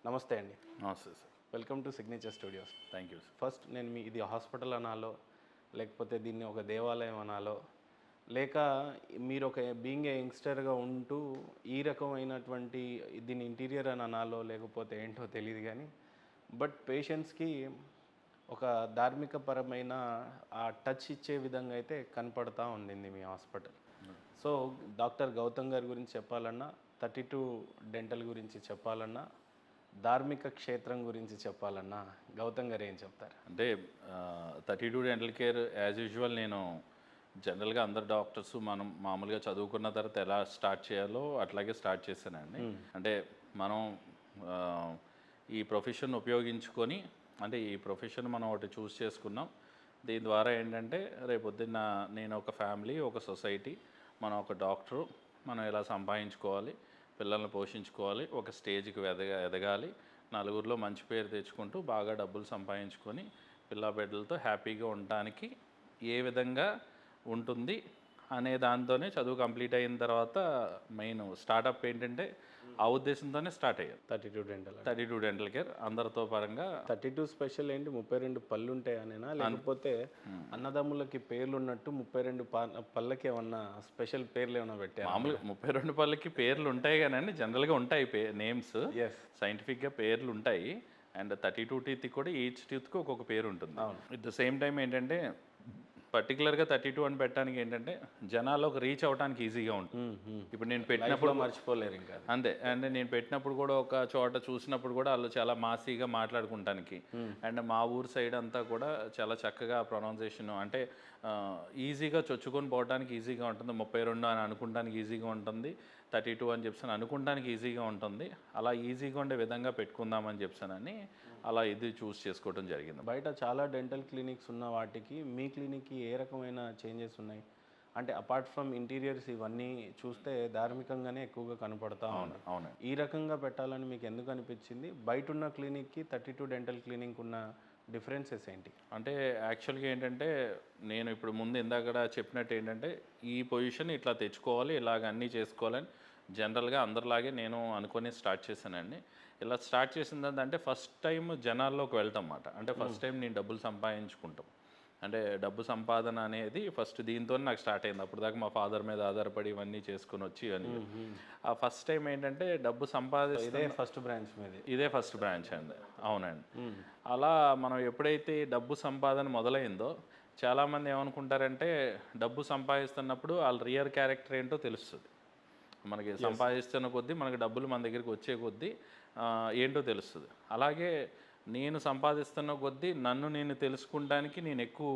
నమస్తే అండి. నమస్తే sir. Welcome to signature studios. Thank you sir. First నేను ఇది హాస్పిటల్ అనాలో, లేకపోతే దీన్ని ఒక దేవాలయం అనాలో, లేక మీరు ఒక బీయింగ్ ఏ యంగ్స్టర్గా ఉంటూ ఈ రకమైనటువంటి దీన్ని ఇంటీరియర్ అని అనాలో, లేకపోతే ఏంటో తెలియదు కానీ బట్ పేషెంట్స్కి ఒక ధార్మికపరమైన ఆ టచ్ ఇచ్చే విధంగా అయితే కనపడతా ఉండింది మీ హాస్పిటల్. సో డాక్టర్ గౌతమ్ గారి గురించి చెప్పాలన్నా, 32 డెంటల్ గురించి చెప్పాలన్నా, ధార్మిక క్షేత్రం గురించి చెప్పాలన్నా గౌతమ్ గారు ఏం చెప్తారు? అంటే 32 డెంటల్ కేర్ యాజ్ యూజువల్ నేను జనరల్గా అందరు డాక్టర్స్ మనం మామూలుగా చదువుకున్న తర్వాత ఎలా స్టార్ట్ చేయాలో అట్లాగే స్టార్ట్ చేశానండి. అంటే మనం ఆ, ఈ ప్రొఫెషన్ ఉపయోగించుకొని అంటే ఈ ప్రొఫెషన్ మనం ఒకటి చూస్ చేసుకున్నాం. దీని ద్వారా ఏంటంటే రేపొద్దున్న నేను ఒక ఫ్యామిలీ, ఒక సొసైటీ, మనం ఒక డాక్టరు, మనం ఎలా సంపాదించుకోవాలి, పిల్లల్ని పోషించుకోవాలి, ఒక స్టేజ్కి ఎదగాలి, నలుగురిలో మంచి పేరు తెచ్చుకుంటూ బాగా డబ్బులు సంపాదించుకొని పిల్ల బిడ్డలతో హ్యాపీగా ఉండడానికి ఏ విధంగా ఉంటుంది అనే దాంతోనే చదువు కంప్లీట్ అయిన తర్వాత మెయిన్ స్టార్టప్ ఏంటంటే ఆ ఉద్దేశంతోనే స్టార్ట్ అయ్యారు. 32 డెంటల్ కేర్ అందరితో పరంగా. 32 స్పెషల్ ఏంటి? 32 పళ్ళు ఉంటాయనేనా, లేకపోతే అన్నదమ్ములకి పేర్లు ఉన్నట్టు 32 పళ్ళకి ఏమన్నా స్పెషల్ పేర్లు ఏమన్నా పెట్టారు? మామూలుగా 32 పళ్ళకి పేర్లు ఉంటాయి కానీ జనరల్గా ఉంటాయి నేమ్స్, ఎస్, సైంటిఫిక్గా పేర్లు ఉంటాయి. అండ్ 32 టీత్ కూడా ఈచ్ టీత్కి ఒక్కొక్క పేరు ఉంటుంది. ఎట్ ద సేమ్ టైం ఏంటంటే పర్టికులర్గా 32 అని పెట్టడానికి ఏంటంటే జనాల్లోకి రీచ్ అవ్వడానికి ఈజీగా ఉంటుంది. ఇప్పుడు నేను పెట్టినప్పుడు మర్చిపోలేరు ఇంకా. అంతే. అంటే నేను పెట్టినప్పుడు కూడా ఒక చోట చూసినప్పుడు కూడా వాళ్ళు చాలా మాసీగా మాట్లాడుకుంటానికి, అండ్ మా ఊరు సైడ్ అంతా కూడా చాలా చక్కగా ప్రొనౌన్సియేషన్ అంటే ఈజీగా చొచ్చుకొని పోవడానికి ఈజీగా ఉంటుంది. 32 అని అనుకోవడానికి ఈజీగా ఉంటుంది, 32 అని చెప్పాను అనుకోవడానికి ఈజీగా ఉంటుంది. అలా ఈజీగా ఉండే విధంగా పెట్టుకుందామని చెప్పానని అలా ఇది చూస్ చేసుకోవడం జరిగింది. బయట చాలా డెంటల్ క్లినిక్స్ ఉన్న వాటికి మీ క్లినిక్కి ఏ రకమైన చేంజెస్ ఉన్నాయి? అంటే అపార్ట్ ఫ్రమ్ ఇంటీరియర్స్ ఇవన్నీ చూస్తే ధార్మికంగానే ఎక్కువగా కనపడతా ఉన్నాయి. అవును. ఈ రకంగా పెట్టాలని మీకు ఎందుకు అనిపించింది? బయట ఉన్న క్లినిక్కి 32 డెంటల్ క్లినిక్ ఉన్న డిఫరెన్సెస్ ఏంటి? అంటే యాక్చువల్గా ఏంటంటే నేను ఇప్పుడు ముందు ఇందాక చెప్పినట్టు ఏంటంటే ఈ పొజిషన్ ఇట్లా తెచ్చుకోవాలి, ఇలాగ అన్నీ చేసుకోవాలని జనరల్గా అందరిలాగే నేను అనుకొని స్టార్ట్ చేశానండి. ఇలా స్టార్ట్ చేసింది అంటే ఫస్ట్ టైం జనాల్లోకి వెళ్తాం అన్నమాట. అంటే ఫస్ట్ టైం నేను డబ్బులు సంపాదించుకుంటాం, అంటే డబ్బు సంపాదన అనేది ఫస్ట్ దీంతో నాకు స్టార్ట్ అయింది. అప్పుడు దాకా మా ఫాదర్ మీద ఆధారపడి ఇవన్నీ చేసుకుని వచ్చి అని ఆ ఫస్ట్ టైం ఏంటంటే డబ్బు ఇదే ఫస్ట్ బ్రాంచ్ మీద, ఇదే ఫస్ట్ బ్రాంచ్ అండి. అవునండి. అలా మనం ఎప్పుడైతే డబ్బు సంపాదన మొదలైందో చాలామంది ఏమనుకుంటారంటే డబ్బు సంపాదిస్తున్నప్పుడు వాళ్ళ రియల్ క్యారెక్టర్ ఏంటో తెలుస్తుంది. మనకి సంపాదిస్తున్న కొద్దీ మనకి డబ్బులు మన దగ్గరికి వచ్చే కొద్దీ ఏంటో తెలుస్తుంది. అలాగే నేను సంపాదిస్తున్న కొద్దీ నన్ను నేను తెలుసుకుంటానికి నేను ఎక్కువ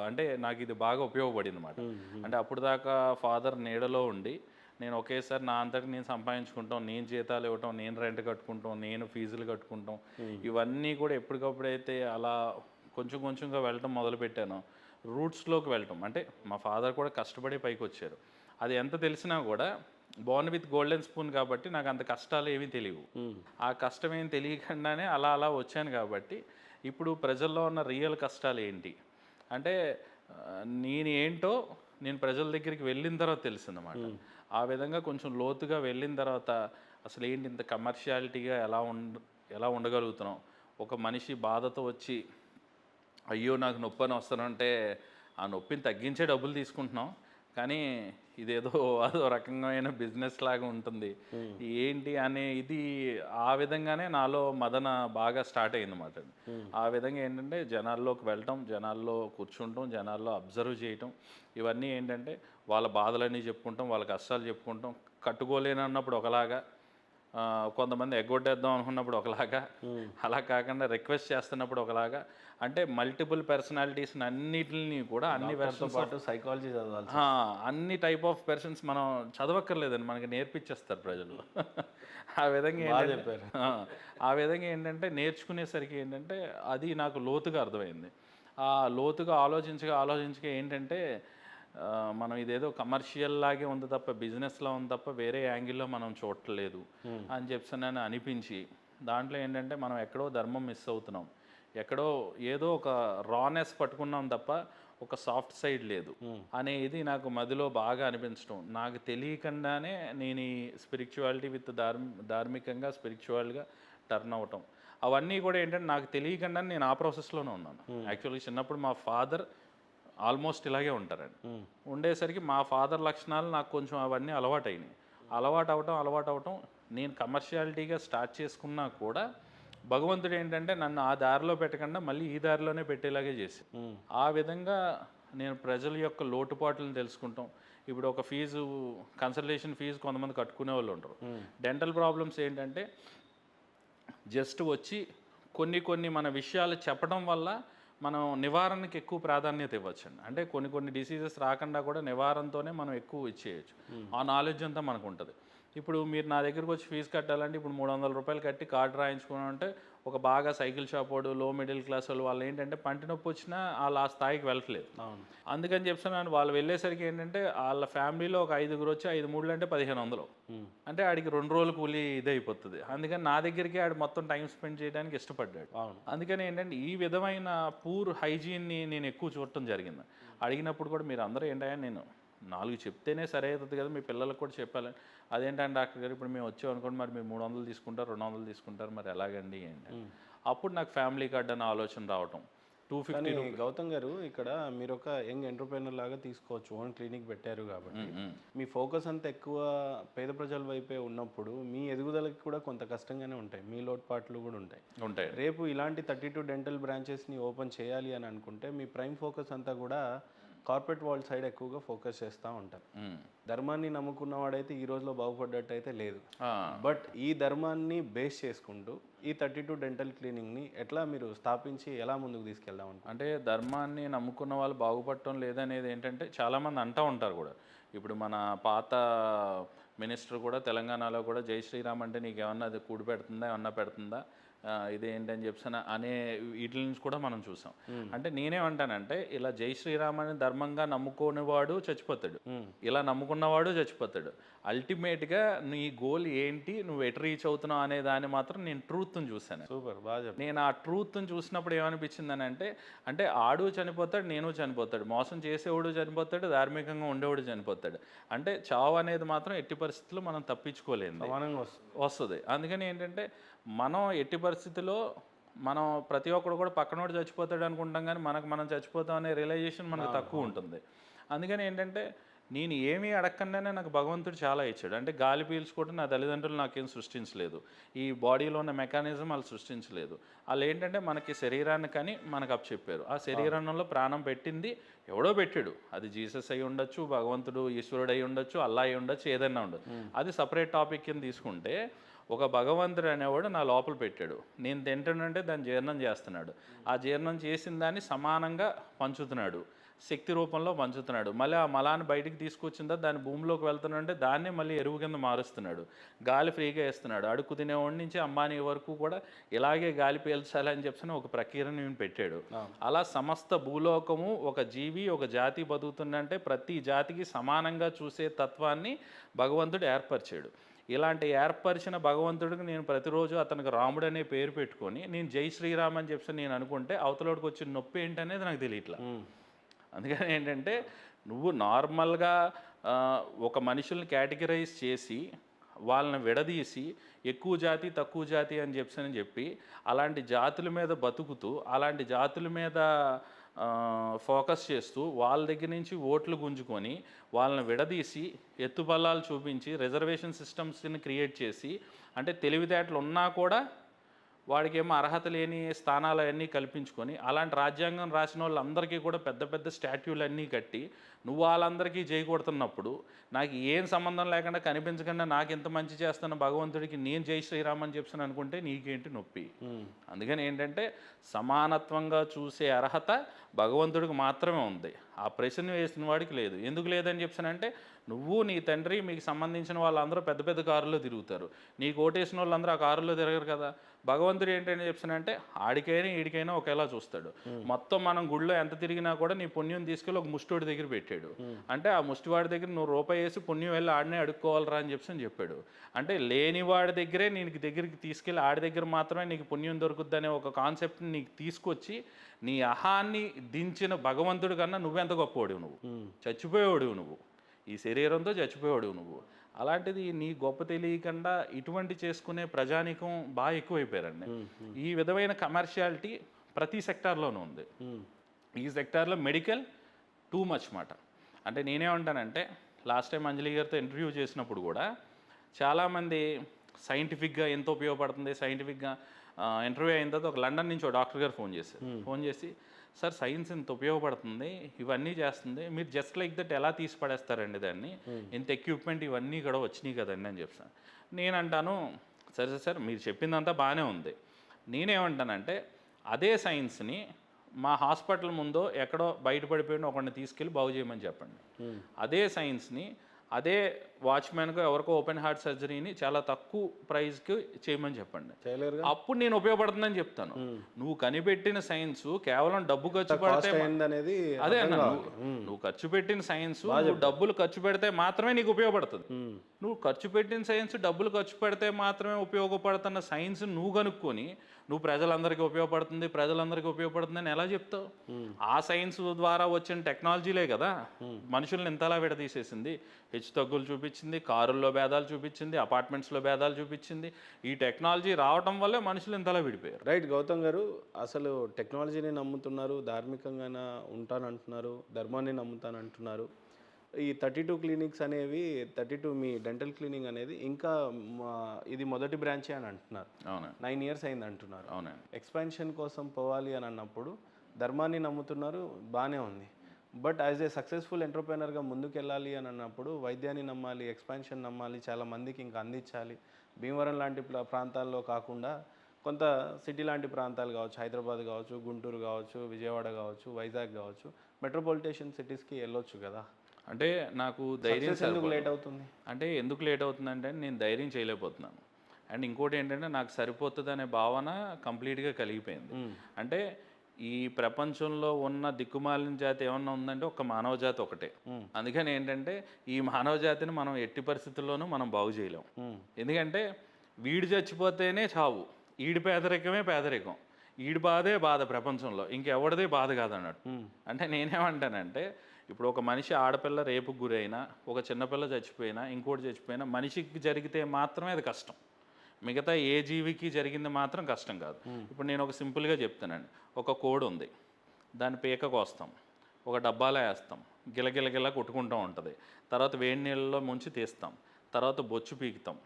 అంటే నాకు ఇది బాగా ఉపయోగపడింది అన్నమాట. అంటే అప్పుడు దాకా ఫాదర్ నీడలో ఉండి నేను ఒకేసారి నా అంతటి నేను సంపాదించుకుంటాం, నేను జీతాలు ఇవ్వటం, నేను రెంట్ కట్టుకుంటాం, నేను ఫీజులు కట్టుకుంటాం, ఇవన్నీ కూడా ఎప్పటికప్పుడైతే అలా కొంచెం కొంచెంగా వెళ్ళటం మొదలుపెట్టాను. రూట్స్లోకి వెళ్ళటం అంటే మా ఫాదర్ కూడా కష్టపడి పైకి వచ్చారు. అది ఎంత తెలిసినా కూడా బోర్న్ విత్ గోల్డెన్ స్పూన్ కాబట్టి నాకు అంత కష్టాలు ఏమీ తెలియవు. ఆ కష్టం ఏం తెలియకుండానే అలా అలా వచ్చాను కాబట్టి ఇప్పుడు ప్రజల్లో ఉన్న రియల్ కష్టాలు ఏంటి అంటే నేను ఏంటో నేను ప్రజల దగ్గరికి వెళ్ళిన తర్వాత తెలిసిందన్నమాట. ఆ విధంగా కొంచెం లోతుగా వెళ్ళిన తర్వాత అసలు ఏంటి ఇంత కమర్షియాలిటీగా ఎలా ఉండగలుగుతున్నాం, ఒక మనిషి బాధతో వచ్చి అయ్యో నాకు నొప్పి అని వస్తానంటే ఆ నొప్పిని తగ్గించే డబ్బులు తీసుకుంటున్నాం, కానీ ఇదేదో అదో రకమైన బిజినెస్ లాగా ఉంటుంది ఏంటి అనే ఇది ఆ విధంగానే నాలో మదన బాగా స్టార్ట్ అయిందన్నమాట. ఆ విధంగా ఏంటంటే జనాల్లోకి వెళ్ళటం, జనాల్లో కూర్చుంటాం, జనాల్లో అబ్జర్వ్ చేయటం, ఇవన్నీ ఏంటంటే వాళ్ళ బాధలన్నీ చెప్పుకుంటాం, వాళ్ళ కష్టాలు చెప్పుకుంటాం. కట్టుకోలేనన్నప్పుడు ఒకలాగా, కొంతమంది ఎగ్గొట్టేద్దాం అనుకున్నప్పుడు ఒకలాగా, అలా కాకుండా రిక్వెస్ట్ చేస్తున్నప్పుడు ఒకలాగా, అంటే మల్టిపుల్ పర్సనాలిటీస్ అన్నిటిని కూడా అన్ని పర్సన్స్ పాటు సైకాలజీ చదవాలి, అన్ని టైప్ ఆఫ్ పర్సన్స్ మనం చదవక్కర్లేదండి, మనకి నేర్పించేస్తారు ప్రజలు. ఆ విధంగా ఆ విధంగా ఏంటంటే నేర్చుకునేసరికి ఏంటంటే అది నాకు లోతుగా అర్థమైంది. ఆ లోతుగా ఆలోచించగా ఏంటంటే మనం ఇదేదో కమర్షియల్ లాగే ఉంది తప్ప బిజినెస్లో ఉంది తప్ప వేరే యాంగిల్లో మనం చూడట్లేదు అని చెప్పి అనిపించి దాంట్లో ఏంటంటే మనం ఎక్కడో ధర్మం మిస్ అవుతున్నాం, ఎక్కడో ఏదో ఒక రానెస్ పట్టుకున్నాం తప్ప ఒక సాఫ్ట్ సైడ్ లేదు అనేది నాకు మదిలో బాగా అనిపించడం. నాకు తెలియకుండానే నేను ఈ స్పిరిచువాలిటీ విత్ ధార్మికంగా స్పిరిచువల్గా టర్న్ అవ్వటం, అవన్నీ కూడా ఏంటంటే నాకు తెలియకుండా నేను ఆ ప్రాసెస్లోనే ఉన్నాను. యాక్చువల్లీ చిన్నప్పుడు మా ఫాదర్ ఆల్మోస్ట్ ఇలాగే ఉంటారండి. ఉండేసరికి మా ఫాదర్ లక్షణాలు నాకు కొంచెం అవన్నీ అలవాటైనాయి. అలవాటు అవటం నేను కమర్షియాలిటీగా స్టార్ట్ చేసుకున్నా కూడా భగవంతుడు ఏంటంటే నన్ను ఆ దారిలో పెట్టకుండా మళ్ళీ ఈ దారిలోనే పెట్టేలాగే చేసి, ఆ విధంగా నేను ప్రజల యొక్క లోటుపాట్లను తెలుసుకుంటాం. ఇప్పుడు ఒక ఫీజు, కన్సల్టేషన్ ఫీజు కొంతమంది కట్టుకునే వాళ్ళు ఉంటారు. డెంటల్ ప్రాబ్లమ్స్ ఏంటంటే జస్ట్ వచ్చి కొన్ని మన విషయాలు చెప్పడం వల్ల మనం నివారణకి ఎక్కువ ప్రాధాన్యత ఇవ్వచ్చండి. అంటే కొన్ని డిసీజెస్ రాకుండా కూడా నివారణతోనే మనం ఎక్కువ ఇచ్చేయచ్చు. ఆ నాలెడ్జ్ అంతా మనకు ఉంటుంది. ఇప్పుడు మీరు నా దగ్గరకు వచ్చి ఫీజు కట్టాలంటే ఇప్పుడు 300 రూపాయలు కట్టి కార్డు రాయించుకోవాలంటే ఒక బాగా సైకిల్ షాప్ వాడు, లో మిడిల్ క్లాస్ వాళ్ళు ఏంటంటే పంటి నొప్పి వచ్చినా వాళ్ళు ఆ స్థాయికి వెళ్ళట్లేదు. అందుకని చెప్తున్నాను, వాళ్ళు వెళ్ళేసరికి ఏంటంటే వాళ్ళ ఫ్యామిలీలో ఒక 5గురు వచ్చి 5 మూడులు అంటే 1500, అంటే ఆడికి 2 రోజులు కూలీ ఇదే అయిపోతుంది. అందుకని నా దగ్గరికి ఆడు మొత్తం టైం స్పెండ్ చేయడానికి ఇష్టపడ్డాడు. అందుకని ఏంటంటే ఈ విధమైన పూర్ హైజీన్ని నేను ఎక్కువ చూడటం జరిగింది. అడిగినప్పుడు కూడా మీరు అందరూ ఏంటంటే నేను 4 చెప్తేనే సరే అవుతుంది కదా, మీ పిల్లలకు కూడా చెప్పాలని. అదేంటంటే డాక్టర్ గారు ఇప్పుడు మేము వచ్చాం అనుకోండి, మరి మీరు 300 తీసుకుంటారు, 200 తీసుకుంటారు, మరి ఎలాగండి ఏంటి. అప్పుడు నాకు ఫ్యామిలీ కార్డ్ అనే ఆలోచన రావటం. 250. గౌతమ్ గారు, ఇక్కడ మీరు ఒక యంగ్ ఎంటర్ప్రైనర్ లాగా తీసుకోవచ్చు, ఓన్ క్లినిక్ పెట్టారు కాబట్టి మీ ఫోకస్ అంతా ఎక్కువ పేద ప్రజల వైపే ఉన్నప్పుడు మీ ఎదుగుదలకి కూడా కొంత కష్టంగానే ఉంటాయి, మీ లోటుపాట్లు కూడా ఉంటాయి. రేపు ఇలాంటి 32 డెంటల్ బ్రాంచెస్ని ఓపెన్ చేయాలి అని అనుకుంటే మీ ప్రైమ్ ఫోకస్ అంతా కూడా కార్పొరేట్ వరల్డ్ సైడ్ ఎక్కువగా ఫోకస్ చేస్తూ ఉంటారు. ధర్మాన్ని నమ్ముకున్నవాడైతే ఈ రోజులో బాగుపడ్డట్టు అయితే లేదు. బట్ ఈ ధర్మాన్ని బేస్ చేసుకుంటూ ఈ 32 డెంటల్ క్లినిక్ని ఎట్లా మీరు స్థాపించి ఎలా ముందుకు తీసుకెళ్దాం అనుకుంటున్నారు? అంటే ధర్మాన్ని నమ్ముకున్న వాళ్ళు బాగుపడటం లేదనేది ఏంటంటే చాలామంది అంటూ ఉంటారు కూడా. ఇప్పుడు మన పాత మినిస్టర్ కూడా తెలంగాణలో కూడా జై శ్రీరామ్ అంటే నీకు ఏమన్నా అది కూడి పెడుతుందా, ఏమన్నా పెడుతుందా, ఇదేంటని చెప్పిన అనే వీటి నుంచి కూడా మనం చూసాం. అంటే నేనేమంటానంటే ఇలా జై శ్రీరామ్ అని ధర్మంగా నమ్ముకోనివాడు చచ్చిపోతాడు, ఇలా నమ్ముకున్నవాడు చచ్చిపోతాడు. అల్టిమేట్గా నీ గోల్ ఏంటి, నువ్వు ఎటు రీచ్ అవుతున్నావు అనే దాన్ని మాత్రం నేను ట్రూత్ని చూశాను. సూపర్, బాగా. నేను ఆ ట్రూత్ని చూసినప్పుడు ఏమనిపించిందని అంటే ఆడు చనిపోతాడు, నేను చనిపోతాడు, మోసం చేసేవాడు చనిపోతాడు, ధార్మికంగా ఉండేవాడు చనిపోతాడు. అంటే చావు అనేది మాత్రం ఎట్టి పరిస్థితుల్లో మనం తప్పించుకోలేదు, వస్తుంది. అందుకని ఏంటంటే మనం ఎట్టి పరిస్థితిలో మనం ప్రతి ఒక్కడు కూడా పక్కనోడు చచ్చిపోతాడు అనుకుంటాం, కానీ మనం చచ్చిపోతాం అనే రియలైజేషన్ మనకు తక్కువ ఉంటుంది. అందుకని ఏంటంటే నేను ఏమీ అడగకుండానే నాకు భగవంతుడు చాలా ఇచ్చాడు. అంటే గాలి పీల్చుకోవడం నా తల్లిదండ్రులు నాకేం సృష్టించలేదు, ఈ బాడీలో ఉన్న మెకానిజం వాళ్ళు సృష్టించలేదు. వాళ్ళు ఏంటంటే మనకి శరీరాన్ని కానీ మనకు అప్పచెప్పారు. ఆ శరీరంలో ప్రాణం పెట్టింది ఎవడో పెట్టాడు. అది జీసస్ అయి ఉండొచ్చు, భగవంతుడు ఈశ్వరుడు అయి ఉండొచ్చు, అల్లా అయి ఉండొచ్చు, ఏదైనా ఉండొచ్చు. అది సపరేట్ టాపిక్ కింద తీసుకుంటే ఒక భగవంతుడు అనేవాడు నా లోపల పెట్టాడు. నేను తింటానంటే దాన్ని జీర్ణం చేస్తున్నాడు. ఆ జీర్ణం చేసిన దాన్ని సమానంగా పంచుతున్నాడు, శక్తి రూపంలో పంచుతున్నాడు. మళ్ళీ ఆ మలాన్ని బయటికి తీసుకొచ్చిందా దాన్ని భూమిలోకి వెళ్తున్నాడంటే దాన్నే మళ్ళీ ఎరువు కింద మారుస్తున్నాడు. గాలి ఫ్రీగా వేస్తున్నాడు. అడుగు తినేవాడి నుంచి అంబానీ వరకు కూడా ఇలాగే గాలి పీల్చాలని చెప్పి ఒక ప్రక్రియను పెట్టాడు. అలా సమస్త భూలోకము ఒక జీవి, ఒక జాతి బతుకుతుందంటే ప్రతి జాతికి సమానంగా చూసే తత్వాన్ని భగవంతుడు ఏర్పరిచాడు. ఇలాంటి ఏర్పరిచిన భగవంతుడికి నేను ప్రతిరోజు అతనికి రాముడు అనే పేరు పెట్టుకొని నేను జై శ్రీరామ్ అని చెప్పి నేను అనుకుంటే అవతలోడికి వచ్చిన నొప్పి ఏంటనేది నాకు తెలియట్లా. అందుకని ఏంటంటే నువ్వు నార్మల్గా ఒక మనుషుల్ని కేటగిరైజ్ చేసి వాళ్ళని విడదీసి ఎక్కువ జాతి తక్కువ జాతి అని చెప్పి అలాంటి జాతుల మీద బతుకుతూ అలాంటి జాతుల మీద ఫోకస్ చేస్తూ వాళ్ళ దగ్గర నుంచి ఓట్లు గుంజుకొని వాళ్ళని విడదీసి ఎత్తుబల్లాలు చూపించి రిజర్వేషన్ సిస్టమ్స్ని క్రియేట్ చేసి, అంటే తెలివితేటలు ఉన్నా కూడా వాడికి ఏమో అర్హత లేని స్థానాలు అన్నీ కల్పించుకొని అలాంటి రాజ్యాంగం రాసిన వాళ్ళందరికీ కూడా పెద్ద పెద్ద స్టాట్యూలు అన్నీ కట్టి నువ్వు వాళ్ళందరికీ జై కొడుతున్నప్పుడు నాకు ఏం సంబంధం లేకుండా కనిపించకుండా నాకు ఎంత మంచి చేస్తున్న భగవంతుడికి నేను జై శ్రీరామ్ అని చెప్పాను అనుకుంటే నీకేంటి నొప్పి. అందుకని ఏంటంటే సమానత్వంగా చూసే అర్హత భగవంతుడికి మాత్రమే ఉంది, ఆ ప్రశ్న వేసిన వాడికి లేదు. ఎందుకు లేదని చెప్పానంటే నువ్వు నీ తండ్రి మీకు సంబంధించిన వాళ్ళందరూ పెద్ద పెద్ద కారులో తిరుగుతారు, నీకు ఓటేసిన వాళ్ళందరూ ఆ కారులో తిరగరు కదా. భగవంతుడు ఏంటని చెప్పానంటే ఆడికైనా ఈడికైనా ఒకేలా చూస్తాడు. మొత్తం మనం గుడిలో ఎంత తిరిగినా కూడా నీ పుణ్యం తీసుకెళ్ళి ఒక ముష్టివాడి దగ్గర పెట్టాడు. అంటే ఆ ముష్టివాడి దగ్గర నువ్వు రూపాయి వేసి పుణ్యం వెళ్ళి ఆడనే అడుక్కోవాలరా అని చెప్పాడు. అంటే లేనివాడి దగ్గరే నీకు దగ్గరికి తీసుకెళ్ళి ఆడి దగ్గర మాత్రమే నీకు పుణ్యం దొరుకుద్ది అనే ఒక కాన్సెప్ట్ని నీకు తీసుకొచ్చి నీ అహాన్ని దించిన భగవంతుడి కన్నా నువ్వెంత గొప్పవాడివి, నువ్వు చచ్చిపోయేవాడివి, నువ్వు ఈ శరీరంతో చచ్చిపోయేవాడివి నువ్వు. అలాంటిది నీ గొప్ప తెలియకుండా ఇటువంటి చేసుకునే ప్రజానీకం బాగా ఎక్కువైపోయారండి. ఈ విధమైన కమర్షియాలిటీ ప్రతి సెక్టార్లోనూ ఉంది. ఈ సెక్టార్లో మెడికల్ టూ మచ్ మాట. అంటే నేనేమంటానంటే లాస్ట్ టైం అంజలి గారితో ఇంటర్వ్యూ చేసినప్పుడు కూడా చాలామంది సైంటిఫిక్గా ఎంత ఉపయోగపడుతుంది సైంటిఫిక్గా ఇంటర్వ్యూ అయిన తర్వాత ఒక లండన్ నుంచి ఒక డాక్టర్ గారు ఫోన్ చేసి సార్ సైన్స్ ఇంత ఉపయోగపడుతుంది ఇవన్నీ చేస్తుంది మీరు జస్ట్ లైక్ దట్ ఎలా తీసి పడేస్తారండి దాన్ని ఇంత ఎక్విప్మెంట్ ఇవన్నీ కూడా వచ్చినాయి కదండి అని చెప్తాను. నేను అంటాను సరే సార్ మీరు చెప్పిందంతా బాగానే ఉంది. నేనేమంటానంటే అదే సైన్స్ని మా హాస్పిటల్ ముందో ఎక్కడో బయటపడిపోయిన ఒకరిని తీసుకెళ్ళి బాగు చేయమని చెప్పండి. అదే సైన్స్ని అదే వాచ్మెన్కు ఎవరికో ఓపెన్ హార్ట్ సర్జరీని చాలా తక్కువ ప్రైస్కి చేయమని చెప్పండి. అప్పుడు నేను ఉపయోగపడుతుందని చెప్తాను. నువ్వు కనిపెట్టిన సైన్స్ కేవలం డబ్బు ఖర్చు పెడితే అదే అన్న నువ్వు ఖర్చు పెట్టిన సైన్స్ డబ్బులు ఖర్చు పెడితే మాత్రమే నీకు ఉపయోగపడుతుంది. నువ్వు ఖర్చు పెట్టిన సైన్స్ డబ్బులు ఖర్చు పెడితే మాత్రమే ఉపయోగపడుతున్న సైన్స్ నువ్వు కనుక్కొని నువ్వు ప్రజలందరికీ ఉపయోగపడుతుంది అని ఎలా చెప్తావు? ఆ సైన్స్ ద్వారా వచ్చిన టెక్నాలజీలే కదా మనుషుల్ని ఇంతలా విడదీసేసింది. హెచ్చు తగ్గులు చూపించింది, కారుల్లో భేదాలు చూపించింది, అపార్ట్మెంట్స్లో భేదాలు చూపించింది. ఈ టెక్నాలజీ రావడం వల్లే మనుషులు ఇంతలా విడిపోయారు. రైట్ గౌతమ్ గారు, అసలు టెక్నాలజీని నమ్ముతున్నారు, ధార్మికంగా ఉంటానంటున్నారు, ధర్మాన్ని నమ్ముతానంటున్నారు. ఈ 32 క్లినిక్స్ అనేవి 32 మీ డెంటల్ క్లినిక్ అనేది ఇంకా ఇది మొదటి బ్రాంచే అని అంటున్నారు. అవునా 9 years అయింది అంటున్నారు. అవునా ఎక్స్పాన్షన్ కోసం పోవాలి అని అన్నప్పుడు ధర్మాన్ని నమ్ముతున్నారు, బాగానే ఉంది. బట్ యాజ్ ఏ సక్సెస్ఫుల్ ఎంటర్ప్రెనర్గా ముందుకెళ్ళాలి అని అన్నప్పుడు వైద్యాన్ని నమ్మాలి, ఎక్స్పాన్షన్ నమ్మాలి, చాలా మందికి ఇంకా అందించాలి. భీమవరం లాంటి ప్రాంతాల్లో కాకుండా కొంత సిటీ లాంటి ప్రాంతాలు కావచ్చు, హైదరాబాద్ కావచ్చు, గుంటూరు కావచ్చు, విజయవాడ కావచ్చు, వైజాగ్ కావచ్చు, మెట్రోపాలిటేషన్ సిటీస్కి వెళ్ళొచ్చు కదా. అంటే నాకు ధైర్యం ఎందుకు లేట్ అవుతుంది? అంటే ఎందుకు లేట్ అవుతుందంటే నేను ధైర్యం చేయలేకపోతున్నాను. అండ్ ఇంకోటి ఏంటంటే నాకు సరిపోతుంది అనే భావన కంప్లీట్గా కలిగిపోయింది. అంటే ఈ ప్రపంచంలో ఉన్న దిక్కుమాలిన జాతి ఏమన్నా ఉందంటే ఒక మానవ జాతి ఒకటే. అందుకని ఏంటంటే ఈ మానవ జాతిని మనం ఎట్టి పరిస్థితుల్లోనూ మనం బాగు చేయలేం. ఎందుకంటే వీడు చచ్చిపోతేనే చావు, ఈడి పేదరికమే పేదరికం, ఈడి బాధే బాధ ప్రపంచంలో, ఇంకెవడిదే బాధ కాదన్నట్టు. అంటే నేనేమంటానంటే ఇప్పుడు ఒక మనిషి ఆడపిల్ల రేపుకు గురైనా, ఒక చిన్నపిల్ల చచ్చిపోయినా, ఇంకోటి చచ్చిపోయినా మనిషికి జరిగితే మాత్రమే అది కష్టం. మిగతా ఏ జీవికి జరిగింది మాత్రం కష్టం కాదు. ఇప్పుడు నేను ఒక సింపుల్గా చెప్తానండి. ఒక కోడి ఉంది, దాని పీక కోస్తాం, ఒక డబ్బాలో వేస్తాం, గిలగిలగిలా కొట్టుకుంటూ ఉంటుంది. తర్వాత వేడి నీళ్ళలో ముంచి తీస్తాం, తర్వాత బొచ్చు పీకుతాం,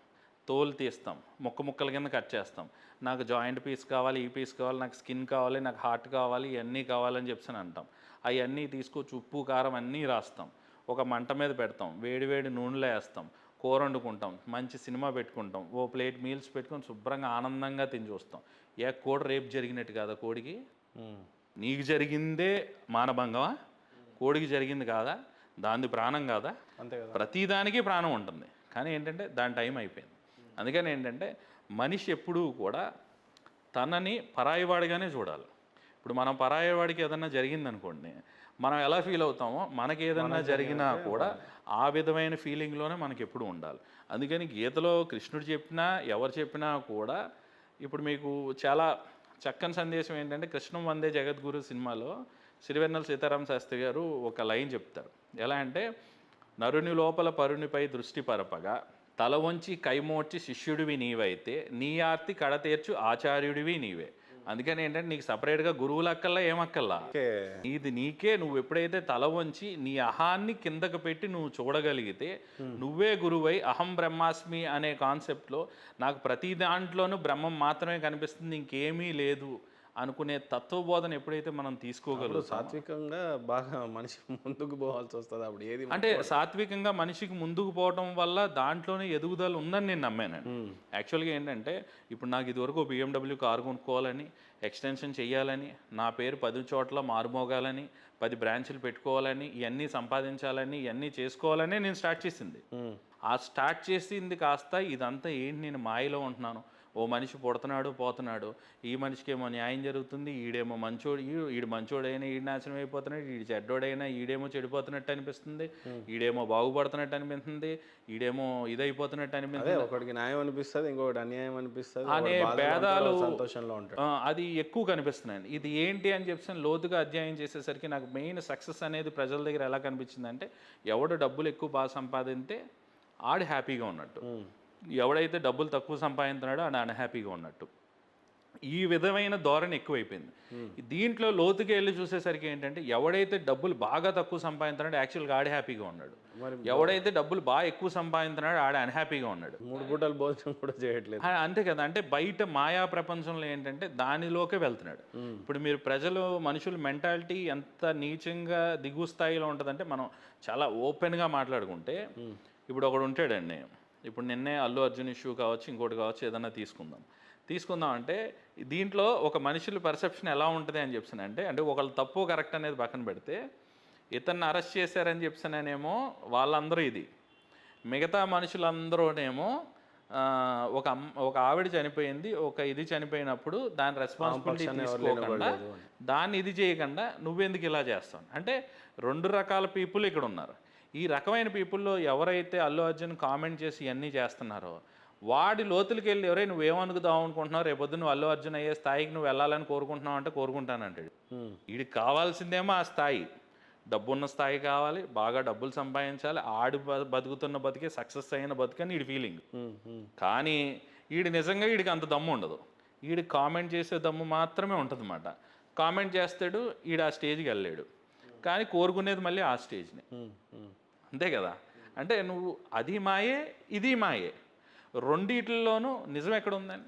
తోలు తీస్తాం, ముక్కల కింద కట్ చేస్తాం. నాకు జాయింట్ పీస్ కావాలి, ఈ పీస్ కావాలి, నాకు స్కిన్ కావాలి, నాకు హార్ట్ కావాలి, ఇవన్నీ కావాలని చెప్పి అంటాం. అవన్నీ తీసుకొచ్చి ఉప్పు కారం అన్నీ రాస్తాం, ఒక మంట మీద పెడతాం, వేడి నూనెలో వేస్తాం, కూర వండుకుంటాం, మంచి సినిమా పెట్టుకుంటాం, ఓ ప్లేట్ మీల్స్ పెట్టుకొని శుభ్రంగా ఆనందంగా తిని చూస్తాం. కోడి రేపు జరిగినట్టు కాదా కోడికి? నీకు జరిగిందే మానభంగమా? కోడికి జరిగింది కాదా? దాని ప్రాణం కాదా? అంతే కదా. ప్రతిదానికి ప్రాణం ఉంటుంది. కానీ ఏంటంటే దాని టైం అయిపోయింది. అందుకని ఏంటంటే మనిషి ఎప్పుడూ కూడా తనని పరాయివాడిగానే చూడాలి. ఇప్పుడు మనం పరాయివాడికి ఏదన్నా జరిగిందనుకోండి, మనం ఎలా ఫీల్ అవుతామో మనకి ఏదన్నా జరిగినా కూడా ఆ విధమైన ఫీలింగ్లోనే మనకి ఎప్పుడు ఉండాలి. అందుకని గీతలో కృష్ణుడు చెప్పినా ఎవరు చెప్పినా కూడా ఇప్పుడు మీకు చాలా చక్కని సందేశం ఏంటంటే కృష్ణం వందే జగద్గురు సినిమాలో సిరివెన్నెల సీతారామ శాస్త్రి గారు ఒక లైన్ చెప్తారు. ఎలా అంటే నరుని లోపల పరునిపై దృష్టి పరపగా తల వంచి కైమోడ్చి శిష్యుడివి నీవైతే నీ ఆర్తి కడతీర్చు ఆచార్యుడివి నీవే. అందుకని ఏంటంటే నీకు సపరేట్గా గురువులు అక్కల్లా ఏమక్కల్లా, ఇది నీకే. నువ్వు ఎప్పుడైతే తల వంచి నీ అహాన్ని కిందకు పెట్టి నువ్వు చూడగలిగితే నువ్వే గురువై అహం బ్రహ్మాస్మి అనే కాన్సెప్ట్లో నాకు ప్రతి దాంట్లోనూ బ్రహ్మం మాత్రమే కనిపిస్తుంది, ఇంకేమీ లేదు అనుకునే తత్వబోధన ఎప్పుడైతే మనం తీసుకోగలుగుతాం, సాత్వికంగా బాగా మనిషి ముందుకు పోవాల్సి వస్తుంది. అప్పుడు ఏది అంటే సాత్వికంగా మనిషికి ముందుకు పోవటం వల్ల దాంట్లోనే ఎదుగుదల ఉందని నేను నమ్మానండి. యాక్చువల్గా ఏంటంటే ఇప్పుడు నాకు ఇదివరకు BMW కారు కొనుక్కోవాలని, ఎక్స్టెన్షన్ చేయాలని, నా పేరు 10 చోట్ల మారుమోగాలని, 10 బ్రాంచులు పెట్టుకోవాలని, ఇవన్నీ సంపాదించాలని, ఇవన్నీ చేసుకోవాలని నేను స్టార్ట్ చేసింది. ఆ స్టార్ట్ చేసింది కాస్త ఇదంతా ఏంటి నేను మాయలో ఉంటున్నాను, ఓ మనిషి పుడుతున్నాడు పోతున్నాడు, ఈ మనిషికి ఏమో న్యాయం జరుగుతుంది, ఈడేమో మంచోడు, ఈడు మంచోడైనా ఈడు నాశనం అయిపోతున్నాడు, ఈడు చెడ్డోడైనా ఈడేమో చెడిపోతున్నట్టు అనిపిస్తుంది, ఈడేమో బాగుపడుతున్నట్టు అనిపిస్తుంది, ఈడేమో ఇదైపోతున్నట్టు అనిపిస్తుంది, ఒకటికి న్యాయం అనిపిస్తుంది, ఇంకొకటి అన్యాయం అనిపిస్తుంది అనే భేదాలు సంతోషంలో ఉంటాయి. అది ఎక్కువ కనిపిస్తున్నాయండి. ఇది ఏంటి అని చెప్పి లోతుగా అధ్యయనం చేసేసరికి నాకు మెయిన్ సక్సెస్ అనేది ప్రజల దగ్గర ఎలా కనిపించిందంటే ఎవడు డబ్బులు ఎక్కువ బాగా సంపాదింటే ఆడు హ్యాపీగా ఉన్నట్టు, ఎవడైతే డబ్బులు తక్కువ సంపాదిస్తున్నాడో ఆడు అన్హ్యాపీగా ఉన్నట్టు. ఈ విధమైన ధోరణి ఎక్కువైపోయింది. దీంట్లో లోతుకి వెళ్ళి చూసేసరికి ఏంటంటే ఎవడైతే డబ్బులు బాగా తక్కువ సంపాదిస్తున్నాడో యాక్చువల్గా ఆడే హ్యాపీగా ఉన్నాడు, ఎవడైతే డబ్బులు బాగా ఎక్కువ సంపాదిస్తున్నాడో ఆడ అన్హ్యాపీగా ఉన్నాడు. 3 పూటలు భోజనం కూడా చేయట్లేదు. అంతే కదా, అంటే బయట మాయా ప్రపంచంలో ఏంటంటే దానిలోకే వెళ్తున్నాడు. ఇప్పుడు మీరు మనుషుల మెంటాలిటీ ఎంత నీచంగా దిగు స్థాయిలో ఉంటుందంటే మనం చాలా ఓపెన్గా మాట్లాడుకుంటే, ఇప్పుడు ఒకడు ఉంటాడండి, ఇప్పుడు నిన్నే అల్లు అర్జున్ ఇష్యూ కావచ్చు, ఇంకోటి కావచ్చు, ఏదైనా తీసుకుందాం అంటే దీంట్లో ఒక మనుషుల పర్సెప్షన్ ఎలా ఉంటుంది అని చెప్పానంటే, అంటే ఒకళ్ళు తప్పు కరెక్ట్ అనేది పక్కన పెడితే, ఇతన్ని అరెస్ట్ చేశారని చెప్పానేమో వాళ్ళందరూ ఇది, మిగతా మనుషులందరూనేమో ఒక ఆవిడ చనిపోయింది, ఒక ఇది చనిపోయినప్పుడు దాని రెస్పాన్సిబిలిటీ తీసుకోకుండా, దాన్ని ఇది చేయకుండా నువ్వెందుకు ఇలా చేస్తావు అంటే 2 రకాల పీపుల్ ఇక్కడ ఉన్నారు. ఈ రకమైన పీపుల్లో ఎవరైతే అల్లు అర్జున్ కామెంట్ చేసి ఇవన్నీ చేస్తున్నారో వాడి లోతులకి వెళ్ళి ఎవరై నువ్వేమనుకుదావు అనుకుంటున్నావు, రేపొద్దు నువ్వు అల్లు అర్జున్ అయ్యే స్థాయికి నువ్వు వెళ్ళాలని కోరుకుంటున్నావు అంటే కోరుకుంటానంటాడు. వీడికి కావాల్సిందేమో ఆ స్థాయి, డబ్బున్న స్థాయి కావాలి, బాగా డబ్బులు సంపాదించాలి, బతుకుతున్న బతికే సక్సెస్ అయిన బతికని వీడి ఫీలింగ్. కానీ నిజంగా వీడికి అంత దమ్ము ఉండదు, వీడికి కామెంట్ చేసే దమ్ము మాత్రమే ఉంటుంది అన్నమాట. కామెంట్ చేస్తాడు, ఆ స్టేజ్కి వెళ్ళాడు, కానీ కోరుకునేది మళ్ళీ ఆ స్టేజ్ని. అంతే కదా, అంటే నువ్వు అది మాయే ఇది మాయే, రెండిట్లలోనూ నిజం ఎక్కడుందని,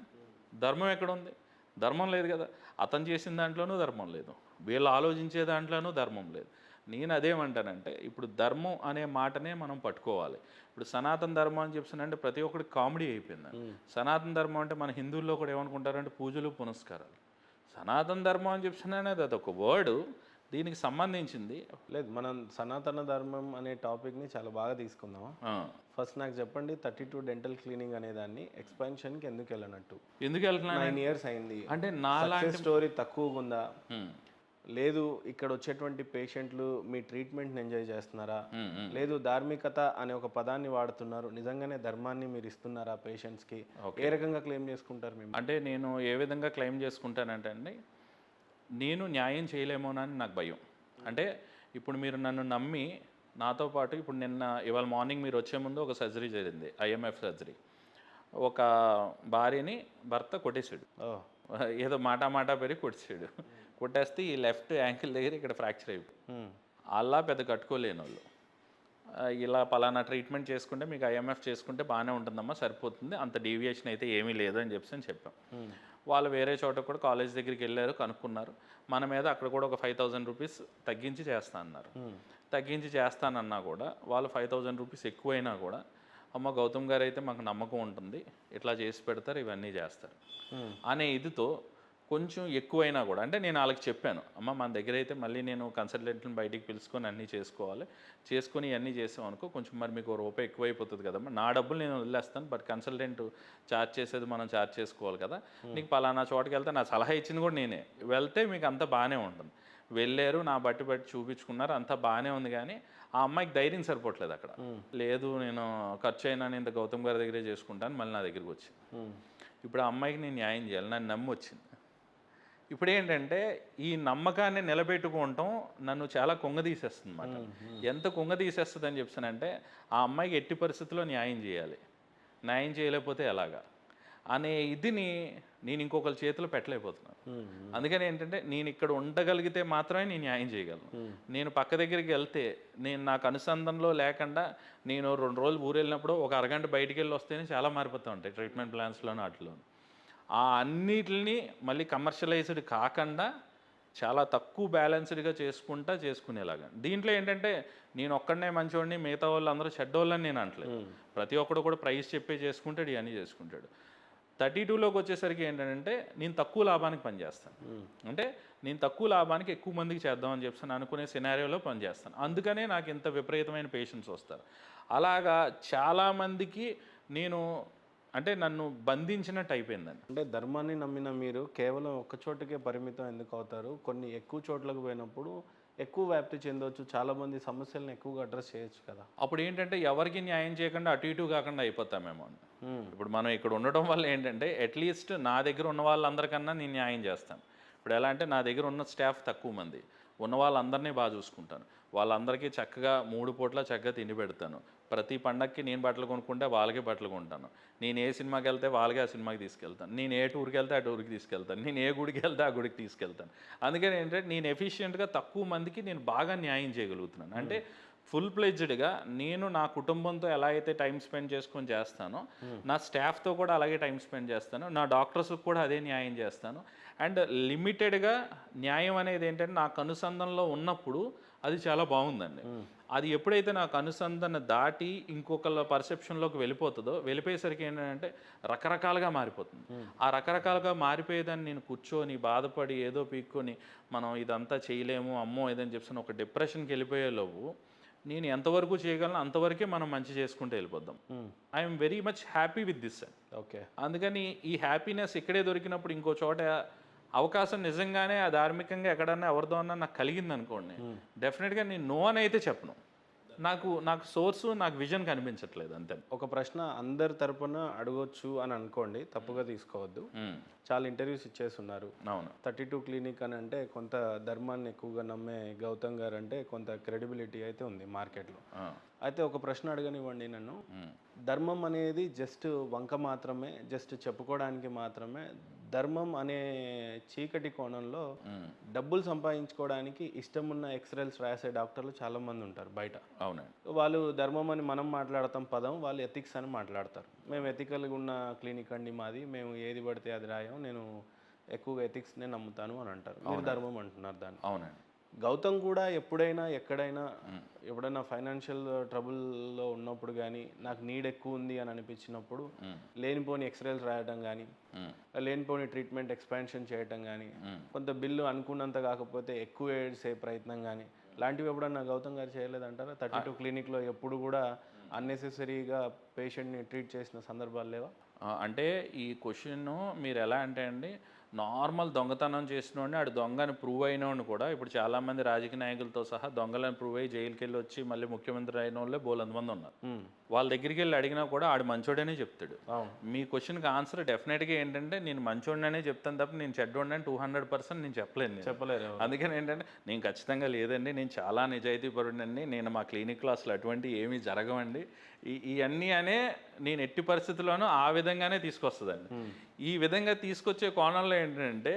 ధర్మం ఎక్కడుంది? ధర్మం లేదు కదా. అతను చేసిన దాంట్లోనూ ధర్మం లేదు, వీళ్ళు ఆలోచించే దాంట్లోనూ ధర్మం లేదు. నేను అదేమంటానంటే, ఇప్పుడు ధర్మం అనే మాటనే మనం పట్టుకోవాలి. ఇప్పుడు సనాతన ధర్మం అని చెప్పానంటే ప్రతి ఒక్కటి కామెడీ అయిపోయింది. సనాతన ధర్మం అంటే మన హిందువుల్లో కూడా ఏమనుకుంటారంటే పూజలు పునస్కారాలు. సనాతన ధర్మం అని చెప్పాననేది అదొక వర్డు, దీనికి సంబంధించింది లేదు. మనం సనాతన ధర్మం అనే టాపిక్ని చాలా బాగా తీసుకుందాం. ఫస్ట్ నాకు చెప్పండి, 32 డెంటల్ క్లీనింగ్ అనే దాన్ని ఎక్స్పాన్షన్కి ఎందుకు వెళ్ళనట్టు? ఎందుకు వెళ్తున్నా? 9 years అయింది. అంటే నా స్టోరీ తక్కువగా ఉందా? లేదు ఇక్కడ వచ్చేటువంటి పేషెంట్లు మీ ట్రీట్మెంట్ని ఎంజాయ్ చేస్తున్నారా? లేదు ధార్మికత అనే ఒక పదాన్ని వాడుతున్నారు, నిజంగానే ధర్మాన్ని మీరు ఇస్తున్నారా పేషెంట్స్కి? ఏ రకంగా క్లెయిమ్ చేసుకుంటారు మేము? అంటే నేను ఏ విధంగా క్లెయిమ్ చేసుకుంటానంటే అండి, నేను న్యాయం చేయలేమోనని నాకు భయం. అంటే ఇప్పుడు మీరు నన్ను నమ్మి నాతో పాటు, ఇప్పుడు ఇవాళ మార్నింగ్ మీరు వచ్చే ముందు ఒక సర్జరీ జరిగింది, IMF సర్జరీ. ఒక భార్యని భర్త కొట్టేశాడు, ఏదో మాట పెరిగి కొట్టేశాడు. కొట్టేస్తే ఈ లెఫ్ట్ యాంకిల్ దగ్గర ఇక్కడ ఫ్రాక్చర్ అయిపోయి, అలా పెద్ద కట్టుకోలేని వాళ్ళు ఇలా పలానా ట్రీట్మెంట్ చేసుకుంటే మీకు IMF చేసుకుంటే బాగానే ఉంటుందమ్మా, సరిపోతుంది, అంత డీవియేషన్ అయితే ఏమీ లేదు అని చెప్పాం. వాళ్ళు వేరే చోట కూడా కాలేజ్ దగ్గరికి వెళ్ళారు, కనుక్కున్నారు, మన మీద అక్కడ కూడా ఒక 5,000 రూపీస్ తగ్గించి చేస్తా అన్నారు. తగ్గించి చేస్తానన్నా కూడా వాళ్ళు 5,000 రూపీస్ ఎక్కువైనా కూడా, అమ్మ గౌతమ్ గారు అయితే మాకు నమ్మకం ఉంటుంది, ఇట్లా చేసి పెడతారు, ఇవన్నీ చేస్తారు అనే ఇదితో కొంచెం ఎక్కువైనా కూడా, అంటే నేను వాళ్ళకి చెప్పాను, అమ్మ మన దగ్గర అయితే మళ్ళీ నేను కన్సల్టెంట్ని బయటికి పిలుచుకొని అన్నీ చేసుకొని ఇవన్నీ చేసాం అనుకో, కొంచెం మరి మీకు రూపాయి ఎక్కువైపోతుంది కదమ్మా, నా డబ్బులు నేను వదిలేస్తాను, బట్ కన్సల్టెంట్ ఛార్జ్ చేసేది మనం ఛార్జ్ చేసుకోవాలి కదా, నీకు పలానా చోటుకి వెళ్తే, నా సలహా ఇచ్చింది కూడా నేనే, వెళ్తే మీకు అంతా బాగానే ఉంటుంది. వెళ్ళారు, నా బట్టి చూపించుకున్నారు, అంతా బాగానే ఉంది. కానీ ఆ అమ్మాయికి ధైర్యం సరిపోవట్లేదు అక్కడ. లేదు నేను ఖర్చు అయినా నేను గౌతమ్ గారి దగ్గరే చేసుకుంటాను, మళ్ళీ నా దగ్గరికి వచ్చింది. ఇప్పుడు ఆ అమ్మాయికి నేను న్యాయం చేయాలి, నన్ను నమ్మి వచ్చింది. ఇప్పుడు ఏంటంటే ఈ నమ్మకాన్ని నిలబెట్టుకోవటం నన్ను చాలా కుంగదీసేస్తుంది అన్నమాట. ఎంత కుంగదీసేస్తుంది అని చెప్తానంటే, ఆ అమ్మాయికి ఎట్టి పరిస్థితుల్లో న్యాయం చేయాలి, న్యాయం చేయలేకపోతే ఎలాగా అనే ఇదిని నేను ఇంకొకరి చేతిలో పెట్టలేకపోతున్నాను. అందుకని ఏంటంటే నేను ఇక్కడ ఉండగలిగితే మాత్రమే నేను న్యాయం చేయగలను. నేను పక్క దగ్గరికి వెళ్తే, నేను నాకు అనుసంధానంలో లేకుండా నేను 2 రోజులు ఊరు వెళ్ళినప్పుడు ఒక అరగంట బయటికి వెళ్ళి వస్తేనే చాలా మారిపోతూ ఉంటాయి ట్రీట్మెంట్ ప్లాన్స్లోనూ వాటిలోనూ. ఆ అన్నిటిని మళ్ళీ కమర్షియలైజ్డ్ కాకుండా చాలా తక్కువ బ్యాలెన్స్డ్గా చేసుకునేలాగా. దీంట్లో ఏంటంటే నేను ఒక్కడనే మంచివాడిని, మిగతా వాళ్ళు అందరూ చెడ్డోళ్ళని నేను అంటలేదు. ప్రతి ఒక్కడు కూడా ప్రైస్ చెప్పే చేసుకుంటాడు, ఇవన్నీ చేసుకుంటాడు. 32లోకి వచ్చేసరికి ఏంటంటే నేను తక్కువ లాభానికి పనిచేస్తాను. అంటే నేను తక్కువ లాభానికి ఎక్కువ మందికి చేద్దామని చెప్పి అనుకునే సినారియోలో పనిచేస్తాను. అందుకనే నాకు ఇంత విపరీతమైన పేషెంట్స్ వస్తారు. అలాగా చాలామందికి నేను అంటే నన్ను బంధించినట్టు అయిపోయిందండి. అంటే ధర్మాన్ని నమ్మిన మీరు కేవలం ఒక్క చోటుకే పరిమితం ఎందుకు అవుతారు? కొన్ని ఎక్కువ చోట్లకు పోయినప్పుడు ఎక్కువ వ్యాప్తి చెందవచ్చు, చాలామంది సమస్యలను ఎక్కువగా అడ్రస్ చేయొచ్చు కదా. అప్పుడు ఏంటంటే ఎవరికి న్యాయం చేయకుండా అటు ఇటు కాకుండా అయిపోతామేమో. ఇప్పుడు మనం ఇక్కడ ఉండటం వల్ల ఏంటంటే అట్లీస్ట్ నా దగ్గర ఉన్న వాళ్ళందరికన్నా నేను న్యాయం చేస్తాను. ఇప్పుడు ఎలా అంటే నా దగ్గర ఉన్న స్టాఫ్ తక్కువ మంది, ఉన్న వాళ్ళందరినీ బాగా చూసుకుంటాను, వాళ్ళందరికీ చక్కగా 3 పూట్ల చక్కగా తిండి పెడతాను, ప్రతి పండగకి నేను బట్టలు కొనుక్కుంటే వాళ్ళకే బట్టలు కొంటాను. నేను ఏ సినిమాకి వెళ్తే వాళ్ళకే ఆ సినిమాకి తీసుకెళ్తాను. నేను ఏ టూర్కి వెళ్తే ఆ టూర్కి తీసుకెళ్తాను. నేను ఏ గుడికి వెళ్తే ఆ గుడికి తీసుకెళ్తాను. అందుకని ఏంటంటే నేను ఎఫిషియెంట్గా తక్కువ మందికి నేను బాగా న్యాయం చేయగలుగుతున్నాను. అంటే ఫుల్ ప్లెడ్జ్డ్గా నేను నా కుటుంబంతో ఎలా అయితే టైం స్పెండ్ చేసుకొని చేస్తానో నా స్టాఫ్తో కూడా అలాగే టైం స్పెండ్ చేస్తాను. నా డాక్టర్స్కి కూడా అదే న్యాయం చేస్తాను. అండ్ లిమిటెడ్గా న్యాయం అనేది ఏంటంటే నాకు అనుసంధానంలో ఉన్నప్పుడు అది చాలా బాగుందండి. అది ఎప్పుడైతే నాకు అనుసంధాన దాటి ఇంకొకళ్ళ పర్సెప్షన్లోకి వెళ్ళిపోయేసరికి ఏంటంటే రకరకాలుగా మారిపోతుంది. ఆ రకరకాలుగా మారిపోయేదాన్ని నేను కూర్చొని బాధపడి ఏదో పీక్కొని మనం ఇదంతా చేయలేము అమ్మో ఏదని చెప్పి ఒక డిప్రెషన్కి వెళ్ళిపోయేలోపు నేను ఎంతవరకు చేయగలను అంతవరకే మనం మంచి చేసుకుంటూ వెళ్ళిపోద్దాం. I'm very much happy with this. Okay. అందుకని ఈ హ్యాపీనెస్ ఇక్కడే దొరికినప్పుడు ఇంకో చోట అవకాశం నిజంగానే ఆ ధార్మికంగా ఎక్కడన్నా ఎవరిదో అన్నా నాకు కలిగింది అనుకోండి, డెఫినెట్గా నేను నో అని అయితే చెప్పను. నాకు సోర్సు నాకు విజన్ కనిపించట్లేదు అంతే. ఒక ప్రశ్న అందరి తరపున అడగొచ్చు అని అనుకోండి, తప్పుగా తీసుకోవద్దు. చాలా ఇంటర్వ్యూస్ ఇచ్చేస్తున్నారు. అవును. 32 క్లినిక్ అని అంటే కొంత ధర్మాన్ని ఎక్కువగా నమ్మే గౌతమ్ గారు అంటే కొంత క్రెడిబిలిటీ అయితే ఉంది మార్కెట్లో. అయితే ఒక ప్రశ్న అడగనివ్వండి నన్ను. ధర్మం అనేది జస్ట్ వంక మాత్రమే, జస్ట్ చెప్పుకోవడానికి మాత్రమే. ధర్మం అనే చీకటి కోణంలో డబ్బులు సంపాదించుకోవడానికి ఇష్టం ఉన్న ఎక్స్రేల్స్ రాసే డాక్టర్లు చాలామంది ఉంటారు బయట. అవునండి. వాళ్ళు ధర్మం అని మనం మాట్లాడతాం పదం, వాళ్ళు ఎథిక్స్ అని మాట్లాడతారు. మేము ఎథికల్గా ఉన్న క్లినిక్ అండి మాది, మేము ఏది పడితే అది రాయం, నేను ఎక్కువగా ఎథిక్స్నే నమ్ముతాను అని అంటారు. మీరు ధర్మం అంటున్నారు దాన్ని. అవునండి. గౌతమ్ కూడా ఎప్పుడైనా ఎప్పుడైనా ఫైనాన్షియల్ ట్రబుల్లో ఉన్నప్పుడు కానీ నాకు నీడ్ ఎక్కువ ఉంది అని అనిపించినప్పుడు లేనిపోని ఎక్స్రేస్ రాయడం కానీ, లేనిపోని ట్రీట్మెంట్ ఎక్స్పాన్షన్ చేయటం కానీ, కొంత బిల్లు అనుకున్నంత కాకపోతే ఎక్కువ చేసే ప్రయత్నం కానీ లాంటివి ఎప్పుడన్నా గౌతమ్ గారు చేయలేదంటారా? 32 క్లినిక్లో ఎప్పుడు కూడా అన్నెసెసరీగా పేషెంట్ని ట్రీట్ చేసిన సందర్భాలు లేవా? అంటే ఈ క్వశ్చన్ మీరు ఎలా అంటే అండి, నార్మల్ దొంగతనం చేసినోడిని ఆడు దొంగని ప్రూవ్ అయినోడిని కూడా ఇప్పుడు చాలామంది రాజకీయ నాయకులతో సహా దొంగలను ప్రూవ్ అయ్యి జైలుకి వెళ్ళి వచ్చి మళ్ళీ ముఖ్యమంత్రి అయిన వాళ్ళే బోలంతమంది ఉన్నారు. వాళ్ళ దగ్గరికి వెళ్ళి అడిగినా కూడా ఆడు మంచోడనే చెప్తాడు. మీ క్వశ్చన్కి ఆన్సర్ డెఫినెట్గా ఏంటంటే నేను మంచోడిననే చెప్తాను తప్ప నేను చెడ్డోడిని 200% నేను చెప్పలేను. అందుకని ఏంటంటే నేను ఖచ్చితంగా లేదండి, నేను చాలా నిజాయితీపరుడండి, నేను మా క్లినిక్లో అసలు అటువంటి ఏమీ జరగవండి, ఇవన్నీ అనే నేను ఎట్టి పరిస్థితుల్లోనూ ఆ విధంగానే తీసుకొస్తుందండి. ఈ విధంగా తీసుకొచ్చే కోణంలో ఏంటంటే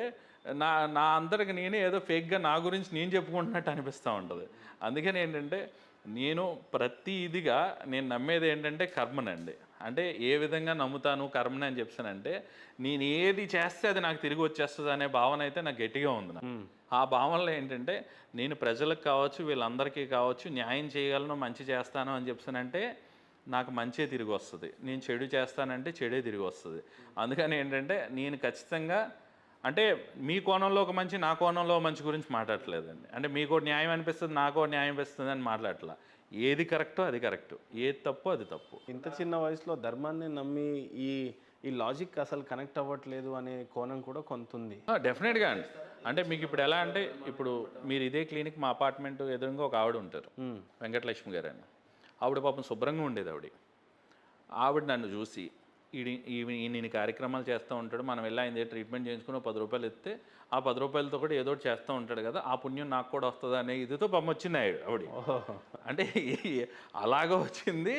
నా అందరికి నేనే ఏదో ఫేక్గా నా గురించి నేను చెప్పుకుంటున్నట్టు అనిపిస్తూ ఉంటుంది. అందుకని ఏంటంటే నేను ప్రతి ఇదిగా నేను నమ్మేది ఏంటంటే కర్మనండి. అంటే ఏ విధంగా నమ్ముతాను కర్మని అని చెప్పానంటే నేను ఏది చేస్తే అది నాకు తిరిగి వచ్చేస్తుంది అనే భావన అయితే నాకు గట్టిగా ఉంది. ఆ భావనలో ఏంటంటే నేను ప్రజలకు కావచ్చు వీళ్ళందరికీ కావచ్చు న్యాయం చేయగలను, మంచి చేస్తాను అని చెప్పానంటే నాకు మంచే తిరిగి వస్తుంది. నేను చెడు చేస్తానంటే చెడే తిరిగి వస్తుంది. అందుకని ఏంటంటే నేను ఖచ్చితంగా అంటే మీ కోణంలో ఒక మంచి, నా కోణంలో మంచి గురించి మాట్లాడట్లేదండి. అంటే మీకు న్యాయం అనిపిస్తుంది, నాకు న్యాయం అనిపిస్తుంది అని మాట్లాడట్లా. ఏది కరెక్టో అది కరెక్ట్, ఏది తప్పు అది తప్పు. ఇంత చిన్న వయసులో ధర్మాన్ని నమ్మి ఈ లాజిక్ అసలు కనెక్ట్ అవ్వట్లేదు అనే కోణం కూడా కొంత ఉంది. డెఫినెట్గా అండి. అంటే మీకు ఇప్పుడు ఎలా అంటే ఇప్పుడు మీరు ఇదే క్లినిక్ మా అపార్ట్మెంట్ ఎదురుగా ఒక ఆవిడ ఉంటారు, వెంకటలక్ష్మి గారు అని. ఆవిడ పాపం శుభ్రంగా ఉండేది. ఆవిడ నన్ను చూసి ఈయన కార్యక్రమాలు చేస్తూ ఉంటాడు, మనం వెళ్ళి ఆయన ట్రీట్మెంట్ చేయించుకుని 10 రూపాయలు ఇస్తే ఆ 10 రూపాయలతో కూడా ఏదో చేస్తూ ఉంటాడు కదా, ఆ పుణ్యం నాకు కూడా వస్తుంది అనే ఇదితో పాపం వచ్చింది ఆవిడ. అంటే అలాగా వచ్చింది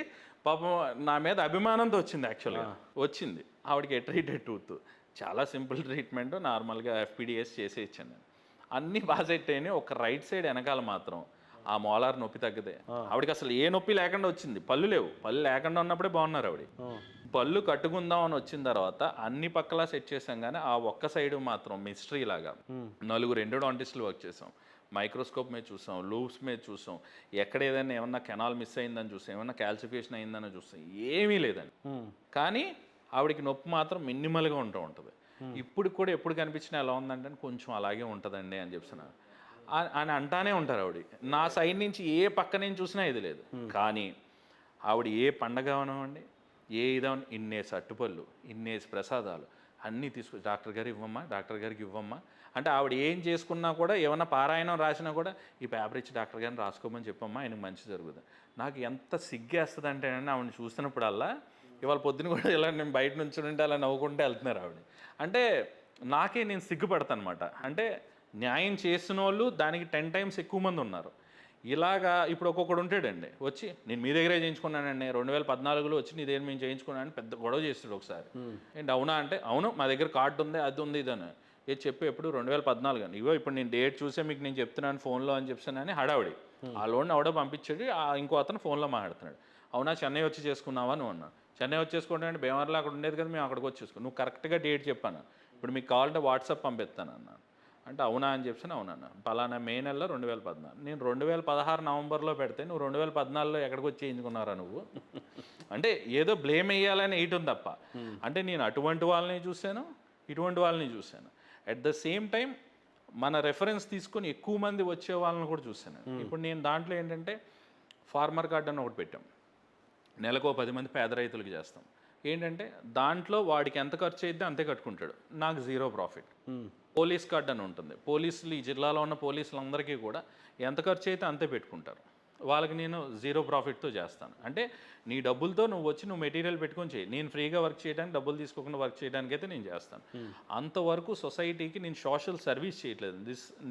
పాపం, నా మీద అభిమానంతో వచ్చింది. యాక్చువల్గా వచ్చింది ఆవిడకి ట్రీటెడ్ టూత్, చాలా సింపుల్ ట్రీట్మెంట్, నార్మల్గా FPDS చేసి ఇచ్చాను. అన్నీ బాగా సెట్ అయినాయి. ఒక రైట్ సైడ్ వెనకాల మాత్రం ఆ మోలార్ నొప్పి తగ్గదే. ఆవిడకి అసలు ఏ నొప్పి లేకుండా వచ్చింది. పళ్ళు లేవు, పళ్ళు లేకుండా ఉన్నప్పుడే బాగున్నారు ఆవిడ. పళ్ళు కట్టుకుందాం అని వచ్చిన తర్వాత అన్ని పక్కలా సెట్ చేసాం, కానీ ఆ ఒక్క సైడ్ మాత్రం మిస్టరీ లాగా 4 ఎండోడాంటిస్టులు వర్క్ చేసాం. మైక్రోస్కోప్ మీద చూసాం, లూప్స్ మీద చూసాం, ఎక్కడ ఏమన్నా కెనాల్ మిస్ అయిందని చూసాం, ఏమన్నా క్యాల్సిఫికేషన్ అయిందని చూసాం, ఏమీ లేదండి. కానీ ఆవిడకి నొప్పి మాత్రం మినిమల్గా ఉంటుంది. ఇప్పుడు కూడా ఎప్పుడు కనిపించినా ఎలా ఉందంటే కొంచెం అలాగే ఉంటుందండి అని చెప్తున్నారు అని అంటానే ఉంటారు ఆవిడ. నా సైడ్ నుంచి ఏ పక్క నుంచి చూసినా ఇది లేదు. కానీ ఆవిడ ఏ పండగ అవనివ్వండి, ఏ ఇదవని, ఇన్నేసి అట్టుపళ్ళు, ఇన్నేసి ప్రసాదాలు అన్నీ తీసుకొచ్చి డాక్టర్ గారు ఇవ్వమ్మా, డాక్టర్ గారికి ఇవ్వమ్మా అంటే ఆవిడ ఏం చేసుకున్నా కూడా, ఏమన్నా పారాయణం రాసినా కూడా ఈ పేపర్ ఇచ్చి డాక్టర్ గారిని రాసుకోమని చెప్పమ్మా, ఆయనకు మంచి జరుగుతుంది. నాకు ఎంత సిగ్గేస్తుంది అంటే ఆవిడని చూస్తున్నప్పుడల్లా, ఇవాళ పొద్దున కూడా ఇలా నేను బయట నుంచి ఉంటే అలా నవ్వుకుంటే వెళ్తున్నారు ఆవిడ. అంటే నాకే నేను సిగ్గుపడతాను అనమాట. అంటే న్యాయం చేసిన వాళ్ళు దానికి 10 times ఎక్కువ మంది ఉన్నారు. ఇలాగా ఇప్పుడు ఒక్కొక్కడు ఉంటాడండి వచ్చి నేను మీ దగ్గరే చేయించుకున్నానండి 2014లో వచ్చి నీ దగ్గర మేము చేయించుకున్నానని పెద్ద గొడవ చేస్తాడు ఒకసారి. ఏంటి అవునా అంటే అవును మా దగ్గర కార్డు ఉంది అది ఉంది ఇదని ఏది చెప్పి ఎప్పుడు 2014 అని ఇగో ఇప్పుడు నేను డేట్ చూసే మీకు నేను చెప్తున్నాను ఫోన్లో అని చెప్తున్నానని హడావిడి ఆ లోన్ ఎవడో పంపించాడు ఇంకో అతను ఫోన్లో మాట్లాడుతున్నాడు. అవునా చెన్నై వచ్చి చేసుకున్నావా నువ్వు అన్నా. చెన్నై వచ్చి చేసుకుంటే బేమర్లో అక్కడ ఉండేది కదా మేము అక్కడికి వచ్చి చేసుకున్నాం. నువ్వు కరెక్ట్గా డేట్ చెప్పాను ఇప్పుడు మీకు కావాలంటే వాట్సాప్ పంపిస్తాను అన్నాను. అంటే అవునా అని చెప్పాను అవునన్నా పలానా మే నెలలో 2014 నేను 2016 నవంబర్లో పెడితే నువ్వు 2014లో ఎక్కడికి వచ్చి చేయించుకున్నారా నువ్వు అంటే ఏదో బ్లేమ్ వేయాలని వేయటం తప్ప. అంటే నేను అటువంటి వాళ్ళని చూశాను ఇటువంటి వాళ్ళని చూశాను. అట్ ద సేమ్ టైం మన రెఫరెన్స్ తీసుకొని ఎక్కువ మంది వచ్చే వాళ్ళని కూడా చూశాను. ఇప్పుడు నేను దాంట్లో ఏంటంటే ఫార్మర్ కార్డ్ అని ఒకటి పెట్టాం. నెలకు 10 మంది పేద రైతులకి చేస్తాం. ఏంటంటే దాంట్లో వాడికి ఎంత ఖర్చు అయితే అంతే కట్టుకుంటాడు, నాకు జీరో ప్రాఫిట్. పోలీస్ కార్డ్ అని ఉంటుంది. పోలీసులు ఈ జిల్లాలో ఉన్న పోలీసులందరికీ కూడా ఎంత ఖర్చు అయితే అంతే పెట్టుకుంటారు. వాళ్ళకి నేను జీరో ప్రాఫిట్తో చేస్తాను. అంటే నీ డబ్బులతో నువ్వు వచ్చి నువ్వు మెటీరియల్ పెట్టుకొని చేయి, నేను ఫ్రీగా వర్క్ చేయడానికి డబ్బులు తీసుకోకుండా వర్క్ చేయడానికి అయితే నేను చేస్తాను. అంతవరకు సొసైటీకి నేను సోషల్ సర్వీస్ చేయట్లేదు.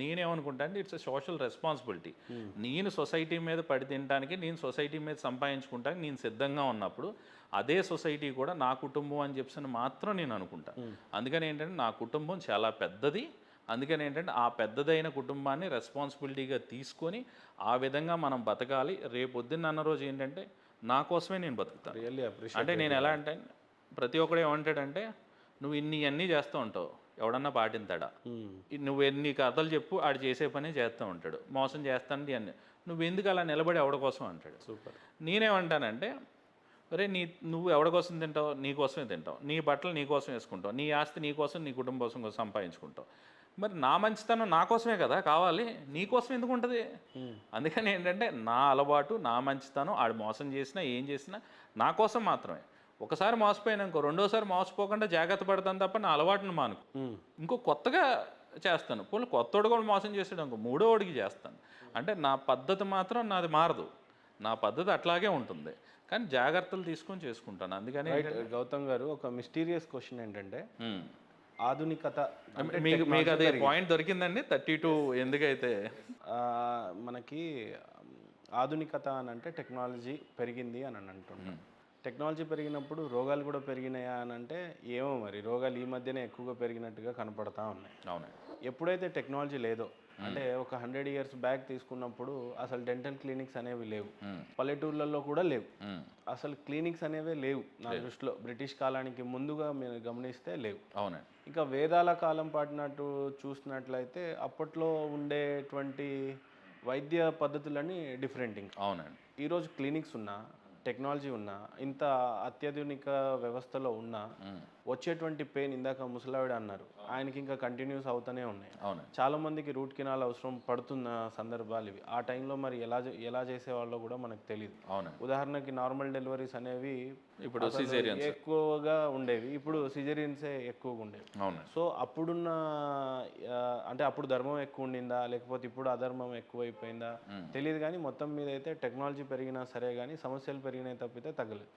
నేనేమనుకుంటా అంటే ఇట్స్ ఎ సోషల్ రెస్పాన్సిబిలిటీ. నేను సొసైటీ మీద పడి తినడానికి నేను సొసైటీ మీద సంపాదించుకుంటానికి నేను సిద్ధంగా ఉన్నప్పుడు అదే సొసైటీ కూడా నా కుటుంబం అని చెప్పి మాత్రం నేను అనుకుంటాను. అందుకని ఏంటంటే నా కుటుంబం చాలా పెద్దది. అందుకని ఏంటంటే ఆ పెద్దదైన కుటుంబాన్ని రెస్పాన్సిబిలిటీగా తీసుకొని ఆ విధంగా మనం బతకాలి. రేపొద్దున్న అన్న రోజు ఏంటంటే నా కోసమే నేను బతుకుతాను. అంటే నేను ఎలా అంటే ప్రతి ఒక్కడు ఏమంటాడంటే నువ్వు అన్నీ చేస్తూ ఉంటావు ఎవడన్నా పాటింతాడా, నువ్వు ఎన్ని కథలు చెప్పు ఆడు చేసే పని చేస్తూ ఉంటాడు, మోసం చేస్తాను అన్నీ, నువ్వు ఎందుకు అలా నిలబడి ఎవడ కోసం అంటాడు. సూపర్. నేనేమంటానంటే అరే నువ్వు ఎవడ కోసం తింటావు, నీ కోసమే తింటావు, నీ బట్టలు నీ కోసం వేసుకుంటావు, నీ ఆస్తి నీ కోసం నీ కుటుంబం కోసం సంపాదించుకుంటావు. మరి నా మంచితనం నా కోసమే కదా కావాలి, నీ కోసం ఎందుకు ఉంటుంది? అందుకని ఏంటంటే నా అలవాటు నా మంచితనం ఆడు మోసం చేసినా ఏం చేసినా నా కోసం మాత్రమే. ఒకసారి మోసపోయినాకో రెండోసారి మోసపోకుండా జాగ్రత్త పడతాను తప్ప నా అలవాటును మానుకు ఇంకో కొత్తగా చేస్తాను. పోనీ కొత్తోడు కూడా మోసం చేసాడు అనుకో మూడోడికి చేస్తాను. అంటే నా పద్ధతి మాత్రం నాది మారదు, నా పద్ధతి అట్లాగే ఉంటుంది, కానీ జాగ్రత్తలు తీసుకొని చేసుకుంటాను. అందుకని గౌతమ్ గారు ఒక మిస్టీరియస్ క్వశ్చన్ ఏంటంటే ఆధునికత మీకు అదే పాయింట్ దొరికిందండి 32 ఎందుకైతే మనకి ఆధునికత అని అంటే టెక్నాలజీ పెరిగింది అని అంటున్నాం. టెక్నాలజీ పెరిగినప్పుడు రోగాలు కూడా పెరిగినాయా అని అంటే ఏమో మరి రోగాలు ఈ మధ్యనే ఎక్కువగా పెరిగినట్టుగా కనపడతా ఉన్నాయి. అవును. ఎప్పుడైతే టెక్నాలజీ లేదో అంటే ఒక 100 years బ్యాక్ తీసుకున్నప్పుడు అసలు డెంటల్ క్లినిక్స్ అనేవి లేవు, పల్లెటూర్లలో కూడా లేవు, అసలు క్లినిక్స్ అనేవి లేవు నా దృష్టిలో. బ్రిటిష్ కాలానికి ముందుగా మీరు గమనిస్తే లేవు. అవును. ఇంకా వేదాల కాలం పాటినట్టు చూసినట్లయితే అప్పట్లో ఉండేటువంటి వైద్య పద్ధతులని డిఫరెంట్. ఇంకా అవునండి. ఈరోజు క్లినిక్స్ ఉన్నా టెక్నాలజీ ఉన్నా ఇంత అత్యాధునిక వ్యవస్థలో ఉన్నా వచ్చేటువంటి పెయిన్ ఇందాక ముసలావిడ అన్నారు ఆయనకి ఇంకా కంటిన్యూస్ అవుతూనే ఉన్నాయి. చాలా మందికి రూట్ కెనాల్ అవసరం పడుతున్న సందర్భాలు ఇవి. ఆ టైంలో మరి ఎలా చేసేవాళ్ళో కూడా మనకు తెలియదు. ఉదాహరణకి నార్మల్ డెలివరీస్ అనేవి ఇప్పుడు ఎక్కువగా ఉండేవి, ఇప్పుడు సిజేరియన్సే ఎక్కువగా ఉండేవి. సో అప్పుడున్న అంటే అప్పుడు ధర్మం ఎక్కువ ఉండిందా లేకపోతే ఇప్పుడు అధర్మం ఎక్కువైపోయిందా తెలియదు, కానీ మొత్తం మీద అయితే టెక్నాలజీ పెరిగినా సరే కానీ సమస్యలు పెరిగినాయి తప్పితే తగ్గలేదు.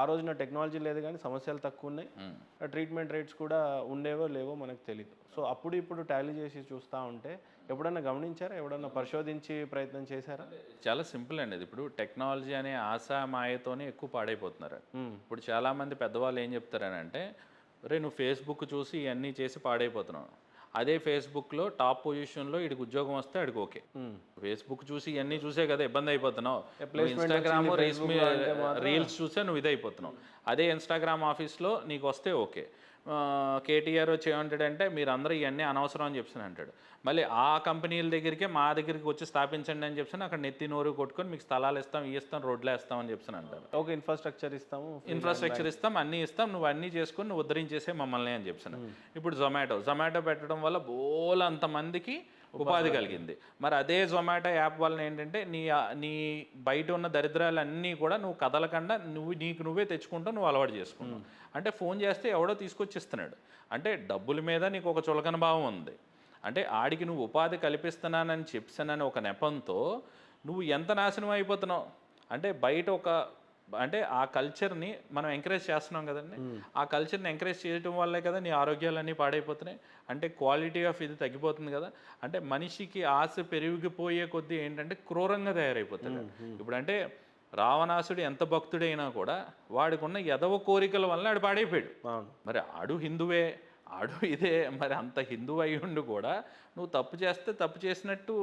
ఆ రోజున టెక్నాలజీ లేదు కానీ సమస్యలు తక్కువ ఉన్నాయి, ట్రీట్మెంట్ రేట్స్ కూడా ఉండేవో లేవో మనకు తెలియదు. సో అప్పుడు ఇప్పుడు టాలీ చేసి చూస్తూ ఉంటే ఎప్పుడన్నా గమనించారా, ఎవడన్నా పరిశోధించి ప్రయత్నం చేశారా? చాలా సింపుల్ అండి. ఇప్పుడు టెక్నాలజీ అనే ఆశా మాయతోనే ఎక్కువ పాడైపోతున్నారు. ఇప్పుడు చాలామంది పెద్దవాళ్ళు ఏం చెప్తారని అంటే రే నువ్వు ఫేస్బుక్ చూసి ఇవన్నీ చేసి పాడైపోతున్నావు, అదే ఫేస్బుక్లో టాప్ పొజిషన్లో వీడికి ఉద్యోగం వస్తే ఆడికి ఓకే. ఫేస్బుక్ చూసి ఇవన్నీ చూసే కదా ఇబ్బంది అయిపోతున్నావు, ఇన్స్టాగ్రామ్ రీల్స్ చూసే నువ్వు ఇదైపోతున్నావు. అదే ఇన్స్టాగ్రామ్ ఆఫీస్లో నీకు వస్తే ఓకే. కేటీఆర్ వచ్చి ఏమంటాడంటే మీరు అందరూ ఇవన్నీ అనవసరం అని చెప్పి అంటాడు. మళ్ళీ ఆ కంపెనీల దగ్గరికే మా దగ్గరికి వచ్చి స్థాపించండి అని చెప్పి అక్కడ నెత్తి నోరు కొట్టుకొని మీకు స్థలాలు ఇస్తాం ఇస్తాం రోడ్లు వేస్తాం అని చెప్పి అంటారు. ఓకే ఇన్ఫ్రాస్ట్రక్చర్ ఇస్తాం అన్నీ ఇస్తాం, నువ్వు అన్నీ చేసుకొని నువ్వు ఉద్ధరించేసే మమ్మల్ని అని చెప్పాను. ఇప్పుడు జొమాటో పెట్టడం వల్ల అంతమందికి ఉపాధి కలిగింది. మరి అదే జొమాటో యాప్ వలన ఏంటంటే నీ బయట ఉన్న దరిద్రాలన్నీ కూడా నువ్వు కదలకుండా నువ్వే తెచ్చుకుంటావు, నువ్వు అలవాటు చేసుకుంటావు. అంటే ఫోన్ చేస్తే ఎవడో తీసుకొచ్చిస్తున్నాడు అంటే డబ్బుల మీద నీకు ఒక చులకన భావం ఉంది. అంటే ఆడికి నువ్వు ఉపాధి కల్పిస్తున్నానని చెప్పానని ఒక నెపంతో నువ్వు ఎంత నాశనం అయిపోతున్నావు. అంటే బయట ఒక అంటే ఆ కల్చర్ని మనం ఎంకరేజ్ చేస్తున్నాం కదండి. ఆ కల్చర్ని ఎంకరేజ్ చేయడం వల్లే కదా నీ ఆరోగ్యాలన్నీ పాడైపోతున్నాయి. అంటే క్వాలిటీ ఆఫ్ ఇది తగ్గిపోతుంది కదా. అంటే మనిషికి ఆశ పెరిగిపోయే కొద్దీ ఏంటంటే క్రూరంగా తయారైపోతాడు. ఇప్పుడు అంటే రావణాసుడు ఎంత భక్తుడైనా కూడా వాడికి ఉన్న ఎదవ కోరికల వల్ల ఆడు పాడైపోయాడు. మరి ఆడు హిందువే, ఆడు ఇదే, మరి అంత హిందువు అయి ఉండి కూడా నువ్వు తప్పు చేస్తే తప్పు చేసినట్టు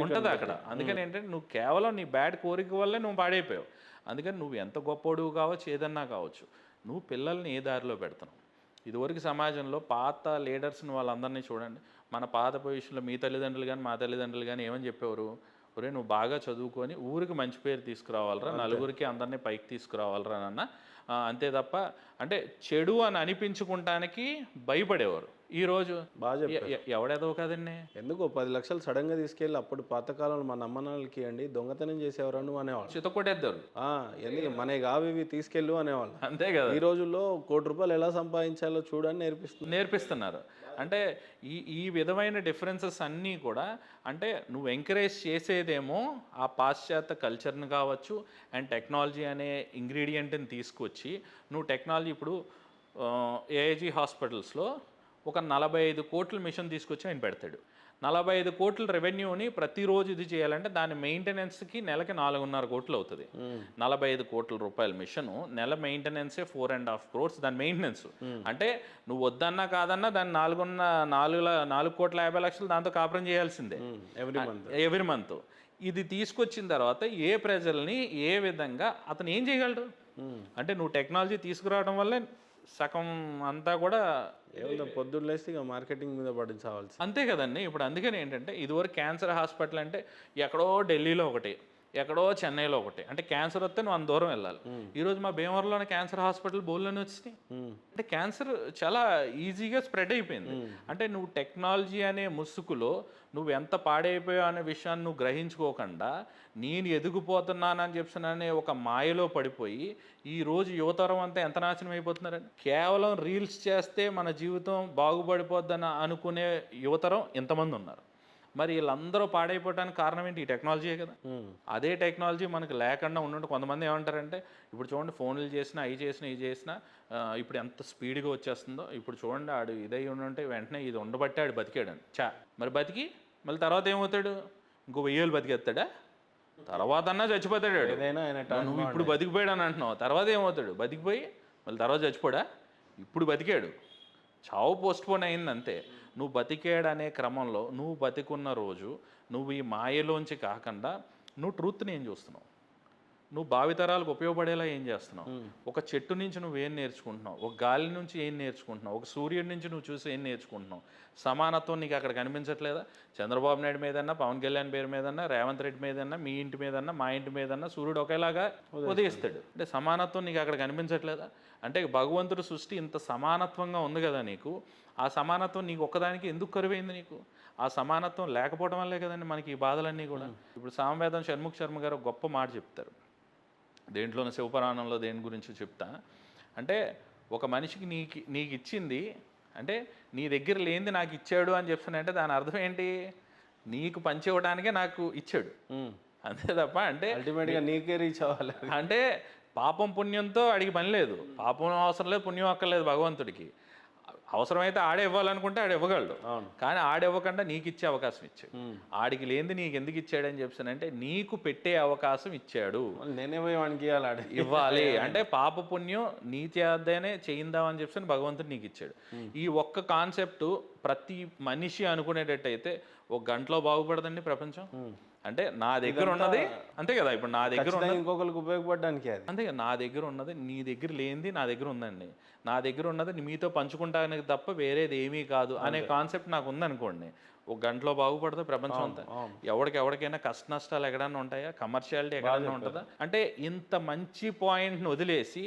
ఉంటుంది అక్కడ. అందుకని ఏంటంటే నువ్వు కేవలం నీ బ్యాడ్ కోరిక వల్లే నువ్వు పాడైపోయావు. అందుకని నువ్వు ఎంత గొప్పోడు కావచ్చు, ఏదన్నా కావచ్చు, నువ్వు పిల్లల్ని ఏ దారిలో పెడతావు. ఇదివరకు సమాజంలో పాత లీడర్స్ని వాళ్ళందరినీ చూడండి. మన పాత పొజిషన్లో మీ తల్లిదండ్రులు కానీ మా తల్లిదండ్రులు కానీ ఏమని చెప్పేవారు, ఒరే నువ్వు బాగా చదువుకొని ఊరికి మంచి పేరు తీసుకురావాలరా, నలుగురికి అందరినీ పైకి తీసుకురావాలరా నాన్న, అంతే తప్ప అంటే చెడు అని అనిపించుకుంటానికి భయపడేవారు. ఈరోజు బాగా ఎవడేదో కదండి, ఎందుకో 10 లక్షలు సడన్గా తీసుకెళ్ళి అప్పుడు పాతకాలంలో మన అమ్మనాన్నలకి అండి దొంగతనం చేసేవారు నువ్వు అనేవాళ్ళు. చితకొట్టేద్దారు. ఎందుకు మన కావి తీసుకెళ్ళు అనేవాళ్ళు. అంతే కదా. ఈ రోజుల్లో ₹1 ఎలా సంపాదించాలో చూడని నేర్పిస్తున్నారు. అంటే ఈ విధమైన డిఫరెన్సెస్ అన్నీ కూడా అంటే నువ్వు ఎంకరేజ్ చేసేదేమో ఆ పాశ్చాత్య కల్చర్ని కావచ్చు అండ్ టెక్నాలజీ అనే ఇంగ్రీడియంట్ని తీసుకొచ్చి నువ్వు టెక్నాలజీ ఇప్పుడు ఏఐజీ హాస్పిటల్స్లో ఒక 45 కోట్ల మిషన్ తీసుకొచ్చి ఆయన పెడతాడు. 45 కోట్ల రెవెన్యూని ప్రతిరోజు ఇది చేయాలంటే దాని మెయింటెనెన్స్కి నెలకి 4.5 కోట్లు అవుతుంది. 45 కోట్ల రూపాయల మిషను నెల మెయింటెనెన్సే 4.5 crores దాని మెయింటెనెన్స్. అంటే నువ్వు వద్దన్నా కాదన్నా దాన్ని 4 కోట్ల 50 లక్షలు దాంతో కాపురం చేయాల్సిందే ఎవ్రీ మంత్. ఇది తీసుకొచ్చిన తర్వాత ఏ ప్రజల్ని ఏ విధంగా అతను ఏం చేయగలడు అంటే నువ్వు టెక్నాలజీ తీసుకురావడం వల్లే సగం అంతా కూడా పొద్దున్న లేస్తే ఇక మార్కెటింగ్ మీద పడించాల్సి అంతే కదండి. ఇప్పుడు అందుకని ఏంటంటే ఇదివరకు క్యాన్సర్ హాస్పిటల్ అంటే ఎక్కడో ఢిల్లీలో ఒకటి, ఎక్కడో చెన్నైలో ఒకటి, అంటే క్యాన్సర్ వస్తే నువ్వు అంత దూరం వెళ్ళాలి. ఈరోజు మా భీమవరంలోనే క్యాన్సర్ హాస్పిటల్ బోల్లోనే వచ్చినాయి. అంటే క్యాన్సర్ చాలా ఈజీగా స్ప్రెడ్ అయిపోయింది. అంటే నువ్వు టెక్నాలజీ అనే ముసుగులో నువ్వు ఎంత పాడైపోయావు అనే విషయాన్ని నువ్వు గ్రహించుకోకుండా నేను ఎదిగిపోతున్నానని చెప్పిననే ఒక మాయలో పడిపోయి ఈరోజు యువతరం అంతా ఎంత నాశనం అయిపోతున్నారండి. కేవలం రీల్స్ చేస్తే మన జీవితం బాగుపడిపోద్దని అనుకునే యువతరం ఎంతమంది ఉన్నారు. మరి వీళ్ళందరూ పాడైపోవడానికి కారణం ఏంటి? ఈ టెక్నాలజీయే కదా. అదే టెక్నాలజీ మనకు లేకుండా ఉండండి. కొంతమంది ఏమంటారంటే ఇప్పుడు చూడండి ఫోన్లు చేసినా అవి చేసినా ఇది చేసినా ఇప్పుడు ఎంత స్పీడ్గా వచ్చేస్తుందో. ఇప్పుడు చూడండి ఆడు ఇదై ఉంటే వెంటనే ఇది ఉండబట్టే ఆడు బతికాడు మరి బతికి మళ్ళీ తర్వాత ఏమవుతాడు? ఇంకో 1000 బతికేస్తాడా? తర్వాత అన్నా చచ్చిపోతాడు. నువ్వు ఇప్పుడు బతికిపోయాడు అని అంటున్నావు, తర్వాత ఏమవుతాడు? బతికిపోయి మళ్ళీ తర్వాత చచ్చిపోడా? ఇప్పుడు బతికాడు, చావు పోస్ట్పోన్ అయింది అంతే. నువ్వు బతికాడు అనే క్రమంలో నువ్వు బతికున్న రోజు నువ్వు ఈ మాయలోంచి కాకుండా నువ్వు ట్రూత్ని ఏం చూస్తున్నావు, నువ్వు భావితరాలకు ఉపయోగపడేలా ఏం చేస్తున్నావు, ఒక చెట్టు నుంచి నువ్వు ఏం నేర్చుకుంటున్నావు, ఒక గాలి నుంచి ఏం నేర్చుకుంటున్నావు, ఒక సూర్యుడి నుంచి నువ్వు చూసి ఏం నేర్చుకుంటున్నావు. సమానత్వం నీకు అక్కడ కనిపించట్లేదా? చంద్రబాబు నాయుడు మీదన్నా, పవన్ కళ్యాణ్ పేరు మీదన్నా, రేవంత్ రెడ్డి మీదన్నా, మీ ఇంటి మీదన్నా, మా ఇంటి మీదన్నా సూర్యుడు ఒకేలాగా ఉదయిస్తాడు. అంటే సమానత్వం నీకు అక్కడ కనిపించట్లేదా? అంటే భగవంతుడు సృష్టి ఇంత సమానత్వంగా ఉంది కదా నీకు, ఆ సమానత్వం నీకు ఒక్కదానికి ఎందుకు కరువైంది? నీకు ఆ సమానత్వం లేకపోవడం వల్లే కదండి మనకి ఈ బాధలన్నీ కూడా. ఇప్పుడు సామవేదం షణ్ముఖ శర్మ గారు గొప్ప మాట చెప్తారు దేంట్లోనే, శివపురాణంలో దేని గురించి చెప్తా అంటే ఒక మనిషికి నీకు ఇచ్చింది అంటే నీ దగ్గర లేనిది నాకు ఇచ్చాడు అని చెప్తానంటే దాని అర్థం ఏంటి? నీకు పంచి ఇవ్వడానికే నాకు ఇచ్చాడు అంతే తప్ప అంటే అల్టిమేట్గా నీకే రీచ్ అవ్వాలి. అంటే పాపం పుణ్యంతో అడిగి పని లేదు, పాపం అవసరం లేదు, పుణ్యం అక్కర్లేదు భగవంతుడికి. అవసరమైతే ఆడే ఇవ్వాలనుకుంటే ఆడ ఇవ్వగలడు, కానీ ఆడివ్వకుండా నీకు ఇచ్చే అవకాశం ఇచ్చాడు. ఆడికి లేనిది నీకు ఎందుకు ఇచ్చాడని చెప్పానంటే నీకు పెట్టే అవకాశం ఇచ్చాడు. నేనే పోయి వానికి ఇవ్వాలి అంటే పాప పుణ్యం నీ చేద్దానే చేయిందామని చెప్పి భగవంతుడు నీకు ఇచ్చాడు. ఈ ఒక్క కాన్సెప్ట్ ప్రతి మనిషి అనుకునేటట్టయితే ఒక గంటలో బాగుపడదండి ప్రపంచం. అంటే నా దగ్గర ఉన్నది అంతే కదా, ఇప్పుడు నా దగ్గర ఉన్నది ఇంకొకరికి ఉపయోగపడడానికి అంతే కదా, నా దగ్గర ఉన్నది నీ దగ్గర లేనిది నా దగ్గర ఉందండి, నా దగ్గర ఉన్నది మీతో పంచుకుంటానికి తప్ప వేరేది ఏమీ కాదు అనే కాన్సెప్ట్ నాకు ఉందనుకోండి, ఒక గంటలో బాగుపడుతుంది ప్రపంచం అంతా. ఎవరికైనా కష్ట నష్టాలు ఎక్కడన్నా ఉంటాయా? కమర్షియాలిటీ ఎక్కడన్నా ఉంటుందా? అంటే ఇంత మంచి పాయింట్ని వదిలేసి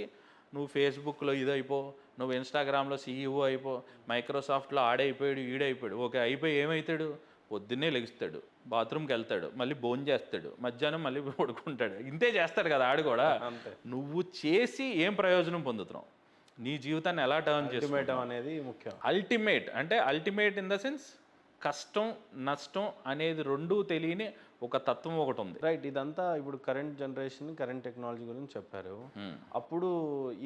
నువ్వు ఫేస్బుక్లో ఇదైపో, నువ్వు ఇన్స్టాగ్రామ్లో CEO అయిపో, మైక్రోసాఫ్ట్లో ఆడైపోయాడు ఈడైపోయాడు. ఓకే అయిపోయి ఏమవుతాడు? పొద్దున్నే లెగుస్తాడు, బాత్రూమ్కి వెళ్తాడు, మళ్ళీ భోజనం చేస్తాడు, మధ్యాహ్నం మళ్ళీ పడుకుంటాడు. ఇంతే చేస్తాడు కదా ఆడు కూడా. నువ్వు చేసి ఏం ప్రయోజనం పొందుతున్నావు? నీ జీవితాన్ని ఎలా టర్న్ చేసుకుంటావు అనేది ముఖ్యం. అల్టిమేట్ అంటే అల్టిమేట్ ఇన్ ద సెన్స్ కష్టం నష్టం అనేది రెండూ తెలియని ఒక తత్వం ఒకటి ఉంది. రైట్. ఇదంతా ఇప్పుడు కరెంట్ జనరేషన్, కరెంట్ టెక్నాలజీ గురించి చెప్పారు. అప్పుడు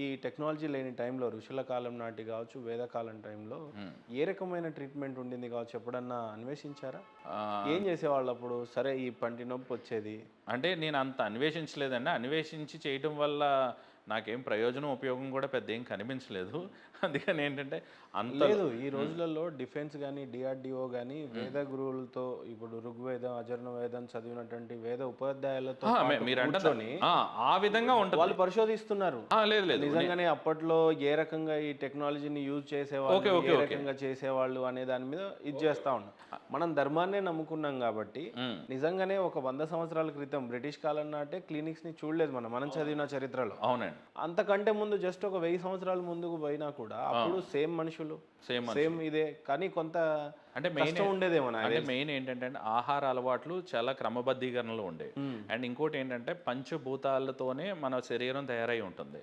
ఈ టెక్నాలజీ లేని టైంలో, ఋషుల కాలం నాటి కావచ్చు, వేదకాలం టైంలో ఏ రకమైన ట్రీట్మెంట్ ఉండింది కావచ్చు, ఎప్పుడన్నా అన్వేషించారా? ఏం చేసేవాళ్ళు అప్పుడు? సరే, ఈ పంటి నొప్పి వచ్చేది అంటే నేను అంత అన్వేషించలేదండి. అన్వేషించి చేయటం వల్ల నాకేం ప్రయోజనం, ఉపయోగం కూడా పెద్ద ఏం కనిపించలేదు. అందుకని ఏంటంటే అంత లేదు. ఈ రోజులలో డిఫెన్స్ కానీ, డిఆర్డిఓ కానీ వేద గురువులతో, ఇప్పుడు ఋగ్వేదం, అజర్ణ వేదం చదివినటువంటి వేద ఉపాధ్యాయులతో మీరు అంటే ఆ విధంగా ఉంటుంది. వాళ్ళు పరిశోధిస్తున్నారు. లేదు లేదు, నిజంగానే అప్పట్లో ఏ రకంగా ఈ టెక్నాలజీని యూజ్ చేసేవాళ్ళు, ఏ రకంగా చేసేవాళ్ళు అనే దాని మీద ఇది చేస్తా ఉన్నాం. మనం ధర్మాన్నే నమ్ముకున్నాం కాబట్టి నిజంగానే ఒక 100 సంవత్సరాల క్రితం బ్రిటిష్ కాలం నాటే క్లినిక్స్ ని చూడలేదు మనం చదివిన చరిత్రలో. అవునండి. అంతకంటే ముందు జస్ట్ ఒక 1000 సంవత్సరాల ముందుకు పోయినా కూడా అప్పుడు సేమ్ మనుషులు, సేమ్ ఇదే, కానీ కొంత అంటే మెయిన్ ఉండేదేమో. అంటే మెయిన్ ఏంటంటే ఆహార అలవాట్లు చాలా క్రమబద్ధీకరణలో ఉండేవి. అండ్ ఇంకోటి ఏంటంటే పంచభూతాలతోనే మన శరీరం తయారై ఉంటుంది.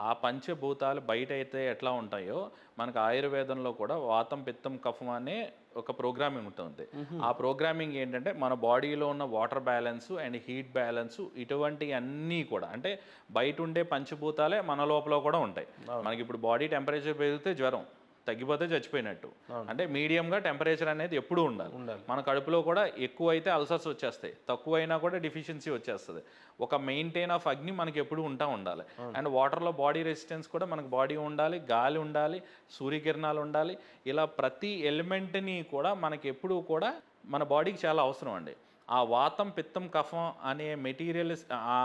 ఆ పంచభూతాలు బయట అయితే ఎట్లా ఉంటాయో మనకు ఆయుర్వేదంలో కూడా వాతం, పిత్తం, కఫం అనే ఒక ప్రోగ్రామింగ్ ఉంటుంది. ఆ ప్రోగ్రామింగ్ ఏంటంటే మన బాడీలో ఉన్న water balance and heat balance, ఇటువంటి అన్నీ కూడా అంటే బయట ఉండే పంచభూతాలే మన లోపల కూడా ఉంటాయి. మనకి ఇప్పుడు బాడీ టెంపరేచర్ పెరిగితే జ్వరం, తగ్గిపోతే చచ్చిపోయినట్టు. అంటే మీడియంగా టెంపరేచర్ అనేది ఎప్పుడూ ఉండాలి. మన కడుపులో కూడా ఎక్కువ అయితే అల్సర్స్ వచ్చేస్తాయి, తక్కువ అయినా కూడా డిఫిషియన్సీ వచ్చేస్తుంది. ఒక మెయింటైన్ ఆఫ్ అగ్ని మనకి ఎప్పుడు ఉండాలి. అండ్ వాటర్లో బాడీ రెసిస్టెన్స్ కూడా మనకు బాడీ ఉండాలి, గాలి ఉండాలి, సూర్యకిరణాలు ఉండాలి. ఇలా ప్రతి ఎలిమెంట్ని కూడా మనకి ఎప్పుడూ కూడా మన బాడీకి చాలా అవసరం అండి. ఆ వాతం, పిత్తం, కఫం అనే మెటీరియల్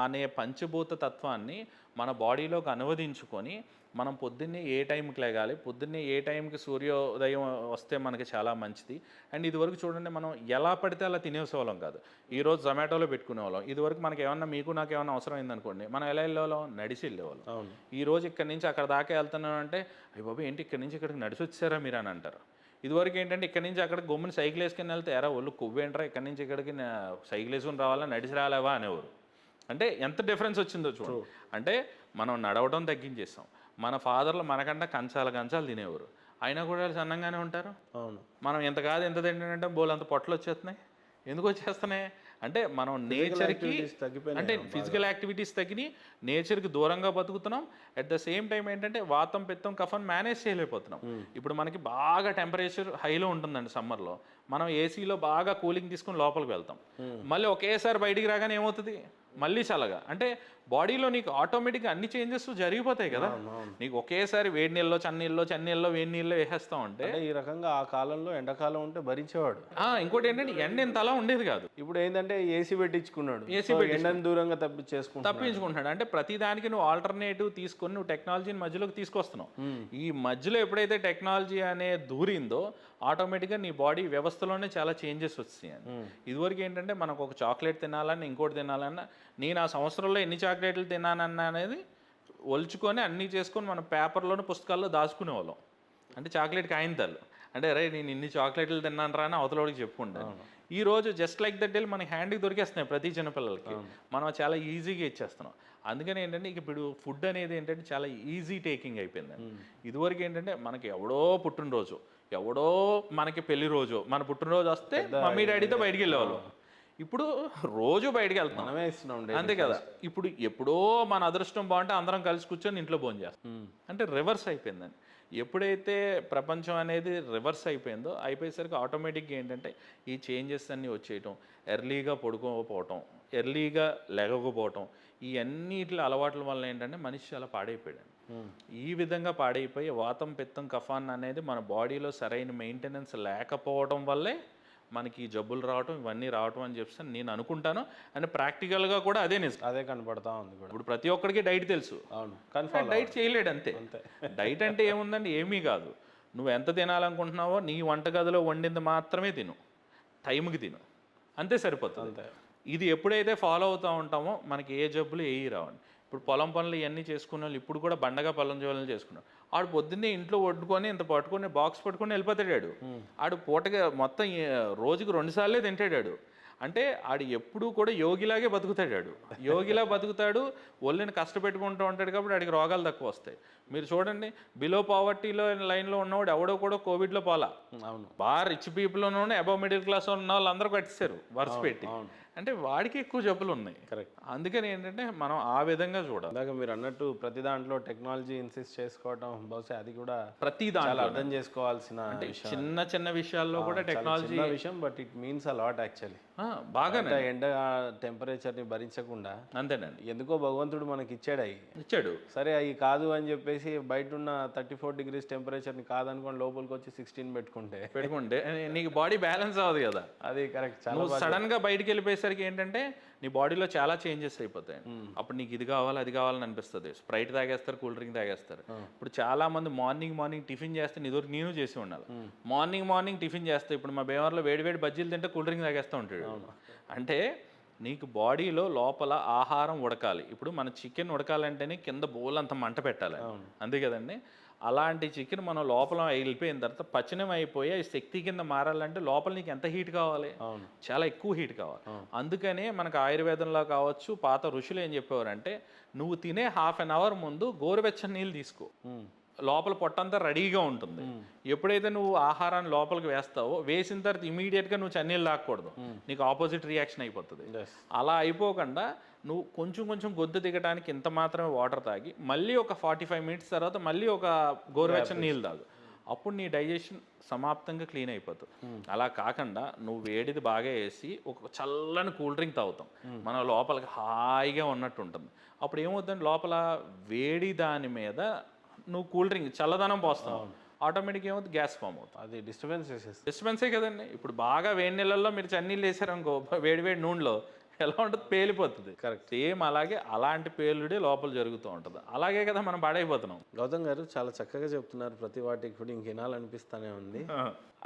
అనే పంచభూత తత్వాన్ని మన బాడీలోకి అనువదించుకొని మనం పొద్దున్నే ఏ టైంకి లేగాలి, పొద్దున్నే ఏ టైంకి సూర్యోదయం వస్తే మనకి చాలా మంచిది. అండ్ ఇదివరకు చూడండి, మనం ఎలా పడితే అలా తినేసేవాళ్ళం కాదు. ఈరోజు జొమాటోలో పెట్టుకునేవాళ్ళం. ఇదివరకు మనకి ఏమన్నా, మీకు నాకు ఏమన్నా అవసరం అయిందనుకోండి, మనం ఎలా వెళ్ళేవాళ్ళం? నడిచి వెళ్ళేవాళ్ళం. ఈరోజు ఇక్కడి నుంచి అక్కడ దాకా వెళ్తున్నాం అంటే, అయ్య బాబు ఏంటి ఇక్కడి నుంచి ఇక్కడికి నడిచి వచ్చారా మీరు అని అంటారు. ఇదివరకు ఏంటంటే ఇక్కడి నుంచి అక్కడికి గమ్ముని సైకిల్ వేసుకుని వెళ్తే, ఎరా ఒళ్ళు కొవ్వేంట్రా, ఇక్కడి నుంచి ఇక్కడికి సైకిల్ వేసుకుని రావాలా, నడిచి రాలేవా అనేవారు. అంటే ఎంత డిఫరెన్స్ వచ్చిందో చూడు. అంటే మనం నడవడం తగ్గించేస్తాం. మన ఫాదర్లు మనకంటే కంచాలు తినేవారు, అయినా కూడా సన్నంగానే ఉంటారు. అవును. మనం ఎంత కాదు ఎంత తింటానంటే బోలంత పొట్టలు వచ్చేస్తున్నాయి. ఎందుకు వచ్చేస్తున్నాయి అంటే మనం నేచర్కి, అంటే ఫిజికల్ యాక్టివిటీస్ తగ్గి నేచర్కి దూరంగా బతుకుతున్నాం. అట్ ద సేమ్ టైం ఏంటంటే వాతం, పిత్తం, కఫం మేనేజ్ చేయలేకపోతున్నాం. ఇప్పుడు మనకి బాగా టెంపరేచర్ హైలో ఉంటుందండి సమ్మర్లో, మనం ఏసీలో బాగా కూలింగ్ తీసుకుని లోపలికి వెళ్తాం. మళ్ళీ ఒకేసారి బయటికి రాగానే ఏమవుతుంది? మళ్ళీ చల్లగా. అంటే బాడీలో నీకు ఆటోమేటిక్గా అన్ని చేంజెస్ జరిగిపోతాయి కదా. నీకు ఒకేసారి వేడి నీళ్ళలో చన్నీళ్ళలో వేడి నీళ్ళలో వేసేస్తా ఉంటే, ఈ రకంగా ఆ కాలంలో ఎండాకాలం ఉంటే భరించేవాడు. ఇంకోటి ఏంటంటే ఎండ ఇంత అలా ఉండేది కాదు. ఇప్పుడు ఏంటంటే ఏసీ పెట్టించుకున్నాడు, ఎండను దూరంగా తప్పించుకుంటున్నాడు. అంటే ప్రతి దానికి నువ్వు ఆల్టర్నేటివ్ తీసుకొని నువ్వు టెక్నాలజీని మధ్యలోకి తీసుకొస్తున్నావు. ఈ మధ్యలో ఎప్పుడైతే టెక్నాలజీ అనే దూరిందో ఆటోమేటిక్గా నీ బాడీ వ్యవస్థలోనే చాలా చేంజెస్ వచ్చాయి. ఇదివరకు ఏంటంటే మనకు ఒక చాక్లెట్ తినాలన్నా, ఇంకోటి తినాలన్నా, నేను ఆ సంవత్సరంలో ఎన్ని చాక్లెట్లు తిన్నానన్నా అనేది ఒలుచుకొని అన్నీ చేసుకొని మన పేపర్లోని పుస్తకాల్లో దాచుకునేవాళ్ళం. అంటే చాక్లెట్ కాయింతాలు అంటే, రే నేను ఇన్ని చాక్లెట్లు తిన్నాను రా అని అవతలవాడికి చెప్పుకుంటాను. ఈ రోజు జస్ట్ లైక్ దట్ డేల్ మనకి హ్యాండ్కి దొరికేస్తున్నాయి ప్రతి చిన్నపిల్లలకి, మనం చాలా ఈజీగా ఇచ్చేస్తున్నాం. అందుకని ఏంటంటే ఇక ఇప్పుడు ఫుడ్ అనేది ఏంటంటే చాలా ఈజీ టేకింగ్ అయిపోయిందండి. ఇదివరకు ఏంటంటే మనకి ఎవడో పుట్టినరోజు, ఎవడో మనకి పెళ్లి రోజు, మన పుట్టినరోజు వస్తే మమ్మీ డాడీతో బయటికి వెళ్ళేవాళ్ళం. ఇప్పుడు రోజు బయటికి వెళ్తాం, అంతే కదా. ఇప్పుడు ఎప్పుడో మన అదృష్టం బాగుంటే అందరం కలిసి కూర్చొని ఇంట్లో భోజనం చేస్తాం. అంటే రివర్స్ అయిపోయిందండి. ఎప్పుడైతే ప్రపంచం అనేది రివర్స్ అయిపోయిందో, అయిపోయేసరికి ఆటోమేటిక్గా ఏంటంటే ఈ చేంజెస్ అన్నీ వచ్చేయటం, ఎర్లీగా పడుకోకపోవటం, ఎర్లీగా లెగకపోవటం, ఈ అన్నిటి అలవాట్ల వల్ల ఏంటంటే మనిషి చాలా పాడైపోయాడు. ఈ విధంగా పాడైపోయి వాతం, పిత్తం, కఫాన్ అనేది మన బాడీలో సరైన మెయింటెనెన్స్ లేకపోవడం వల్లే మనకి ఈ జబ్బులు రావటం, ఇవన్నీ రావటం అని చెప్పి నేను అనుకుంటాను. అండ్ ప్రాక్టికల్గా కూడా అదే నిజం, అదే కనపడతా ఉంది. ఇప్పుడు ప్రతి ఒక్కడికి డైట్ తెలుసు, కానీ డైట్ చేయలేడు అంతే. డైట్ అంటే ఏముందండి, ఏమీ కాదు. నువ్వు ఎంత తినాలనుకుంటున్నావో నీ వంటగదిలో వండింది మాత్రమే తిను, టైంకి తిను, అంతే సరిపోతుంది. ఇది ఎప్పుడైతే ఫాలో అవుతూ ఉంటామో మనకి ఏ జబ్బులు ఏవి రావండి. ఇప్పుడు పొలం పనులు ఇవన్నీ చేసుకునే వాళ్ళు ఇప్పుడు కూడా బండగా పొలం జోలను చేసుకున్నాడు. ఆడు పొద్దున్నే ఇంట్లో వండుకొని ఇంత పట్టుకొని బాక్స్ పట్టుకొని వెళ్ళిపోతాడు. ఆడు పూటగా మొత్తం రోజుకు 2 సార్లే తింటాడు. అంటే ఆడు ఎప్పుడూ కూడా యోగిలాగే బతుకుతాడు. యోగిలా బతుకుతాడు, ఒళ్ళని కష్టపెట్టుకుంటూ ఉంటాడు కాబట్టి ఆడికి రోగాలు తక్కువ వస్తాయి. మీరు చూడండి, బిలో పావర్టీలో లైన్లో ఉన్నవాడు ఎవడో కూడా కోవిడ్లో పోలా. బాగా రిచ్ పీపుల్లోనూ అబవ్ మిడిల్ క్లాస్ ఉన్న వాళ్ళు అందరూ కట్టిస్తారు వరుస పెట్టి. అంటే వాడికి ఎక్కువ జబ్బులు ఉన్నాయి. కరెక్ట్. అందుకని ఏంటంటే మనం ఆ విధంగా చూడాలి. ఇందాక మీరు అన్నట్టు ప్రతి దాంట్లో టెక్నాలజీ ఇన్సిస్ట్ చేసుకోవడం బహుశా అది కూడా ప్రతి చాలా దాంట్లో అర్థం చేసుకోవాల్సిన విషయం. చిన్న చిన్న విషయాల్లో కూడా చాలా టెక్నాలజీ చిన్న విషయం, but it means a lot actually. బాగానే ఎండ టెంపరేచర్ని భరించకుండా అంతేనండి ఎందుకో భగవంతుడు మనకి ఇచ్చాడు అవి. ఇచ్చాడు. సరే అవి కాదు అని చెప్పేసి బయట ఉన్న 34 degrees టెంపరేచర్ని కాదనుకోండి లోపలికి వచ్చి 16 పెట్టుకుంటే నీకు బాడీ బ్యాలెన్స్ అవ్వదు కదా. అది కరెక్ట్. చాలా నువ్వు సడన్ గా బయటికి వెళ్ళిపోయేసరికి ఏంటంటే నీ బాడీలో చాలా చేంజెస్ అయిపోతాయి. అప్పుడు నీకు ఇది కావాలి అది కావాలని అనిపిస్తుంది. స్ప్రైట్ తాగేస్తారు, కూల్ డ్రింక్ తాగేస్తారు. ఇప్పుడు చాలా మంది మార్నింగ్ టిఫిన్ చేస్తే ఇదివరకు నేను చేసి ఉండాలి. మార్నింగ్ టిఫిన్ చేస్తే ఇప్పుడు మా బేవర్లో వేడి బజ్జీలు తింటే కూల్ డ్రింక్ తాగేస్తూ ఉంటాడు. అంటే నీకు బాడీలో లోపల ఆహారం ఉడకాలి. ఇప్పుడు మన చికెన్ ఉడకాలంటేనే కింద బోల్ అంత మంట పెట్టాలి, అంతే కదండి. అలాంటి చికెన్ మనం లోపల వెళ్ళిపోయిన తర్వాత పచనం అయిపోయి అది శక్తి కింద మారాలంటే లోపల నీకు ఎంత హీట్ కావాలి, చాలా ఎక్కువ హీట్ కావాలి. అందుకనే మనకు ఆయుర్వేదంలో కావచ్చు, పాత ఋషులు ఏం చెప్పేవారంటే నువ్వు తినే ½ an hour ముందు గోరువెచ్చని నీళ్ళు తీసుకో, లోపల పొట్టంతా రెడీగా ఉంటుంది. ఎప్పుడైతే నువ్వు ఆహారాన్ని లోపలికి వేస్తావో వేసిన తర్వాత ఇమీడియట్గా నువ్వు చన్నీళ్ళు తాగకూడదు, నీకు ఆపోజిట్ రియాక్షన్ అయిపోతుంది. అలా అయిపోకుండా నువ్వు కొంచెం గొంతు దిగడానికి ఇంత మాత్రమే వాటర్ తాగి మళ్ళీ ఒక 45 minutes తర్వాత మళ్ళీ ఒక గోరువెచ్చని నీళ్ళు తాగు. అప్పుడు నీ డైజెషన్ సమాప్తంగా క్లీన్ అయిపోతుంది. అలా కాకుండా నువ్వు వేడిది బాగా వేసి ఒక చల్లని కూల్ డ్రింక్ తాగుతాం, మన లోపలికి హాయిగా ఉన్నట్టు ఉంటుంది. అప్పుడు ఏమవుతుందంటే లోపల వేడి దాని మీద నువ్వు కూల్ డ్రింక్ చల్లదనం పోస్తావు, ఆటోమేటిక్గా ఏమవుతుంది, గ్యాస్ ఫామ్ అవుతుంది. అది డిస్టర్బెన్సే కదండి. ఇప్పుడు బాగా వేడి నీళ్ళల్లో మీరు చన్నీళ్ళు వేసారనుకో వేడి నూనెలో ఎలా ఉంటుంది, పేలిపోతుంది. కరెక్ట్. సేమ్ అలాగే అలాంటి పేలుడే లోపల జరుగుతూ ఉంటుంది. అలాగే కదా మనం పాడైపోతున్నాం. గౌతమ్ గారు చాలా చక్కగా చెప్తున్నారు. ప్రతి వాటికి కూడా ఇంకెనాలనిపిస్తూనే ఉంది.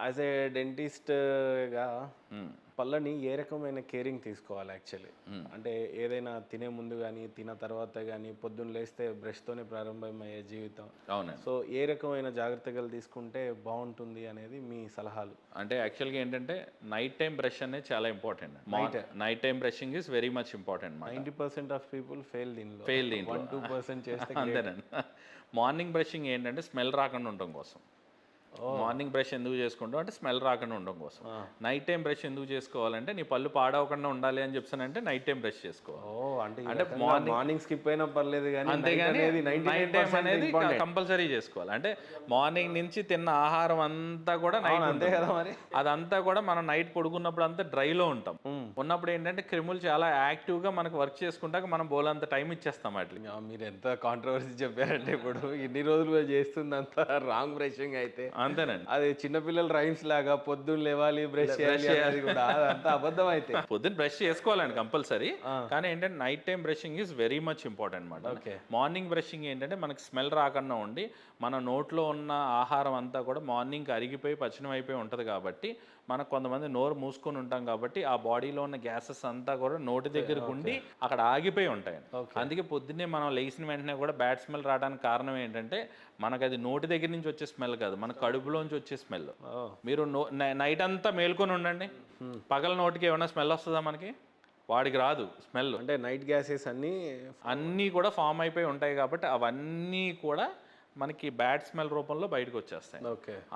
యాజ్ ఏ డెంటిస్ట్గా పళ్ళని ఏ రకమైన కేరింగ్ తీసుకోవాలి యాక్చువల్లీ? అంటే ఏదైనా తినే ముందు కానీ తిన్న తర్వాత కానీ పొద్దున్న లేస్తే బ్రష్తోనే ప్రారంభమయ్యే జీవితం. అవును. సో ఏ రకమైన జాగ్రత్తలు తీసుకుంటే బాగుంటుంది అనేది మీ సలహాలు? అంటే యాక్చువల్గా ఏంటంటే నైట్ టైం బ్రష్ అనేది చాలా important. Night time brushing is very much important. 90% of people fail దీనిలో. 1-2% చేస్తే అంతేనండి. మార్నింగ్ బ్రషింగ్ ఏంటంటే స్మెల్ రాకుండా ఉండడం కోసం. మార్నింగ్ బ్రష్ ఎందుకు చేసుకుంటాం అంటే స్మెల్ రాకుండా ఉండడం కోసం. నైట్ టైం బ్రష్ ఎందుకు చేసుకోవాలంటే నీ పళ్ళు పాడవకుండా ఉండాలి అని చెప్తానంటే నైట్ టైం బ్రష్ చేసుకోవాలి. అంటే మార్నింగ్ స్కిప్ అయినా పర్లేదు కానీ అంతేగాని నైట్ టైం అనేది కంపల్సరీ చేసుకోవాలి. అంటే మార్నింగ్ నుంచి తిన్న ఆహారం అంతా కూడా నైట్ అంతే కదా మరి. అదంతా కూడా మనం నైట్ పడుకున్నప్పుడు అంతా డ్రైలో ఉంటాం. ఉన్నప్పుడు ఏంటంటే క్రిములు చాలా యాక్టివ్గా మనకు వర్క్ చేసుకుంటాక మనం బోలంత టైం ఇచ్చేస్తాం వాటికి. మీరు ఎంత కాంట్రవర్సీ చెప్పారంటే ఇప్పుడు ఇన్ని రోజులు చేస్తుందంతా రాంగ్ బ్రషింగ్ అయితే అంతేనండి. అది చిన్నపిల్లల రైమ్స్ లాగా పొద్దున్న లేవాలి బ్రష్ చేయాలి కూడా అదంతా అబద్ధం అయితే. పొద్దున్న బ్రష్ చేసుకోవాలండి కంపల్సరీ, కానీ ఏంటంటే night time brushing is very much important అనమాట. మార్నింగ్ బ్రషింగ్ ఏంటంటే మనకి స్మెల్ రాకుండా ఉండి మన నోట్లో ఉన్న ఆహారం అంతా కూడా మార్నింగ్ అరిగిపోయి పచనం అయిపోయి ఉంటుంది కాబట్టి మనకు కొంతమంది నోరు మూసుకొని ఉంటాం కాబట్టి ఆ బాడీలో ఉన్న గ్యాసెస్ అంతా కూడా నోటి దగ్గరకు ఉండి అక్కడ ఆగిపోయి ఉంటాయి. అందుకే పొద్దున్నే మనం లేచిన వెంటనే కూడా బ్యాడ్ స్మెల్ రావడానికి కారణం ఏంటంటే మనకు అది నోటి దగ్గర నుంచి వచ్చే స్మెల్ కాదు, మన కడుపులోంచి వచ్చే స్మెల్. మీరు నైట్ అంతా మేల్కొని ఉండండి, పగల నోటికి ఏమైనా స్మెల్ వస్తుందా మనకి? వాడికి రాదు స్మెల్. అంటే నైట్ గ్యాసెస్ అన్నీ కూడా ఫామ్ అయిపోయి ఉంటాయి కాబట్టి అవన్నీ కూడా మనకి బ్యాడ్ స్మెల్ రూపంలో బయటకు వచ్చేస్తాయి.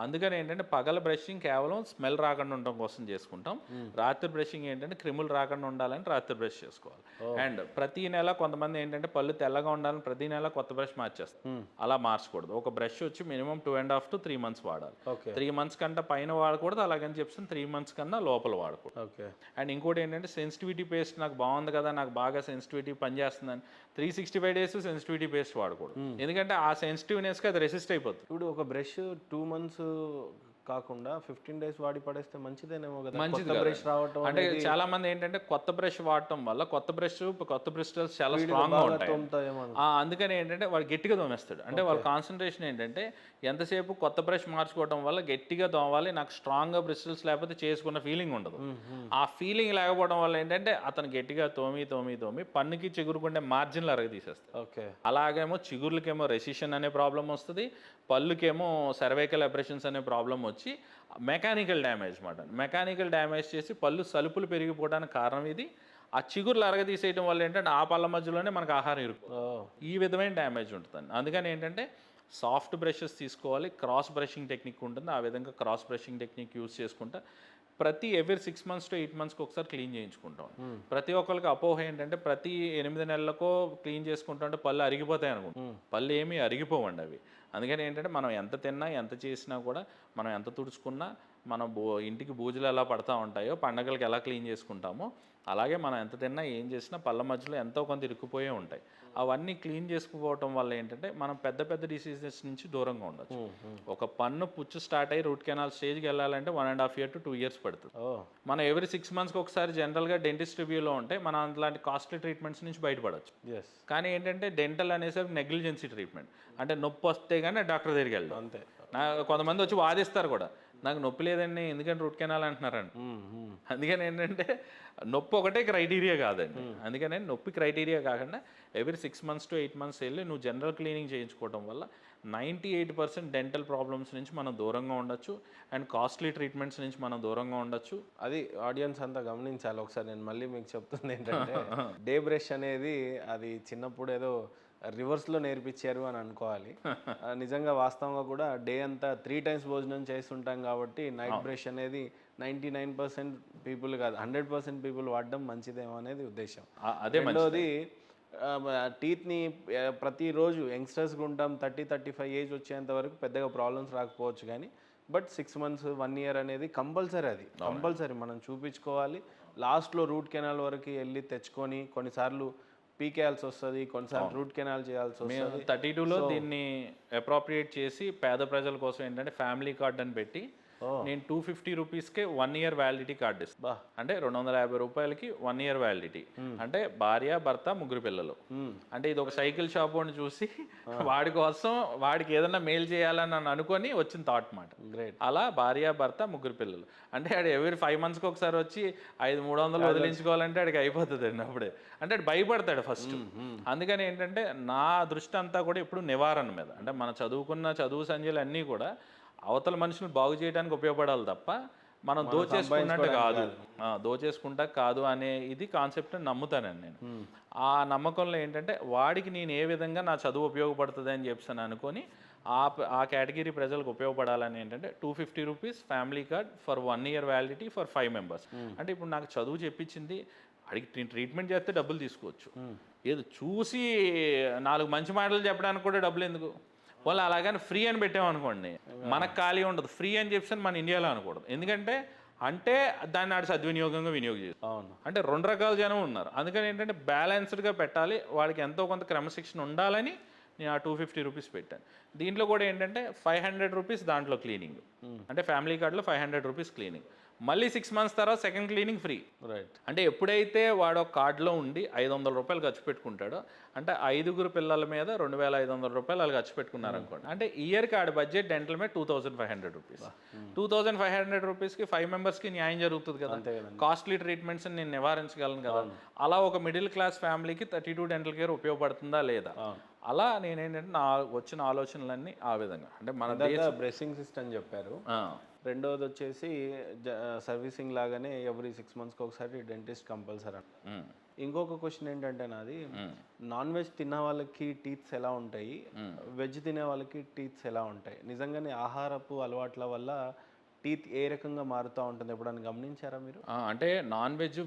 అందుకని ఏంటంటే పగల బ్రషింగ్ కేవలం స్మెల్ రాకుండా ఉండడం కోసం చేసుకుంటాం. రాత్రి బ్రషింగ్ ఏంటంటే క్రిములు రాకుండా ఉండాలని రాత్రి బ్రష్ చేసుకోవాలి. అండ్ ప్రతి నెల కొంతమంది ఏంటంటే పళ్ళు తెల్లగా ఉండాలని ప్రతి నెల కొత్త బ్రష్ మార్చేస్తారు. అలా మార్చకూడదు. ఒక బ్రష్ వచ్చి మినిమం 2.5 to 3 months వాడాలి. 3 months కంటే పైన వాడకూడదు, అలాగని చెప్పి 3 months కన్నా లోపల వాడకూడదు. అండ్ ఇంకోటి ఏంటంటే సెన్సిటివిటీ పేస్ట్ నాకు బాగుంది కదా, నాకు బాగా సెన్సిటివిటీ పనిచేస్తుందని 365 days సెన్సిటివిటీ పేస్ట్ వాడకూడదు. ఎందుకంటే ఆ సెన్సిటివ్ అది రెసిస్ట్ అయిపోతుంది. ఇప్పుడు ఒక బ్రష్ 2 months కాకుండా 15 days వాడి పడేస్తే మంచిదేనేమో కదా. మంచిది బ్రష్ రావటం అంటే చాలా మంది ఏంటంటే కొత్త బ్రష్ వాడటం వల్ల కొత్త బ్రిస్టల్స్ చాలా స్ట్రాంగ్ గా ఉంటాయి. అందుకని ఏంటంటే వాడు గట్టిగా తోమేస్తాడు. అంటే వాళ్ళ కాన్సన్ట్రేషన్ ఏంటంటే ఎంతసేపు కొత్త బ్రష్ మార్చుకోవడం వల్ల గట్టిగా తోమాలి, నాకు స్ట్రాంగ్ గా బ్రిస్టల్స్ లేకపోతే చేసుకున్న ఫీలింగ్ ఉండదు. ఆ ఫీలింగ్ లేకపోవడం వల్ల ఏంటంటే అతను గట్టిగా తోమి పన్నుకి చిగురుకుండే మార్జిన్లు అరగ తీసేస్తాడు. అలాగేమో చిగుర్లకేమో రెసిషన్ అనే ప్రాబ్లం వస్తుంది, పళ్ళుకేమో సర్వైకల్ అబ్రెషన్స్ అనే ప్రాబ్లం వచ్చి మెకానికల్ డ్యామేజ్ మాట. మెకానికల్ డ్యామేజ్ చేసి పళ్ళు సలుపులు పెరిగిపోవడానికి కారణం ఇది. ఆ చిగుర్లు అరగదీసేయడం వల్ల ఏంటంటే ఆ పళ్ళ మధ్యలోనే మనకు ఆహారం ఇరుకు, ఈ విధమైన డ్యామేజ్ ఉంటుంది. అందుకని ఏంటంటే సాఫ్ట్ బ్రషెస్ తీసుకోవాలి. క్రాస్ బ్రషింగ్ టెక్నిక్ ఉంటుంది, ఆ విధంగా క్రాస్ బ్రషింగ్ టెక్నిక్ యూజ్ చేసుకుంటా ప్రతి ఎవ్రీ 6 months to 8 monthsకి ఒకసారి క్లీన్ చేయించుకుంటాం. ప్రతి ఒక్కరికి అపోహ ఏంటంటే ప్రతి 8 నెలలకో క్లీన్ చేసుకుంటా ఉంటే పళ్ళు అరిగిపోతాయి అనుకుంటాం. పళ్ళు ఏమీ అరిగిపోవండి అవి. అందుకని ఏంటంటే మనం ఎంత తిన్నా ఎంత చేసినా కూడా, మనం ఎంత తుడుచుకున్నా, మన ఇంటికి బూజులు ఎలా పడతా ఉంటాయో, పండగలకి ఎలా క్లీన్ చేసుకుంటామో అలాగే మనం ఎంత తిన్నా ఏం చేసినా పళ్ళ మధ్యలో ఎంతో కొంత ఇరుక్కుపోయే ఉంటాయి. అవన్నీ క్లీన్ చేసుకుపోవటం వల్ల ఏంటంటే మనం పెద్ద పెద్ద డిసీజెస్ నుంచి దూరంగా ఉండొచ్చు. ఒక పన్ను పుచ్చు స్టార్ట్ అయ్యి రూట్ కెనాల్ స్టేజ్కి వెళ్ళాలంటే 1.5 year to 2 years పడుతుంది. మనం ఎవ్రీ 6 monthsకి ఒకసారి జనరల్గా డెంటిస్ట్ రివ్యూలో ఉంటే మనం అలాంటి కాస్ట్లీ ట్రీట్మెంట్స్ నుంచి బయటపడవచ్చు. కానీ ఏంటంటే డెంటల్ అనేసరికి నెగ్లిజెన్సీ ట్రీట్మెంట్, అంటే నొప్పి వస్తే కానీ డాక్టర్ దగ్గరికి వెళ్తాం. అంతే. కొంతమంది వచ్చి వాదిస్తారు కూడా, నాకు నొప్పి లేదండి ఎందుకంటే రూట్ కెనాల్ అంటున్నారండి. అందుకని ఏంటంటే నొప్పి ఒకటే క్రైటీరియా కాదండి. అందుకని నొప్పి క్రైటీరియా కాకుండా ఎవ్రీ 6 months to 8 months వెళ్ళి నువ్వు జనరల్ క్లీనింగ్ చేయించుకోవడం వల్ల 98% డెంటల్ ప్రాబ్లమ్స్ నుంచి మనం దూరంగా ఉండొచ్చు, అండ్ కాస్ట్లీ ట్రీట్మెంట్స్ నుంచి మనం దూరంగా ఉండొచ్చు. అది ఆడియన్స్ అంతా గమనించాలి. ఒకసారి నేను మళ్ళీ మీకు చెప్తుంది ఏంటంటే డే బ్రష్ అనేది అది చిన్నప్పుడు ఏదో రివర్స్లో నేర్పించారు అని అనుకోవాలి. నిజంగా వాస్తవంగా కూడా డే అంతా 3 times భోజనం చేస్తుంటాం కాబట్టి నైట్ బ్రష్ అనేది 99% పీపుల్ కాదు 100% పీపుల్ వాడడం మంచిదేమో అనేది ఉద్దేశం. అదే రెండోది టీత్ని ప్రతిరోజు యంగ్స్టర్స్గా ఉంటాం, 30-35 ఏజ్ వచ్చేంత వరకు పెద్దగా ప్రాబ్లమ్స్ రాకపోవచ్చు, కానీ బట్ 6 months 1 year అనేది కంపల్సరీ, అది కంపల్సరీ మనం చూపించుకోవాలి. లాస్ట్లో రూట్ కెనాల్ వరకు వెళ్ళి తెచ్చుకొని కొన్నిసార్లు పీకేయాల్సి వస్తుంది, కొన్నిసార్లు రూట్ కెనాల్ చేయాల్సి వస్తుంది. 32లో దీన్ని అప్రోప్రియేట్ చేసి పేద ప్రజల కోసం ఏంటంటే ఫ్యామిలీ కార్డ్ అని పెట్టి నేను 250 రూపీస్కే 1 year వ్యాలిడిటీ కార్డు ఇస్తాను. అంటే 250 రూపాయలకి 1 year వ్యాలిడిటీ. అంటే భార్య భర్త ముగ్గురు పిల్లలు. అంటే ఇది ఒక సైకిల్ షాప్ అని చూసి వాడి కోసం వాడికి ఏదైనా మేలు చేయాలని నన్ను అనుకొని వచ్చిన థాట్ మాట. గ్రేట్. అలా భార్య భర్త ముగ్గురు పిల్లలు అంటే ఆడు ఎవ్రీ 5 monthsకి ఒకసారి వచ్చి 300 వదిలించుకోవాలంటే ఆడికి అయిపోతుంది అండి అప్పుడే. అంటే ఆడు భయపడతాడు ఫస్ట్. అందుకని ఏంటంటే నా దృష్టి అంతా కూడా ఇప్పుడు నివారణ మీద, అంటే మన చదువు సంధ్యలు అన్నీ కూడా అవతల మనుషులు బాగు చేయడానికి ఉపయోగపడాలి తప్ప మనం దోచేసుకుంటా కాదు అనే ఇది కాన్సెప్ట్ నమ్ముతానండి నేను. ఆ నమ్మకంలో ఏంటంటే వాడికి నేను ఏ విధంగా నా చదువు ఉపయోగపడుతుంది అని చెప్పాను అనుకొని ఆ కేటగిరీ ప్రజలకు ఉపయోగపడాలని ఏంటంటే 250 rupees family card for 1 year validity for 5 members. అంటే ఇప్పుడు నాకు చదువు చెప్పించింది అడిగి ట్రీట్మెంట్ చేస్తే డబ్బులు తీసుకోవచ్చు, ఏదో చూసి 4 మంచి మాటలు చెప్పడానికి కూడా డబ్బులు ఎందుకు? వాళ్ళు అలాగని ఫ్రీ అని పెట్టామనుకోండి మనకు ఖాళీ ఉండదు. ఫ్రీ అని చెప్పి మన ఇండియాలో అనకూడదు, ఎందుకంటే అంటే దాన్ని ఆడు సద్వినియోగంగా వినియోగం అంటే 2 రకాల జనం ఉన్నారు. అందుకని ఏంటంటే బ్యాలెన్స్డ్గా పెట్టాలి, వాడికి ఎంతో కొంత క్రమశిక్షణ ఉండాలని నేను ఆ 250 రూపీస్ పెట్టాను. దీంట్లో కూడా ఏంటంటే 500 రూపీస్ దాంట్లో క్లీనింగ్, అంటే ఫ్యామిలీ కార్డులో 500 రూపీస్ క్లీనింగ్, మళ్ళీ 6 months తర్వాత సెకండ్ క్లీనింగ్ ఫ్రీ. రైట్. అంటే ఎప్పుడైతే వాడు ఒక కార్డులో ఉండి 500 రూపాయలు ఖర్చు పెట్టుకుంటాడో, అంటే 5 పిల్లల మీద 2500 రూపాయలు వాళ్ళు ఖర్చు పెట్టుకున్నారు అనుకోండి, అంటే ఇయర్కి ఆడ బడ్జెట్ డెంటల్ మీద 2500 రూపీస్. 2500 రూపీస్కి 5 members న్యాయం జరుగుతుంది కదా, కాస్ట్లీ ట్రీట్మెంట్స్ నేను నివారించగలను కదా. అలా ఒక మిడిల్ క్లాస్ ఫ్యామిలీకి 32 డెంటల్ కేర్ ఉపయోగపడుతుందా లేదా, అలా నేనేంటంటే నా వచ్చిన ఆలోచనలన్నీ ఆ విధంగా. అంటే మన బ్రెస్సింగ్ సిస్టమ్ చెప్పారు. రెండోది వచ్చేసి సర్వీసింగ్ లాగానే ఎవ్రీ 6 monthsకి ఒకసారి డెంటిస్ట్ కంపల్సరీ. ఇంకొక క్వశ్చన్ ఏంటంటే నాది, నాన్ వెజ్ తిన్న వాళ్ళకి టీత్స్ ఎలా ఉంటాయి, వెజ్ తినే వాళ్ళకి టీత్స్ ఎలా ఉంటాయి? నిజంగానే ఆహారపు అలవాట్ల వల్ల టీత్ ఏ రకంగా మారుతూ ఉంటుంది ఎప్పుడైనా గమనించారా మీరు? అంటే నాన్ వెజ్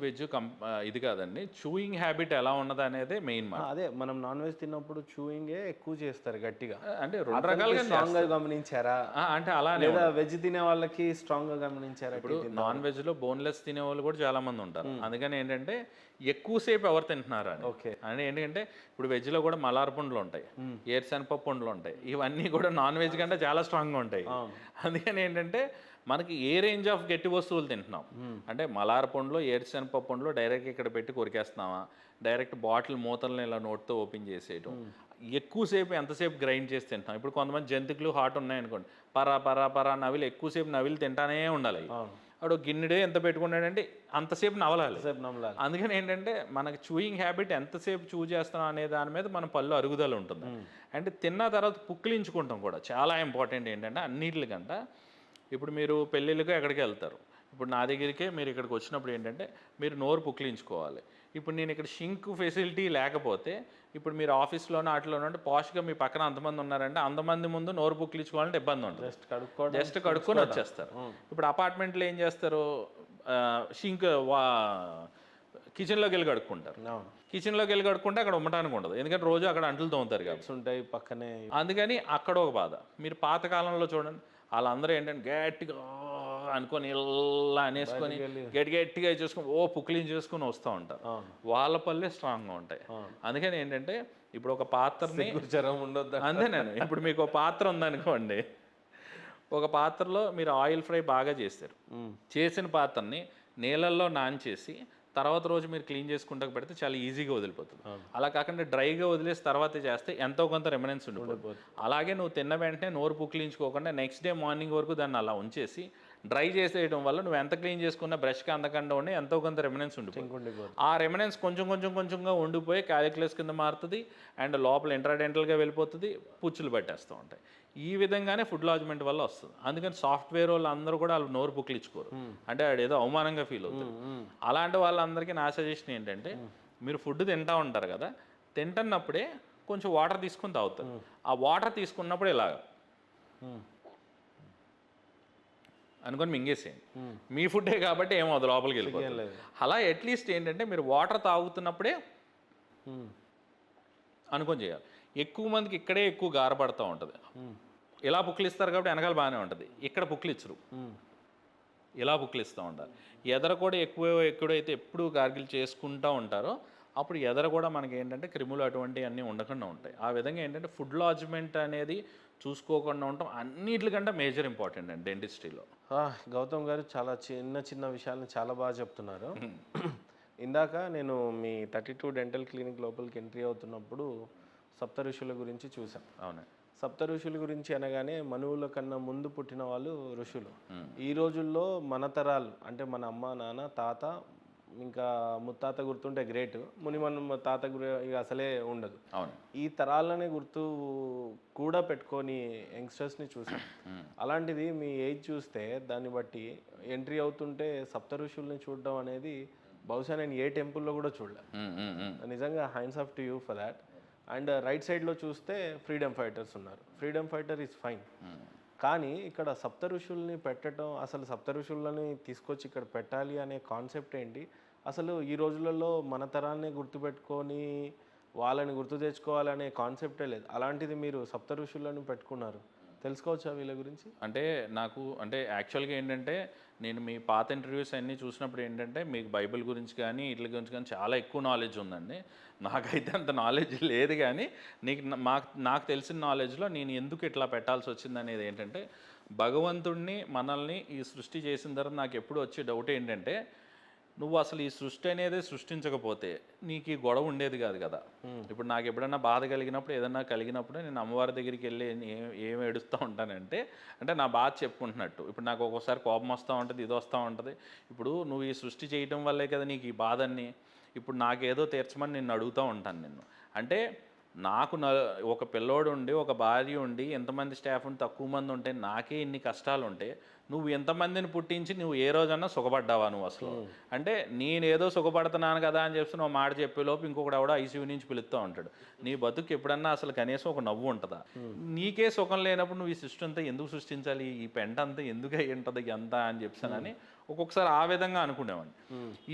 ఇది కాదండి, చూయింగ్ హ్యాబిట్ ఎలా ఉన్నది అనేది మెయిన్. అదే మనం నాన్ వెజ్ తిన్నప్పుడు చూయింగే ఎక్కువ చేస్తారు గట్టిగా, అంటే 2 రకాలుగా స్ట్రాంగ్ గా గమనించారా? అంటే అలా లేదా వెజ్ తినే వాళ్ళకి స్ట్రాంగ్ గా గమనించారా? ఇప్పుడు నాన్ వెజ్ లో బోన్లెస్ తినే వాళ్ళు కూడా చాలా మంది ఉంటారు. అందుకని ఏంటంటే ఎక్కువసేపు ఎవరు తింటున్నారు అని. ఓకే. అంటే ఏంటంటే ఇప్పుడు వెజ్ లో కూడా మలార్ పండ్లు ఉంటాయి, ఏరుశనగపప్పు పండ్లు ఉంటాయి, ఇవన్నీ కూడా నాన్ వెజ్ కంటే చాలా స్ట్రాంగ్ గా ఉంటాయి. అందుకని ఏంటంటే మనకి ఏ రేంజ్ ఆఫ్ గట్టి వస్తువులు తింటున్నాం, అంటే మలార్ పండ్లో ఏరుశనగపప్పు పండ్లో డైరెక్ట్ ఇక్కడ పెట్టి కొరికేస్తున్నామా, డైరెక్ట్ బాటిల్ మూతలను ఇలా నోట్తో ఓపెన్ చేసేయటం, ఎక్కువసేపు ఎంతసేపు గ్రైండ్ చేసి తింటాం. ఇప్పుడు కొంతమంది జంతికలు హాట్ ఉన్నాయనుకోండి, పరా నవిలు ఎక్కువసేపు నవిలు తింటానే ఉండాలి. అప్పుడు గిన్నెడే ఎంత పెట్టుకున్నాడంటే అంతసేపు నవలాలి. అందుకని ఏంటంటే మనకి చూయింగ్ హ్యాబిట్ ఎంతసేపు చూ చేస్తాం అనే దాని మీద మన పళ్ళు అరుగుదల ఉంటుంది. అంటే తిన్న తర్వాత పుక్కిలించుకుంటాం కూడా చాలా ఇంపార్టెంట్. ఏంటంటే అన్నిటికంటే ఇప్పుడు మీరు పెళ్ళిళ్ళకి ఎక్కడికి వెళ్తారు, ఇప్పుడు నా దగ్గరికే మీరు ఇక్కడికి వచ్చినప్పుడు ఏంటంటే మీరు నోరు పుక్కిలించుకోవాలి. ఇప్పుడు నేను ఇక్కడ షింక్ ఫెసిలిటీ లేకపోతే ఇప్పుడు మీరు ఆఫీస్లోనో అట్లోనో అంటే పాష్గా మీ పక్కన అంతమంది ఉన్నారంటే అంతమంది ముందు నోరు పుక్కిలించుకోవాలంటే ఇబ్బంది ఉంటుంది. జస్ట్ కడుక్కొని వచ్చేస్తారు. ఇప్పుడు అపార్ట్మెంట్లో ఏం చేస్తారు, షింక్ కిచెన్లోకి వెళ్ళి కడుక్కుంటారు. కిచెన్లోకి వెళ్ళి కడుక్కుంటే అక్కడ ఉండటానికి ఉండదు, ఎందుకంటే రోజు అక్కడ అంట్లు తోముతారు కాబట్టి ఉంటాయి పక్కనే. అందుకని అక్కడ ఒక బాధ. మీరు పాతకాలంలో చూడండి, వాళ్ళందరూ ఏంటంటే గట్టిగా అనుకొని ఇలా అనేసుకొని గట్టిగా చేసుకొని పుక్లీన్ చేసుకొని వస్తూ ఉంటారు. వాళ్ళ పళ్ళే స్ట్రాంగ్గా ఉంటాయి. అందుకని ఏంటంటే ఇప్పుడు ఒక పాత్రని ఉండొద్దు అంతేనండి. ఇప్పుడు మీకు ఒక పాత్ర ఉందనుకోండి, ఒక పాత్రలో మీరు ఆయిల్ ఫ్రై బాగా చేస్తారు, చేసిన పాత్రని నీళ్ళల్లో నానచేసి తర్వాత రోజు మీరు క్లీన్ చేసుకుంటూ పెడితే చాలా ఈజీగా వదిలిపోతుంది. అలా కాకుండా డ్రైగా వదిలేసి తర్వాత చేస్తే ఎంతో కొంత రెమినెన్స్ ఉండిపోతుంది. అలాగే నువ్వు తిన్న వెంటనే నోరు పుక్కిలించుకోకుండా నెక్స్ట్ డే మార్నింగ్ వరకు దాన్ని అలా ఉంచేసి డ్రై చేసేయడం వల్ల నువ్వు ఎంత క్లీన్ చేసుకున్నా బ్రష్కి అందకుండా ఉండి ఎంతో కొంత రెమినెన్స్ ఉండిపోతుంది. ఆ రెమినెన్స్ కొంచెంగా ఉండిపోయి క్యాలిక్యులస్ కింద మారుతుంది అండ్ లోపల ఇంట్రాడెంటల్గా వెళ్ళిపోతుంది, పుచ్చులు పట్టేస్తూ ఉంటాయి. ఈ విధంగానే ఫుడ్ లాడ్జ్మెంట్ వల్ల వస్తుంది. అందుకని సాఫ్ట్వేర్ వాళ్ళు అందరూ కూడా వాళ్ళు నోరు పుక్కిలించుకోరు, అంటే వాడు ఏదో అవమానంగా ఫీల్ అవుతుంది. అలాంటి వాళ్ళందరికీ నా సజెషన్ ఏంటంటే, మీరు ఫుడ్ తింటూ ఉంటారు కదా, తింటున్నప్పుడే కొంచెం వాటర్ తీసుకొని తాగుతారు. ఆ వాటర్ తీసుకున్నప్పుడు ఇలాగ అనుకొని మింగేసేయండి. మీ ఫుడ్డే కాబట్టి ఏమవుతుంది, లోపలికి వెళ్ళిపోతుంది. అలా అట్లీస్ట్ ఏంటంటే మీరు వాటర్ తాగుతున్నప్పుడే అనుకొని చేయాలి. ఎక్కువ మందికి ఇక్కడే ఎక్కువ గారపడుతూ ఉంటుంది. ఇలా పుక్కిలిస్తారు కాబట్టి వెనకాల బాగానే ఉంటుంది, ఇక్కడ పుక్కిలిచ్చరు, ఇలా పుక్కిలిస్తూ ఉంటారు. ఎదర కూడా ఎక్కువైతే ఎప్పుడు గార్గిల్ చేసుకుంటూ ఉంటారో అప్పుడు ఎదర కూడా మనకి ఏంటంటే క్రిములు అటువంటివి అన్నీ ఉండకుండా ఉంటాయి. ఆ విధంగా ఏంటంటే ఫుడ్ లాడ్జ్మెంట్ అనేది చూసుకోకుండా ఉండటం అన్నిటికంటే మేజర్ ఇంపార్టెంట్ అండి డెంటిస్ట్రీలో. గౌతమ్ గారు చాలా చిన్న విషయాలను చాలా బాగా చెప్తున్నారు. ఇందాక నేను మీ 32 డెంటల్ క్లినిక్ లోపలికి ఎంట్రీ అవుతున్నప్పుడు సప్త ఋషుల గురించి చూసాం. అవును, సప్త ఋషుల గురించి అనగానే మనువుల కన్నా ముందు పుట్టిన వాళ్ళు ఋషులు. ఈ రోజుల్లో మన తరాలు అంటే మన అమ్మ నాన్న తాత ఇంకా ముత్తాత గుర్తుంటే గ్రేట్, మన తాత ఇక అసలే ఉండదు. అవును, ఈ తరాలనే గుర్తు కూడా పెట్టుకొని యంగ్స్టర్స్ని చూసాం. అలాంటిది మీ ఏజ్ చూస్తే దాన్ని బట్టి ఎంట్రీ అవుతుంటే సప్త ఋషుల్ని చూడడం అనేది బహుశా నేను ఏ టెంపుల్లో కూడా చూడలేదు. నిజంగా hands off to you for that. And right సైడ్లో చూస్తే ఫ్రీడమ్ ఫైటర్స్ ఉన్నారు. ఫ్రీడమ్ ఫైటర్ ఈజ్ ఫైన్, కానీ ఇక్కడ సప్త ఋషుల్ని పెట్టడం, అసలు సప్త ఋషులని తీసుకొచ్చి ఇక్కడ పెట్టాలి అనే కాన్సెప్ట్ ఏంటి? అసలు ఈ రోజులలో మన తరాన్ని గుర్తుపెట్టుకొని వాళ్ళని గుర్తు తెచ్చుకోవాలనే కాన్సెప్టే లేదు. అలాంటిది మీరు సప్త ఋషులను పెట్టుకున్నారు, తెలుసుకోవచ్చా వీళ్ళ గురించి? అంటే నాకు అంటే యాక్చువల్గా ఏంటంటే నేను మీ పాత ఇంటర్వ్యూస్ అన్నీ చూసినప్పుడు ఏంటంటే మీకు బైబిల్ గురించి కానీ వీటి గురించి కానీ చాలా ఎక్కువ నాలెడ్జ్ ఉందండి. నాకైతే అంత నాలెడ్జ్ లేదు, కానీ నాకు తెలిసిన నాలెడ్జ్లో నేను ఎందుకు ఇట్లా పెట్టాల్సి వచ్చింది అనేది ఏంటంటే, భగవంతుడిని మనల్ని ఈ సృష్టి చేసిన తర్వాత నాకు ఎప్పుడు వచ్చే డౌట్ ఏంటంటే, నువ్వు అసలు ఈ సృష్టి అనేది సృష్టించకపోతే నీకు ఈ గొడవ ఉండేది కాదు కదా. ఇప్పుడు నాకు ఎప్పుడన్నా బాధ కలిగినప్పుడు ఏదన్నా కలిగినప్పుడు నేను అమ్మవారి దగ్గరికి వెళ్ళి ఏమి ఏడుస్తూ ఉంటానంటే, అంటే నా బాధ చెప్పుకుంటున్నట్టు. ఇప్పుడు నాకు ఒక్కోసారి కోపం వస్తూ ఉంటుంది, ఇది వస్తూ ఉంటుంది. ఇప్పుడు నువ్వు ఈ సృష్టి చేయటం వల్లే కదా నీకు ఈ బాధని, ఇప్పుడు నాకేదో తీర్చమని నిన్ను అడుగుతూ ఉంటాను నిన్ను. అంటే నాకు ఒక పిల్లోడు ఉండి ఒక భార్య ఉండి ఎంతమంది స్టాఫ్ ఉండి తక్కువ మంది ఉంటే నాకే ఇన్ని కష్టాలు ఉంటే నువ్వు ఎంతమందిని పుట్టించి నువ్వు ఏ రోజన్నా సుఖపడ్డావా నువ్వు అసలు? అంటే నేనేదో సుఖపడుతున్నాను కదా అని చెప్పి నువ్వు మాట చెప్పేలోపు ఇంకొకటి ఎవడో ఐసీయూ నుంచి పిలుస్తూ ఉంటాడు. నీ బతుకు ఎప్పుడన్నా అసలు కనీసం ఒక నవ్వు ఉంటుందా? నీకే సుఖం లేనప్పుడు నువ్వు ఈ సృష్టి అంతా ఎందుకు సృష్టించాలి, ఈ పెంట అంతా ఎందుకు అయ్యి ఉంటుంది ఎంత అని చెప్పానని ఒక్కొక్కసారి ఆ విధంగా అనుకునేవాడిని.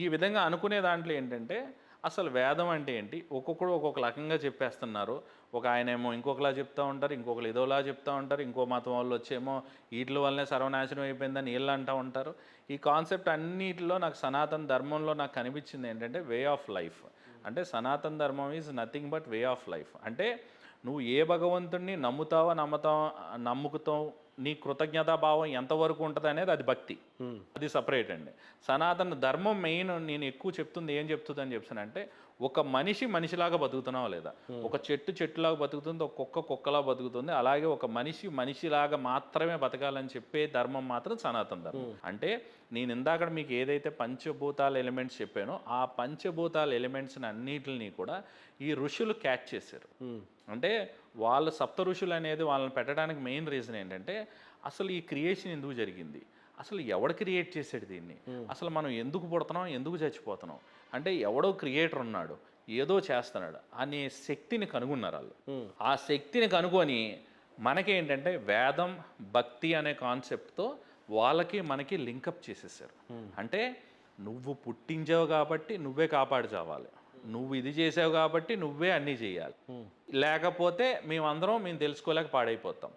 ఈ విధంగా అనుకునే దాంట్లో ఏంటంటే అసలు వేదం అంటే ఏంటి, ఒక్కొక్కడు ఒక్కొక్క రకంగా చెప్పేస్తున్నారు. ఒక ఆయన ఏమో ఇంకొకలా చెప్తూ ఉంటారు, ఇంకొకరు ఏదోలా చెప్తూ ఉంటారు, ఇంకో మతం వాళ్ళు వచ్చేమో వీటి వల్లనే సర్వనాశనం అయిపోయిందని వీళ్ళు అంటూ ఉంటారు. ఈ కాన్సెప్ట్ అన్నిటిలో నాకు సనాతన ధర్మంలో నాకు కనిపించింది ఏంటంటే వే ఆఫ్ లైఫ్. అంటే సనాతన ధర్మం is nothing but way of life. అంటే నువ్వు ఏ భగవంతుడిని నమ్ముకుతావు, నీ కృతజ్ఞతాభావం ఎంతవరకు ఉంటుంది అనేది అది భక్తి, అది సపరేట్ అండి. సనాతన ధర్మం మెయిన్ నేను ఎక్కువ చెప్తుంది ఏం చెప్తుందని చెప్తానంటే, ఒక మనిషి మనిషిలాగా బతుకుతున్నావా లేదా, ఒక చెట్టులాగా బతుకుతుంది, ఒక కుక్కలా బతుకుతుంది, అలాగే ఒక మనిషిలాగా మాత్రమే బతకాలని చెప్పే ధర్మం మాత్రం సనాతన ధర్మం. అంటే నేను ఇందాక మీకు ఏదైతే పంచభూతాల ఎలిమెంట్స్ చెప్పానో ఆ పంచభూతాల ఎలిమెంట్స్ని అన్నిటిని కూడా ఈ ఋషులు క్యాచ్ చేశారు. అంటే వాళ్ళ సప్త ఋషులు అనేది వాళ్ళని పెట్టడానికి మెయిన్ రీజన్ ఏంటంటే, అసలు ఈ క్రియేషన్ ఎందుకు జరిగింది, అసలు ఎవడు క్రియేట్ చేసాడు దీన్ని, అసలు మనం ఎందుకు పుడుతున్నాం, ఎందుకు చచ్చిపోతున్నాం, అంటే ఎవడో క్రియేటర్ ఉన్నాడు, ఏదో చేస్తున్నాడు అనే శక్తిని కనుగొన్నారు వాళ్ళు. ఆ శక్తిని కనుగొని మనకేంటంటే వేదం భక్తి అనే కాన్సెప్ట్తో వాళ్ళకి మనకి లింకప్ చేసేసారు. అంటే నువ్వు పుట్టించావు కాబట్టి నువ్వే కాపాడు చావాలి, నువ్వు ఇది చేసావు కాబట్టి నువ్వే అన్నీ చేయాలి, లేకపోతే మేము తెలుసుకోలేక పాడైపోతాం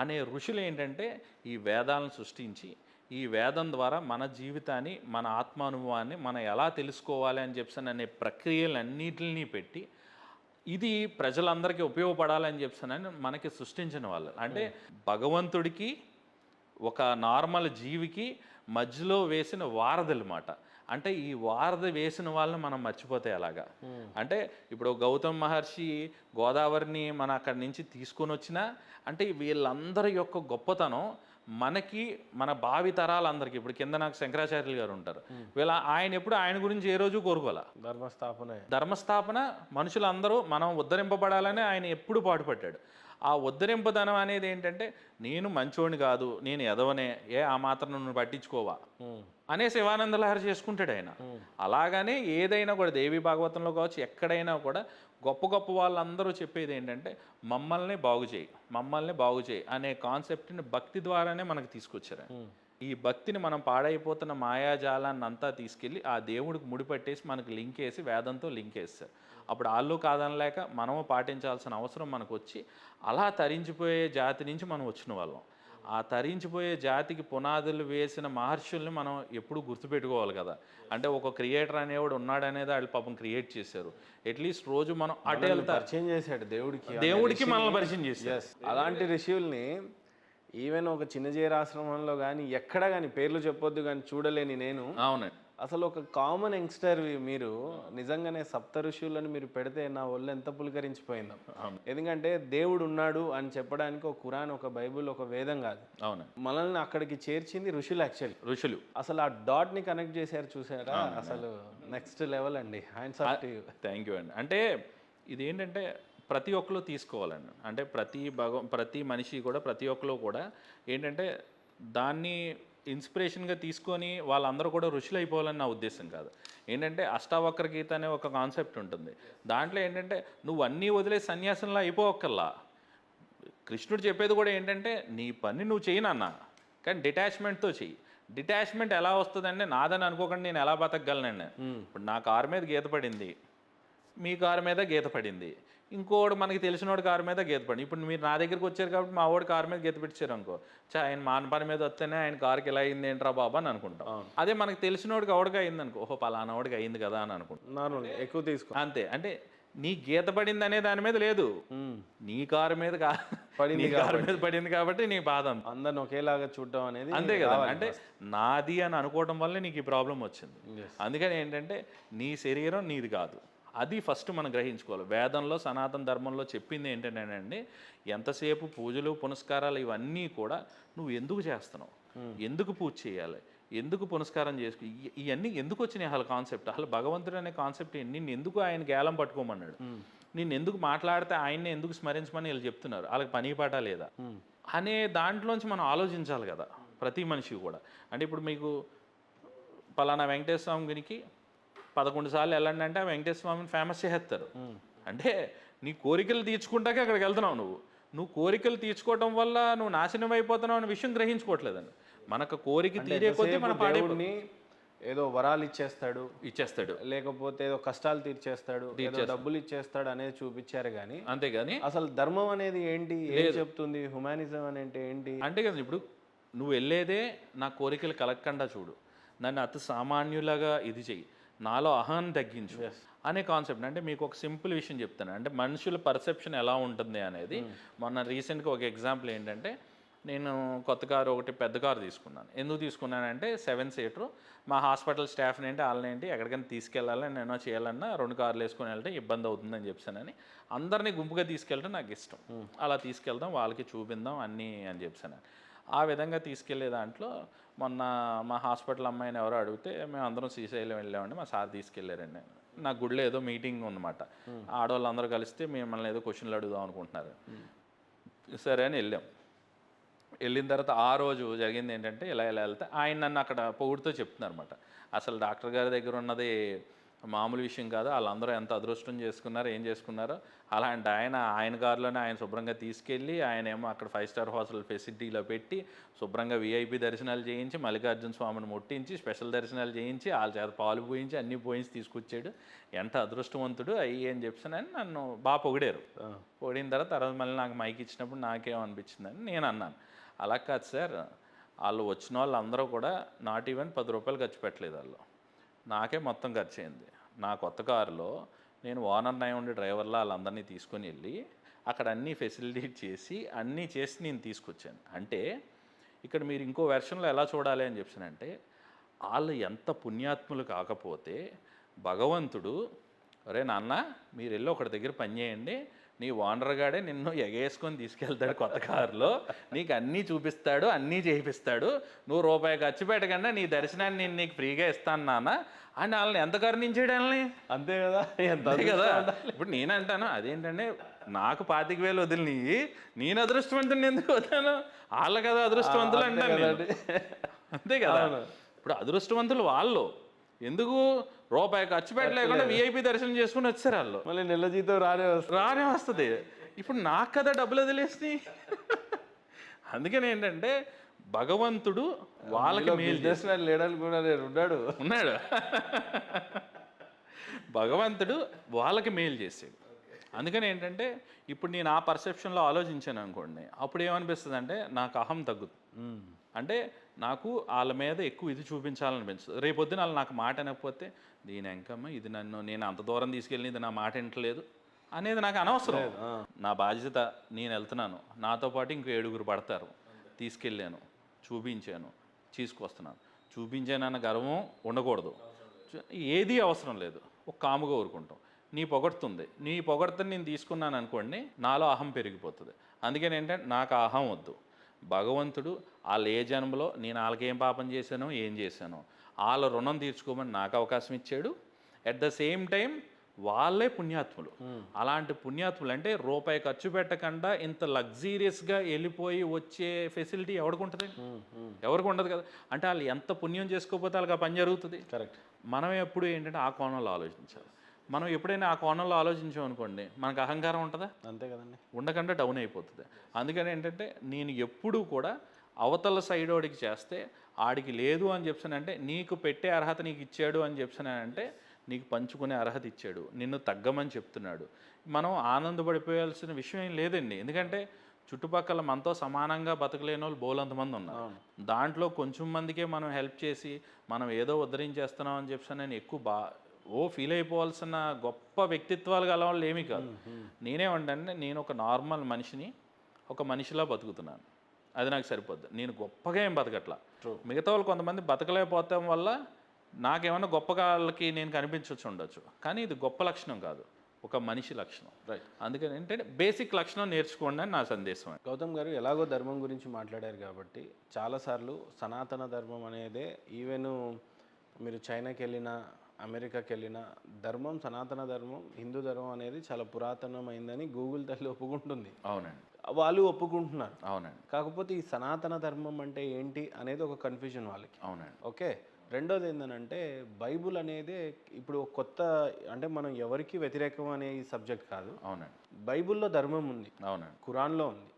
అనే ఋషులు ఏంటంటే ఈ వేదాలను సృష్టించి ఈ వేదం ద్వారా మన జీవితాన్ని, మన ఆత్మానుభవాన్ని మనం ఎలా తెలుసుకోవాలి అని చెప్పి అనే ప్రక్రియలన్నిటిని పెట్టి ఇది ప్రజలందరికీ ఉపయోగపడాలని చెప్పి మనకి సృష్టించిన వాళ్ళు. అంటే భగవంతుడికి ఒక నార్మల్ జీవికి మధ్యలో వేసిన వారధులు మాట. అంటే ఈ వారధి వేసిన వాళ్ళని మనం మర్చిపోతే ఎలాగా, అంటే ఇప్పుడు గౌతమ్ మహర్షి గోదావరిని మన అక్కడి నుంచి తీసుకొని వచ్చినా అంటే వీళ్ళందరి యొక్క గొప్పతనం మనకి మన భావి తరాలందరికీ, ఇప్పుడు కింద నాకు శంకరాచార్యులు గారు ఉంటారు, ఆయన ఎప్పుడు ఆయన గురించి ఏ రోజు కోరుకోలే. ధర్మస్థాపన మనుషులందరూ మనం ఉద్ధరింపబడాలని ఆయన ఎప్పుడు పాటుపడ్డాడు. ఆ ఉద్ధరింపదనం అనేది ఏంటంటే నేను మంచోడిని కాదు, నేను ఎదవనే, ఆ మాత్రం నువ్వు పట్టించుకోవా అనే శివానంద లహరి చేసుకుంటాడు ఆయన. అలాగనే ఏదైనా కూడా దేవి భాగవతంలో కావచ్చు ఎక్కడైనా కూడా గొప్ప గొప్ప వాళ్ళందరూ చెప్పేది ఏంటంటే మమ్మల్ని బాగు చేయి అనే కాన్సెప్ట్ని భక్తి ద్వారానే మనకు తీసుకొచ్చారు. ఈ భక్తిని మనం పాడైపోతున్న మాయాజాలాన్ని అంతా తీసుకెళ్ళి ఆ దేవుడికి ముడిపెట్టేసి మనకు లింక్ వేసి వేదంతో లింక్ వేస్తారు. అప్పుడు వాళ్ళు కాదనలేక మనము పాటించాల్సిన అవసరం మనకు వచ్చి అలా తరించిపోయే జాతి నుంచి మనం వచ్చిన వాళ్ళం. ఆ తరించిపోయే జాతికి పునాదులు వేసిన మహర్షుల్ని మనం ఎప్పుడు గుర్తుపెట్టుకోవాలి కదా. అంటే ఒక క్రియేటర్ అనేవాడు ఉన్నాడనేది వాళ్ళు పాపం క్రియేట్ చేశారు. అట్లీస్ట్ రోజు మనం అటే పరిచయం చేశాడు దేవుడికి మనల్ని పరిచయం చేశారు. అలాంటి ఋషుల్ని ఈవెన్ ఒక చిన్నజీరాశ్రమంలో కానీ ఎక్కడ కానీ పేర్లు చెప్పొద్దు కానీ చూడలేని నేను, అవునండి, అసలు ఒక కామన్ యంగ్స్టర్ మీరు నిజంగానే సప్త ఋషులను మీరు పెడితే నా ఒళ్ళు ఎంత పులకరించిపోయిందో. ఎందుకంటే దేవుడు ఉన్నాడు అని చెప్పడానికి ఒక ఖురాన్, ఒక బైబుల్, ఒక వేదం కాదు. అవును, మనల్ని అక్కడికి చేర్చింది ఋషులు. యాక్చువల్లీ ఋషులు అసలు ఆ డాట్ ని కనెక్ట్ చేశారు, చూసారా? అసలు నెక్స్ట్ లెవెల్ అండి. Hands off to you. Thank you అండి. అంటే ఇదేంటంటే ప్రతి ఒక్కరు తీసుకోవాలండి. అంటే ప్రతి మనిషి కూడా ప్రతి ఒక్కరు కూడా ఏంటంటే దాన్ని ఇన్స్పిరేషన్గా తీసుకొని వాళ్ళందరూ కూడా ఋషులు అయిపోవాలని నా ఉద్దేశం కాదు. ఏంటంటే అష్టావక్ర గీత అనే ఒక కాన్సెప్ట్ ఉంటుంది. దాంట్లో ఏంటంటే నువ్వు అన్నీ వదిలే సన్యాసంలో అయిపోవక్కర్లా. కృష్ణుడు చెప్పేది కూడా ఏంటంటే నీ పని నువ్వు చేయనన్నా, కానీ డిటాచ్మెంట్తో చెయ్యి. డిటాచ్మెంట్ ఎలా వస్తుందంటే నాదని అనుకోకుండా నేను ఎలా బతకగలనండి. ఇప్పుడు నా కారు మీద గీత పడింది, మీ కారు మీద గీత పడింది, ఇంకోటి మనకి తెలిసినోడు కారు మీద గీత పడి, ఇప్పుడు మీరు నా దగ్గరికి వచ్చారు కాబట్టి మా వాడు కారు మీద గీత పెట్టారు అనుకో, ఆయన మాన పని మీద వస్తేనే ఆయన కారుకి ఎలా అయింది ఏంట్రా బాబా అని అనుకుంటాం. అదే మనకి తెలిసినోడికి ఎవడికి అయింది అనుకో, ఓహో పలానా వాడికి అయింది కదా అని అనుకుంటాం. ఎక్కువ తీసుకో అంతే. అంటే నీ గీత పడింది అనే దాని మీద లేదు, నీ కారు మీద పడింది కాబట్టి నీ బాధ. అందరిని ఒకేలాగా చూడటం అనేది అంతే కదా. అంటే నాది అని అనుకోవడం వల్లే నీకు ఈ ప్రాబ్లం వచ్చింది. అందుకని ఏంటంటే నీ శరీరం నీది కాదు, అది ఫస్ట్ మనం గ్రహించుకోవాలి. వేదంలో సనాతన ధర్మంలో చెప్పింది ఏంటంటేనండి, ఎంతసేపు పూజలు పునస్కారాలు ఇవన్నీ కూడా నువ్వు ఎందుకు చేస్తున్నావు, ఎందుకు పూజ చేయాలి, ఎందుకు పునస్కారం చేసుకో, ఇవన్నీ ఎందుకు వచ్చినాయి అసలు కాన్సెప్ట్, అసలు భగవంతుడు అనే కాన్సెప్ట్ నిన్ను ఎందుకు ఆయన గేలం పట్టుకోమన్నాడు, నిన్ను ఎందుకు మాట్లాడితే ఆయన్ని ఎందుకు స్మరించమని వీళ్ళు చెప్తున్నారు, వాళ్ళకి పని పాట లేదా అనే దాంట్లోంచి మనం ఆలోచించాలి కదా ప్రతి మనిషి కూడా. అంటే ఇప్పుడు మీకు పలానా వెంకటేశ్వర స్వామికి 11 సార్లు వెళ్ళండి అంటే ఆ వెంకటేశ్వర స్వామిని ఫేమస్ చేస్తారు. అంటే నీ కోరికలు తీర్చుకుంటాకే అక్కడికి వెళ్తున్నావు. నువ్వు కోరికలు తీర్చుకోవటం వల్ల నువ్వు నాశనం అయిపోతున్నావు అనే విషయం గ్రహించుకోవట్లేదండి. మనకు కోరిక తీరే కొద్దీ మన పాడేవుడిని ఏదో వరాలు ఇచ్చేస్తాడు, లేకపోతే ఏదో కష్టాలు తీర్చేస్తాడు, డబ్బులు ఇచ్చేస్తాడు అనేది చూపించారు కానీ, అంతేగాని అసలు ధర్మం అనేది ఏంటి, ఏం చెప్తుంది, హ్యుమానిజం అంటే ఏంటి అంటే కదా. ఇప్పుడు నువ్వు వెళ్ళేదే నా కోరికలు కలగకుండా చూడు, నన్ను అతి సామాన్యులాగా ఇది చెయ్యి, నాలో అహాన్ని తగ్గించు అనే కాన్సెప్ట్. అంటే మీకు ఒక సింపుల్ విషయం చెప్తాను, అంటే మనుషుల పర్సెప్షన్ ఎలా ఉంటుంది అనేది. మొన్న రీసెంట్గా ఒక ఎగ్జాంపుల్ ఏంటంటే, నేను కొత్త కారు ఒకటి పెద్ద కారు తీసుకున్నాను. ఎందుకు తీసుకున్నానంటే 7 సీటర్, మా హాస్పిటల్ స్టాఫ్ని ఏంటి వాళ్ళని ఏంటి ఎక్కడికైనా తీసుకెళ్ళాలని నేను చేయాలన్నా 2 కార్లు వేసుకొని వెళ్తే ఇబ్బంది అవుతుందని చెప్పానని అందరినీ గుంపుగా తీసుకెళ్ళడం నాకు ఇష్టం. అలా తీసుకెళ్దాం, వాళ్ళకి చూపిందాం అన్నీ అని చెప్పాను. ఆ విధంగా తీసుకెళ్లే దాంట్లో మొన్న మా హాస్పిటల్ అమ్మాయిని ఎవరో అడిగితే మేము అందరం శ్రీశైలం వెళ్ళామండి, మా సార్ తీసుకెళ్ళారండి. నా గుడిలో ఏదో మీటింగ్ ఉందన్నమాట, ఆడవాళ్ళందరూ కలిస్తే మిమ్మల్ని ఏదో క్వశ్చన్లు అడుగుదాం అనుకుంటున్నారు. సరే అని వెళ్ళాం. వెళ్ళిన తర్వాత ఆ రోజు జరిగింది ఏంటంటే ఇలా ఇలా వెళ్తే ఆయన నన్ను అక్కడ పొగుడుతూ చెప్తున్నారు అనమాట. అసలు డాక్టర్ గారి దగ్గర ఉన్నది మామూలు విషయం కాదు, వాళ్ళందరూ ఎంత అదృష్టం చేసుకున్నారో ఏం చేసుకున్నారో. అలాంటి ఆయన కారులోనే ఆయన శుభ్రంగా తీసుకెళ్ళి ఆయన ఏమో అక్కడ 5 స్టార్ హోటల్ ఫెసిలిటీలో పెట్టి శుభ్రంగా విఐపి దర్శనాలు చేయించి మల్లికార్జున స్వామిని ముట్టించి స్పెషల్ దర్శనాలు చేయించి వాళ్ళ చేత పాలు పోయించి అన్నీ పోయించి తీసుకొచ్చాడు. ఎంత అదృష్టవంతుడు అయ్యి అని చెప్పానని నన్ను బాగా పొగిడారు. పొగిడిన తర్వాత మళ్ళీ నాకు మైక్ ఇచ్చినప్పుడు నాకేమనిపించిందని నేను అన్నాను, అలా కాదు సార్, వాళ్ళు వచ్చిన వాళ్ళందరూ కూడా నాట్ ఈవెన్ 10 రూపాయలు ఖర్చు పెట్టలేదు. వాళ్ళు నాకే మొత్తం ఖర్చు అయింది. నా కొత్త కారులో నేను ఓనర్ నై ఉండే డ్రైవర్లా వాళ్ళందరినీ తీసుకొని వెళ్ళి అక్కడ అన్నీ ఫెసిలిటీ చేసి అన్నీ చేసి నేను తీసుకొచ్చాను. అంటే ఇక్కడ మీరు ఇంకో వెర్షన్లో ఎలా చూడాలి అని చెప్పానంటే, వాళ్ళు ఎంత పుణ్యాత్ములు కాకపోతే భగవంతుడు, ఒరే నాన్న మీరు వెళ్ళి ఒకటి దగ్గర పని చేయండి, నీ ఓనర్ గాడే నిన్ను ఎగేసుకొని తీసుకెళ్తాడు కొత్త కారులో, నీకు అన్నీ చూపిస్తాడు, అన్నీ చేయిస్తాడు, నువ్వు రూపాయి ఖర్చు పెట్టకుండా నీ దర్శనాన్ని నేను నీకు ఫ్రీగా ఇస్తాను నాన్న అని వాళ్ళని ఎంత కరుణించాడు వాళ్ళని. అంతే కదా, అంతే కదా. ఇప్పుడు నేనంటాను అదేంటంటే నాకు 25,000 వదిలిని నేను అదృష్టవంతుని ఎందుకు వద్దాను, వాళ్ళ కదా అదృష్టవంతులు అంటాను నేను. అంతే కదా. ఇప్పుడు అదృష్టవంతులు వాళ్ళు ఎందుకు రూపాయి ఖర్చు పెట్టలేకుండా విఐపి దర్శనం చేసుకుని వచ్చారు వాళ్ళు. మళ్ళీ నెల జీతం రానే వస్తుంది. ఇప్పుడు నాకు కదా డబ్బులు వదిలేసి. అందుకని ఏంటంటే భగవంతుడు వాళ్ళకి మేలు లేడని కూడా ఉన్నాడు. భగవంతుడు వాళ్ళకి మేలు చేసాడు. అందుకని ఏంటంటే ఇప్పుడు నేను ఆ పర్సెప్షన్లో ఆలోచించాను అనుకోండి, అప్పుడు ఏమనిపిస్తుంది అంటే నాకు అహం తగ్గుతుంది. అంటే నాకు వాళ్ళ మీద ఎక్కువ ఇది చూపించాలనిపించదు. రేపొద్దున వాళ్ళు నాకు మాట అనకపోతే దీని ఎంకమ్మ ఇది నేను అంత దూరం తీసుకెళ్ళి ఇది నా మాట వింటలేదు అనేది నాకు అనవసరం. నా బాధ్యత, నేను వెళ్తున్నాను, నాతో పాటు ఇంకో 7గురు పడతారు, తీసుకెళ్ళాను, చూపించాను, తీసుకొస్తున్నాను. చూపించానన్న గర్వం ఉండకూడదు, ఏదీ అవసరం లేదు, ఒక కాముగా ఊరుకుంటాం. నీ పొగడుతుంది, నీ పొగడుతుంది నేను తీసుకున్నాను అనుకోండి, నాలో అహం పెరిగిపోతుంది. అందుకని ఏంటంటే నాకు అహం వద్దు. భగవంతుడు వాళ్ళు ఏ జన్మలో నేను వాళ్ళకేం పాపం చేశానో ఏం చేశానో వాళ్ళ రుణం తీర్చుకోమని నాకు అవకాశం ఇచ్చాడు. అట్ ద సేమ్ టైం వాళ్ళే పుణ్యాత్ములు. అలాంటి పుణ్యాత్ములు అంటే రూపాయి ఖర్చు పెట్టకుండా ఇంత లగ్జీరియస్గా వెళ్ళిపోయి వచ్చే ఫెసిలిటీ ఎవరికి ఉంటుంది? ఎవరికి ఉండదు కదా. అంటే వాళ్ళు ఎంత పుణ్యం చేసుకోకపోతే వాళ్ళకి ఆ పని జరుగుతుంది. కరెక్ట్. మనం ఎప్పుడు ఏంటంటే ఆ కోణంలో ఆలోచించాలి. మనం ఎప్పుడైనా ఆ కోణంలో ఆలోచించాం అనుకోండి, మనకు అహంకారం ఉంటుందా? అంతే కదండి. ఉండకుండా డౌన్ అయిపోతుంది. అందుకని ఏంటంటే నేను ఎప్పుడూ కూడా అవతల సైడ్ వాడికి చేస్తే ఆడికి లేదు అని చెప్పానంటే, నీకు పెట్టే అర్హత నీకు ఇచ్చాడు అని చెప్పానంటే నీకు పంచుకునే అర్హత ఇచ్చాడు, నిన్ను తగ్గమని చెప్తున్నాడు. మనం ఆనందపడిపోయాల్సిన విషయం ఏం లేదండి. ఎందుకంటే చుట్టుపక్కల మనతో సమానంగా బతకలేని వాళ్ళు బోలంతమంది ఉన్నారు. దాంట్లో కొంచెం మందికే మనం హెల్ప్ చేసి మనం ఏదో ఉద్ధరించేస్తున్నాం అని చెప్పి నేను ఎక్కువ ఫీల్ అయిపోవాల్సిన గొప్ప వ్యక్తిత్వాలు గల వాళ్ళు ఏమీ కాదు. నేనేమంటే నేను ఒక నార్మల్ మనిషిని ఒక మనిషిలా బతుకుతున్నాను, అది నాకు సరిపోద్ది. నేను గొప్పగా ఏం బతకట్లా. మిగతా వాళ్ళు కొంతమంది బతకలేకపోతాం వల్ల నాకేమన్నా గొప్పగా వాళ్ళకి నేను కనిపించవచ్చు ఉండొచ్చు, కానీ ఇది గొప్ప లక్షణం కాదు, ఒక మనిషి లక్షణం. రైట్. అందుకని ఏంటంటే బేసిక్ లక్షణం నేర్చుకోండి అని నా సందేశం. గౌతమ్ గారు ఎలాగో ధర్మం గురించి మాట్లాడారు కాబట్టి చాలాసార్లు సనాతన ధర్మం అనేదే, ఈవెన్ మీరు చైనాకి వెళ్ళినా అమెరికాకి వెళ్ళినా ధర్మం, సనాతన ధర్మం, హిందూ ధర్మం అనేది చాలా పురాతనమైందని గూగుల్ తల్లి ఒప్పుకుంటుంది. అవునండి, వాళ్ళు ఒప్పుకుంటున్నారు. అవునండి. కాకపోతే ఈ సనాతన ధర్మం అంటే ఏంటి అనేది ఒక కన్ఫ్యూజన్ వాళ్ళకి. అవునండి. ఓకే. రెండోది ఏంటంటే బైబుల్ అనేది ఇప్పుడు కొత్త, అంటే మనం ఎవరికి వ్యతిరేకం అనే ఈ సబ్జెక్ట్ కాదు. అవునండి. బైబుల్లో ధర్మం ఉంది. అవునండి. ఖురాన్లో ఉంది,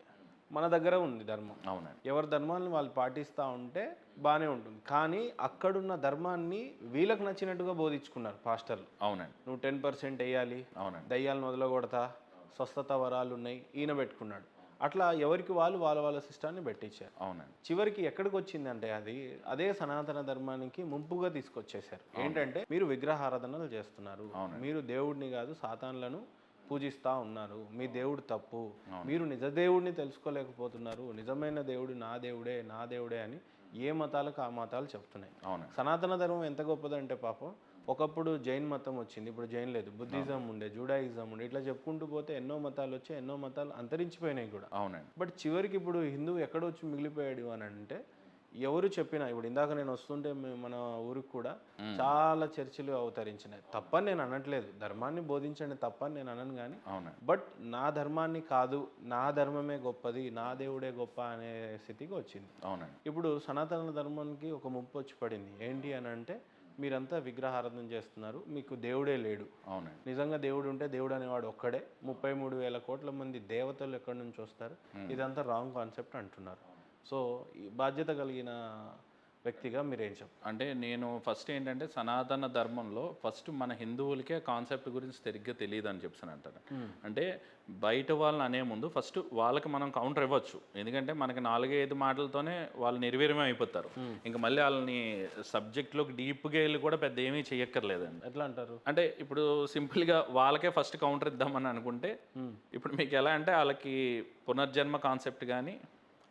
మన దగ్గర ఉంది ధర్మం. అవునండి. ఎవరి ధర్మాలను వాళ్ళు పాటిస్తూ ఉంటే బాగానే ఉంటుంది. కానీ అక్కడున్న ధర్మాన్ని వీళ్ళకి నచ్చినట్టుగా బోధించుకున్నారు పాస్టర్లు. అవునండి. నువ్వు 10% వేయాలి, అవునండి, దయ్యాలను వదలగొడతా, స్వస్థత వరాలు ఉన్నాయి, ఈయన పెట్టుకున్నాడు. అట్లా ఎవరికి వాళ్ళు వాళ్ళ సిస్టాన్ని పెట్టించారు. అవునండి. చివరికి ఎక్కడికి వచ్చిందంటే అదే సనాతన ధర్మానికి ముంపుగా తీసుకొచ్చేసారు. ఏంటంటే మీరు విగ్రహారాధనలు చేస్తున్నారు, మీరు దేవుడిని కాదు సాతాన్లను పూజిస్తూ ఉన్నారు, మీ దేవుడు తప్పు, మీరు నిజ దేవుడిని తెలుసుకోలేకపోతున్నారు, నిజమైన దేవుడు నా దేవుడే అని ఏ మతాలకు ఆ మతాలు చెప్తున్నాయి. సనాతన ధర్మం ఎంత గొప్పదంటే పాపం ఒకప్పుడు జైన్ మతం వచ్చింది, ఇప్పుడు జైన్ లేదు, బుద్ధిజం ఉండే, జూడాయిజం ఉండే, ఇట్లా చెప్పుకుంటూ పోతే ఎన్నో మతాలు వచ్చి ఎన్నో మతాలు అంతరించిపోయినాయి కూడా. అవునండి. బట్ చివరికి ఇప్పుడు హిందూ ఎక్కడొచ్చి మిగిలిపోయాడు అని అంటే ఎవరు చెప్పినా ఇప్పుడు ఇందాక నేను వస్తుంటే మన ఊరికి కూడా చాలా చర్చిలు అవతరించినాయి. తప్పని నేను అనట్లేదు, ధర్మాన్ని బోధించండి తప్పని నేను అనను, కానీ బట్ నా ధర్మాన్ని కాదు, నా ధర్మమే గొప్పది, నా దేవుడే గొప్ప అనే స్థితికి వచ్చింది. అవునండి. ఇప్పుడు సనాతన ధర్మానికి ఒక ముప్పు వచ్చి పడింది. ఏంటి అని అంటే మీరంతా విగ్రహారాధన చేస్తున్నారు, మీకు దేవుడే లేడు. అవునండి. నిజంగా దేవుడు ఉంటే దేవుడు అనేవాడు ఒక్కడే, 33,000 కోట్ల మంది దేవతలు ఎక్కడి నుంచి వస్తారు? ఇదంతా రాంగ్ కాన్సెప్ట్ అంటున్నారు. సో ఈ బాధ్యత కలిగిన వ్యక్తిగా మీరేం చెప్తారు? అంటే నేను ఫస్ట్ ఏంటంటే సనాతన ధర్మంలో ఫస్ట్ మన హిందువులకే కాన్సెప్ట్ గురించి సరిగ్గా తెలియదు అని చెప్పాను అంటారు. అంటే బయట వాళ్ళని అనే ముందు ఫస్ట్ వాళ్ళకి మనం కౌంటర్ ఇవ్వచ్చు. ఎందుకంటే మనకి 4-5 మాటలతోనే వాళ్ళు నిర్వీర్యమే అయిపోతారు. ఇంకా మళ్ళీ వాళ్ళని సబ్జెక్ట్లోకి డీప్గా వెళ్ళి కూడా పెద్ద ఏమీ చెయ్యక్కర్లేదండి. ఎట్లా అంటారు? అంటే ఇప్పుడు సింపుల్గా వాళ్ళకే ఫస్ట్ కౌంటర్ ఇద్దామని అనుకుంటే ఇప్పుడు మీకు ఎలా అంటే వాళ్ళకి పునర్జన్మ కాన్సెప్ట్ కానీ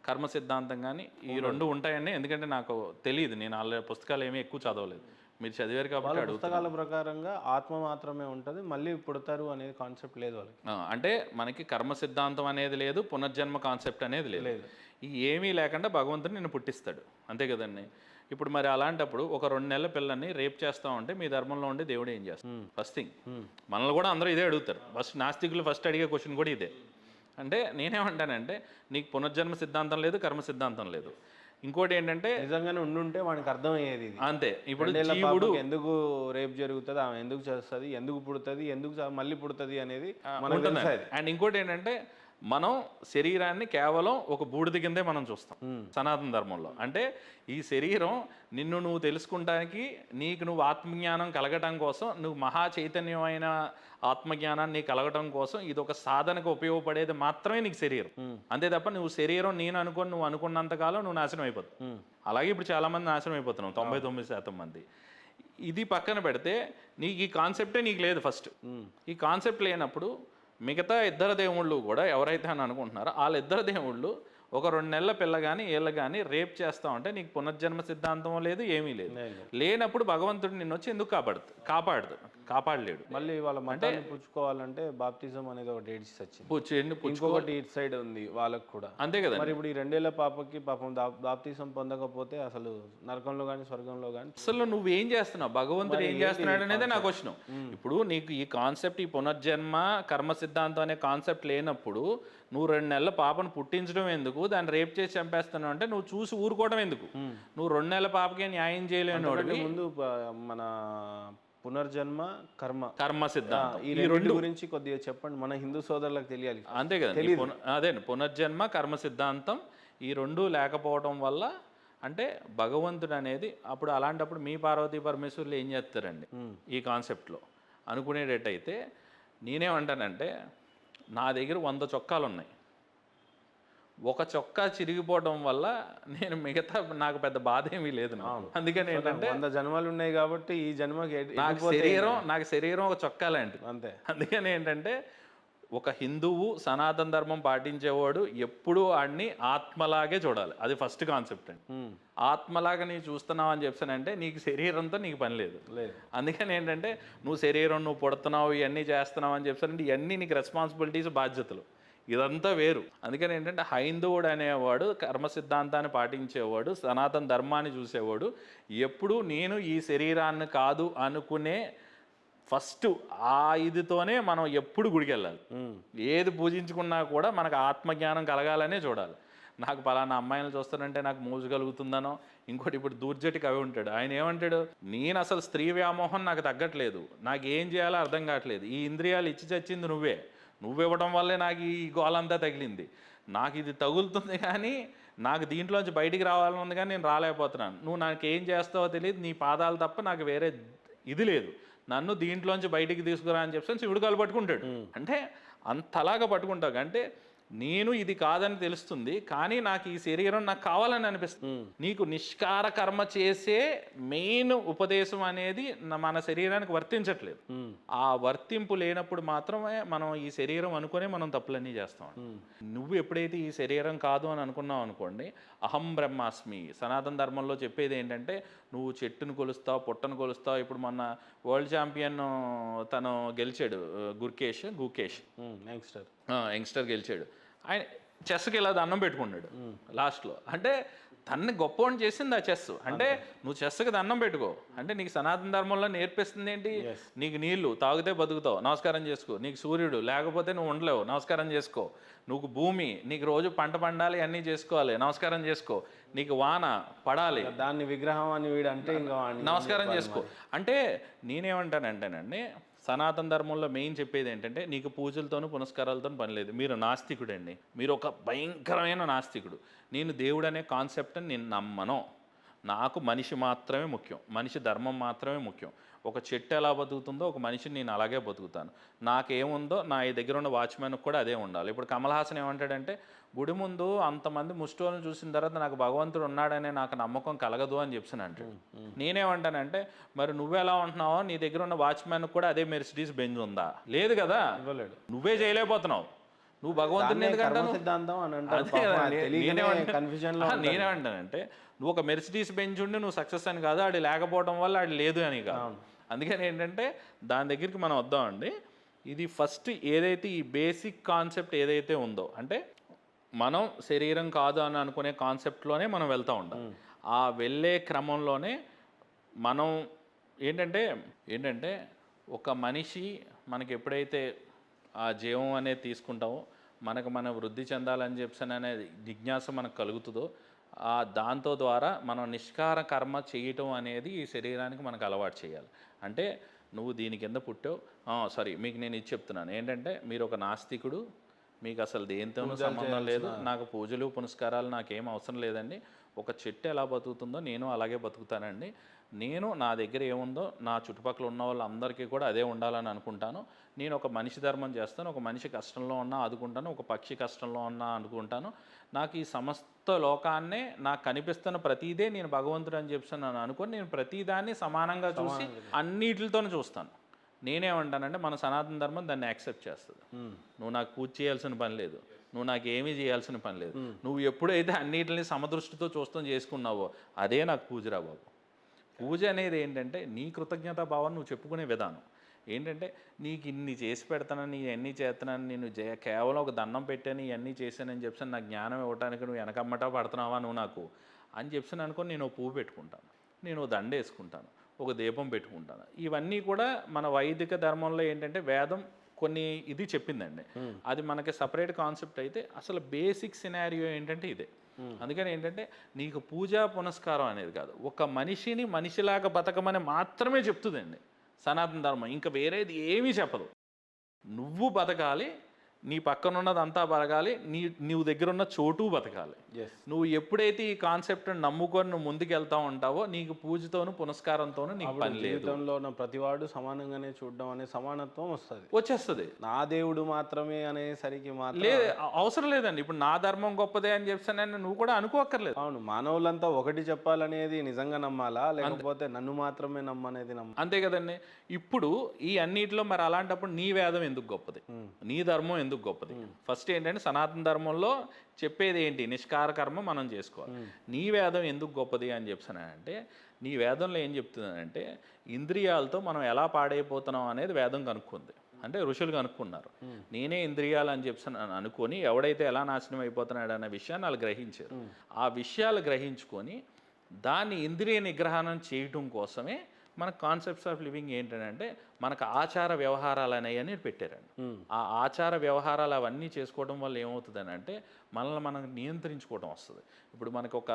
కర్మ సిద్ధాంతం కానీ ఈ రెండు ఉంటాయండి. ఎందుకంటే నాకు తెలియదు, నేను వాళ్ళ పుస్తకాలు ఏమీ ఎక్కువ చదవలేదు, మీరు చదివారు కాబట్టి అడుగుతాను. పుస్తకాల ప్రకారంగా ఆత్మ మాత్రమే ఉంటుంది, మళ్ళీ పుడతారు అనేది కాన్సెప్ట్ లేదు వాళ్ళకి. అంటే మనకి కర్మ సిద్ధాంతం అనేది లేదు, పునర్జన్మ కాన్సెప్ట్ అనేది లేదు. ఈ ఏమీ లేకుండా భగవంతుడు నిన్ను పుట్టిస్తాడు, అంతే కదండి. ఇప్పుడు మరి అలాంటప్పుడు ఒక 2 నెలల పిల్లల్ని రేప్ చేస్తా ఉంటే మీ ధర్మంలో ఉండి దేవుడు ఏం చేస్తాడు? ఫస్ట్ థింగ్ మనల్ని కూడా అందరూ ఇదే అడుగుతారు. ఫస్ట్ నాస్తికులు ఫస్ట్ అడిగే క్వశ్చన్ కూడా ఇదే. అంటే నేనేమంటానంటే నీకు పునర్జన్మ సిద్ధాంతం లేదు, కర్మ సిద్ధాంతం లేదు. ఇంకోటి ఏంటంటే నిజంగానే ఉండుంటే వానికి అర్థమయ్యేది ఇది. అంతే. ఇప్పుడు జీవుడు ఎందుకు రేప్ జరుగుతుంది, ఆమె ఎందుకు చేస్తుంది, ఎందుకు పుడుతుంది, ఎందుకు మళ్ళీ పుడుతుంది అనేది మనకు తెలుసు. అండ్ ఇంకోటి ఏంటంటే మనం శరీరాన్ని కేవలం ఒక బూడిద కిందే మనం చూస్తాం సనాతన ధర్మంలో. అంటే ఈ శరీరం నిన్ను నువ్వు తెలుసుకుంటానికి, నీకు నువ్వు ఆత్మజ్ఞానం కలగటం కోసం, నువ్వు మహా చైతన్యమైన ఆత్మజ్ఞానాన్ని నీకు కలగటం కోసం ఇది ఒక సాధనకు ఉపయోగపడేది మాత్రమే నీకు శరీరం. అంతే తప్ప నువ్వు శరీరం నేను అనుకోని నువ్వు అనుకున్నంతకాలం నువ్వు నాశనం అయిపోతావు. అలాగే ఇప్పుడు చాలామంది నాశనం అయిపోతున్నావు, 99% మంది. ఇది పక్కన పెడితే నీకు ఈ కాన్సెప్టే నీకు లేదు. ఫస్ట్ ఈ కాన్సెప్ట్ లేనప్పుడు మిగతా 2 దేవుళ్ళు కూడా ఎవరైతే అని అనుకుంటున్నారో వాళ్ళ 2 దేవుళ్ళు ఒక 2 నెలల పిల్ల కానీ వీళ్ళు కానీ రేప్ చేస్తా ఉంటే నీకు పునర్జన్మ సిద్ధాంతం లేదు, ఏమీ లేదు. లేనప్పుడు భగవంతుడు నిన్ను వచ్చి ఎందుకు కాపాడలేడు. మళ్ళీ వాళ్ళ మతాన్ని పుచ్చుకోవాలంటే బాప్తిజం అనేది ఒక డేట్ వచ్చింది, ఇంకొకటి ఇటు సైడ్ ఉంది వాళ్ళకు కూడా, అంతే కదా. మరి ఇప్పుడు ఈ 2 ఏళ్ల పాపకి పాపం బాప్తిజం పొందకపోతే అసలు నరకంలో కానీ స్వర్గంలో కానీ అసలు నువ్వేం చేస్తున్నావు, భగవంతుడు ఏం చేస్తున్నాడు అనేది నా క్వశ్చన్. ఇప్పుడు నీకు ఈ కాన్సెప్ట్, ఈ పునర్జన్మ కర్మ సిద్ధాంతం అనే కాన్సెప్ట్ లేనప్పుడు నువ్వు 2 నెలల పాపను పుట్టించడం ఎందుకు, దాన్ని రేప్ చేసి చంపేస్తున్నావు అంటే నువ్వు చూసి ఊరుకోవడం ఎందుకు? నువ్వు 2 నెలల పాపకే న్యాయం చేయలేని ముందు మన పునర్జన్మ కర్మ సిద్ధాంతం ఈ రెండు గురించి కొద్దిగా చెప్పండి, మన హిందూ సోదరులకు తెలియాలి. అంతే కదా. అదే పునర్జన్మ కర్మ సిద్ధాంతం ఈ 2 లేకపోవడం వల్ల అంటే భగవంతుడు అనేది అప్పుడు అలాంటప్పుడు మీ పార్వతీ పరమేశ్వరులు ఏం చేస్తారండి ఈ కాన్సెప్ట్లో అనుకునేటట్టయితే, నేనేమంటానంటే నా దగ్గర 100 చొక్కాలు ఉన్నాయి, ఒక చొక్కా చిరిగిపోవడం వల్ల నేను మిగతా నాకు పెద్ద బాధ ఏమీ లేదు. అందుకని ఏంటంటే 100 జన్మలు ఉన్నాయి కాబట్టి ఈ జన్మకి నాకు శరీరం ఒక చొక్కా లాంటిది, అంతే. అందుకని ఏంటంటే ఒక హిందువు సనాతన ధర్మం పాటించేవాడు ఎప్పుడూ వాడిని ఆత్మలాగే చూడాలి, అది ఫస్ట్ కాన్సెప్ట్ అండి. ఆత్మలాగా నీకు చూస్తున్నావు అని చెప్పానంటే నీకు శరీరంతో నీకు పని లేదు. అందుకని ఏంటంటే నువ్వు శరీరం, నువ్వు పుడుతున్నావు, ఇవన్నీ చేస్తున్నావు అని చెప్పానంటే ఇవన్నీ నీకు రెస్పాన్సిబిలిటీస్, బాధ్యతలు, ఇదంతా వేరు. అందుకని ఏంటంటే హైందవుడు అనేవాడు కర్మ సిద్ధాంతాన్ని పాటించేవాడు, సనాతన ధర్మాన్ని చూసేవాడు ఎప్పుడు నేను ఈ శరీరాన్ని కాదు అనుకునే ఫస్ట్ ఆ ఇదితోనే మనం ఎప్పుడు గుడికి వెళ్ళాలి. ఏది పూజించుకున్నా కూడా మనకు ఆత్మజ్ఞానం కలగాలనే చూడాలి. నాకు పలానా అమ్మాయిలను చూస్తానంటే నాకు మోజు కలుగుతుందనో, ఇంకోటి ఇప్పుడు దూర్జటి కవి ఉంటాడు, ఆయన ఏమంటాడు, నేను అసలు స్త్రీ వ్యామోహం నాకు తగ్గట్లేదు, నాకు ఏం చేయాలో అర్థం కావట్లేదు, ఈ ఇంద్రియాలు ఇచ్చి చచ్చింది నువ్వు ఇవ్వడం వల్లే నాకు ఈ గోలంతా తగిలింది, నాకు ఇది తగులుతుంది కానీ నాకు దీంట్లోంచి బయటికి రావాలని ఉంది కానీ నేను రాలేకపోతున్నాను, నువ్వు నాకు ఏం చేస్తావో తెలియదు, నీ పాదాలు తప్ప నాకు వేరే ఇది లేదు, నన్ను దీంట్లోంచి బయటికి తీసుకురా అని చెప్పి శివుడు కాలు పట్టుకుంటాడు. అంటే అంతలాగా పట్టుకుంటావు. అంటే నేను ఇది కాదని తెలుస్తుంది కానీ నాకు ఈ శరీరం నాకు కావాలని అనిపిస్తుంది. నీకు నిష్కార కర్మ చేసే మెయిన్ ఉపదేశం అనేది మన శరీరానికి వర్తించట్లేదు. ఆ వర్తింపు లేనప్పుడు మాత్రమే మనం ఈ శరీరం అనుకునే మనం తప్పులన్నీ చేస్తాం. నువ్వు ఎప్పుడైతే ఈ శరీరం కాదు అని అనుకున్నావు అనుకోండి, అహం బ్రహ్మాస్మి సనాతన ధర్మంలో చెప్పేది ఏంటంటే నువ్వు చెట్టును కొలుస్తావు, పుట్టను కొలుస్తావు. ఇప్పుడు మొన్న వరల్డ్ ఛాంపియన్ తను గెలిచాడు, గుకేష్ యంగ్స్టర్ గెలిచాడు. ఆయన చెస్కి ఇలా దండం పెట్టుకున్నాడు లాస్ట్లో. అంటే తన్ని గొప్పవాడిని చేసింది ఆ చెస్. అంటే నువ్వు చెస్కి దండం పెట్టుకో అంటే నీకు సనాతన ధర్మంలో నేర్పిస్తుంది ఏంటి, నీకు నీళ్లు తాగితే బతుకుతావు నమస్కారం చేసుకో, నీకు సూర్యుడు లేకపోతే నువ్వు ఉండలేవు నమస్కారం చేసుకో, నువ్వు భూమి నీకు రోజు పంట పండాలి అన్నీ చేసుకోవాలి నమస్కారం చేసుకో, నీకు వాన పడాలి దాన్ని విగ్రహం అని వీడు అంటే ఇంకా నమస్కారం చేసుకో. అంటే నేనేమంటానంటేనండి సనాతన ధర్మంలో మెయిన్ చెప్పేది ఏంటంటే నీకు పూజలతోనూ పునస్కారాలతో పని లేదు. మీరు నాస్తికుడండి, మీరు ఒక భయంకరమైన నాస్తికుడు. నేను దేవుడు అనే కాన్సెప్ట్ని నేను నమ్మను. నాకు మనిషి మాత్రమే ముఖ్యం, మనిషి ధర్మం మాత్రమే ముఖ్యం. ఒక చెట్టు ఎలా బతుకుతుందో ఒక మనిషిని నేను అలాగే బతుకుతాను. నాకేముందో నా దగ్గర ఉన్న వాచ్మెన్కి కూడా అదే ఉండాలి. ఇప్పుడు కమల్ హాసన్ ఏమంటాడంటే గుడి ముందు అంతమంది ముష్టోలను చూసిన తర్వాత నాకు భగవంతుడు ఉన్నాడనే నాకు నమ్మకం కలగదు అని చెప్పి అంటాడు. నేనేమంటానంటే మరి నువ్వెలా ఉంటున్నావో నీ దగ్గర ఉన్న వాచ్మెన్కి కూడా అదే మెర్సిడీస్ బెంజ్ ఉందా? లేదు కదా, నువ్వే చేయలేకపోతున్నావు. నువ్వు భగవంతుని నేనేమంటానంటే నువ్వు ఒక మెర్సిడీస్ బెంచ్ ఉండి నువ్వు సక్సెస్ అని కాదు, ఆడి లేకపోవడం వల్ల ఆడి లేదు అని కాదు. అందుకని ఏంటంటే దాని దగ్గరికి మనం వద్దామండి. ఇది ఫస్ట్ ఏదైతే ఈ బేసిక్ కాన్సెప్ట్ ఏదైతే ఉందో అంటే మనం శరీరం కాదు అని అనుకునే కాన్సెప్ట్లోనే మనం వెళ్తూ ఉంటాం. ఆ వెళ్ళే క్రమంలోనే మనం ఏంటంటే ఒక మనిషి మనకి ఎప్పుడైతే ఆ జీవం అనేది తీసుకుంటామో మన వృద్ధి చెందాలని చెప్పి అనే జిజ్ఞాస మనకు కలుగుతుందో దాంతో ద్వారా మనం నిష్కార కర్మ చేయటం అనేది ఈ శరీరానికి మనకు అలవాటు చేయాలి. అంటే నువ్వు దీని కింద పుట్టావు, సారీ మీకు నేను ఇది చెప్తున్నాను ఏంటంటే మీరు ఒక నాస్తికుడు, మీకు అసలు దేనితోనూ సంబంధం లేదు, నాకు పూజలు పునస్కారాలు నాకేం అవసరం లేదండి, ఒక చెట్టు ఎలా బతుకుతుందో నేను అలాగే బతుకుతానండి, నేను నా దగ్గర ఏముందో నా చుట్టుపక్కల ఉన్న వాళ్ళందరికీ కూడా అదే ఉండాలని అనుకుంటాను, నేను ఒక మనిషి ధర్మం చేస్తాను, ఒక మనిషి కష్టంలో ఉన్నా ఆదుకుంటాను, ఒక పక్షి కష్టంలో ఉన్నా అనుకుంటాను, నాకు ఈ సమస్త లోకాన్నే నాకు కనిపిస్తున్న ప్రతిదే నేను భగవంతుడు అని చెప్పి నన్ను అనుకొని నేను ప్రతిదాన్ని సమానంగా చూసి అన్నిటితోనే చూస్తాను. నేనేమంటానంటే మన సనాతన ధర్మం దాన్ని యాక్సెప్ట్ చేస్తుంది. నువ్వు నాకు పూజ చేయాల్సిన పని లేదు, నువ్వు నాకు ఏమీ చేయాల్సిన పని లేదు, నువ్వు ఎప్పుడైతే అన్నిటిని సమదృష్టితో చూస్తాం చేసుకున్నావో అదే నాకు పూజరా బాబు. పూజ అనేది ఏంటంటే నీ కృతజ్ఞతా భావాన్ని నువ్వు చెప్పుకునే విధానం ఏంటంటే నీకు ఇన్ని చేసి పెడతానని ఇవన్నీ చేస్తున్నాను, నేను కేవలం ఒక దండం పెట్టాను ఇవన్నీ చేశానని చెప్పి నాకు జ్ఞానం ఇవ్వడానికి నువ్వు వెనకమ్మటా పడుతున్నావా నువ్వు నాకు అని చెప్పి అనుకొని నేను పువ్వు పెట్టుకుంటాను, నేను దండ వేసుకుంటాను, ఒక దీపం పెట్టుకుంటాను. ఇవన్నీ కూడా మన వైదిక ధర్మంలో ఏంటంటే వేదం కొన్ని ఇది చెప్పిందండి, అది మనకి సపరేట్ కాన్సెప్ట్ అయితే అసలు బేసిక్ సినారియో ఏంటంటే ఇదే. అందుకని ఏంటంటే నీకు పూజా పునస్కారం అనేది కాదు, ఒక మనిషిని మనిషిలాగా బతకమని మాత్రమే చెప్తుందండి సనాతన ధర్మం, ఇంకా వేరేది ఏమీ చెప్పదు. నువ్వు బతకాలి, నీ పక్కన ఉన్నదంతా బతకాలి, నీవు దగ్గర ఉన్న చోటు బతకాలి. నువ్వు ఎప్పుడైతే ఈ కాన్సెప్ట్ నమ్ముకొని నువ్వు ముందుకు వెళ్తా ఉంటావో నీకు పూజతోను పునస్కారంతోను నీకు పని లేదు. జీవితంలో ఉన్న ప్రతివాడు సమానంగానే చూడడం అనే సమానత్వం వచ్చేస్తుంది. నా దేవుడు మాత్రమే అనేసరికి లేదు, అవసరం లేదండి. ఇప్పుడు నా ధర్మం గొప్పదే అని చెప్పి నువ్వు కూడా అనుకోక్కర్లేదు. అవును, మానవులంతా ఒకటి చెప్పాలనేది నిజంగా నమ్మాలా లేకపోతే నన్ను మాత్రమే నమ్మనేది అంతే కదండి. ఇప్పుడు ఈ అన్నిటిలో మరి అలాంటప్పుడు నీ వేదం ఎందుకు గొప్పది, నీ ధర్మం ఎందుకు గొప్పది? ఫస్ట్ ఏంటంటే సనాతన ధర్మంలో చెప్పేది ఏంటి, నిష్కార కర్మ మనం చేసుకోవాలి. నీ వేదం ఎందుకు గొప్పది అని చెప్తానంటే నీ వేదంలో ఏం చెప్తుందంటే ఇంద్రియాలతో మనం ఎలా పాడైపోతున్నాం అనేది వేదం కనుక్కుంది. అంటే ఋషులు కనుక్కున్నారు, నేనే ఇంద్రియాలు అని చెప్పి అనుకొని ఎవడైతే ఎలా నాశనం అయిపోతున్నాడు అనే విషయాన్ని వాళ్ళు గ్రహించారు. ఆ విషయాలు గ్రహించుకొని దాన్ని ఇంద్రియ నిగ్రహణం చేయటం కోసమే మన కాన్సెప్ట్స్ ఆఫ్ లివింగ్ ఏంటంటే మనకు ఆచార వ్యవహారాలు అనేవి పెట్టారండి. ఆ ఆచార వ్యవహారాలు అవన్నీ చేసుకోవడం వల్ల ఏమవుతుందని అంటే మనల్ని మనం నియంత్రించుకోవడం వస్తుంది. ఇప్పుడు మనకు ఒక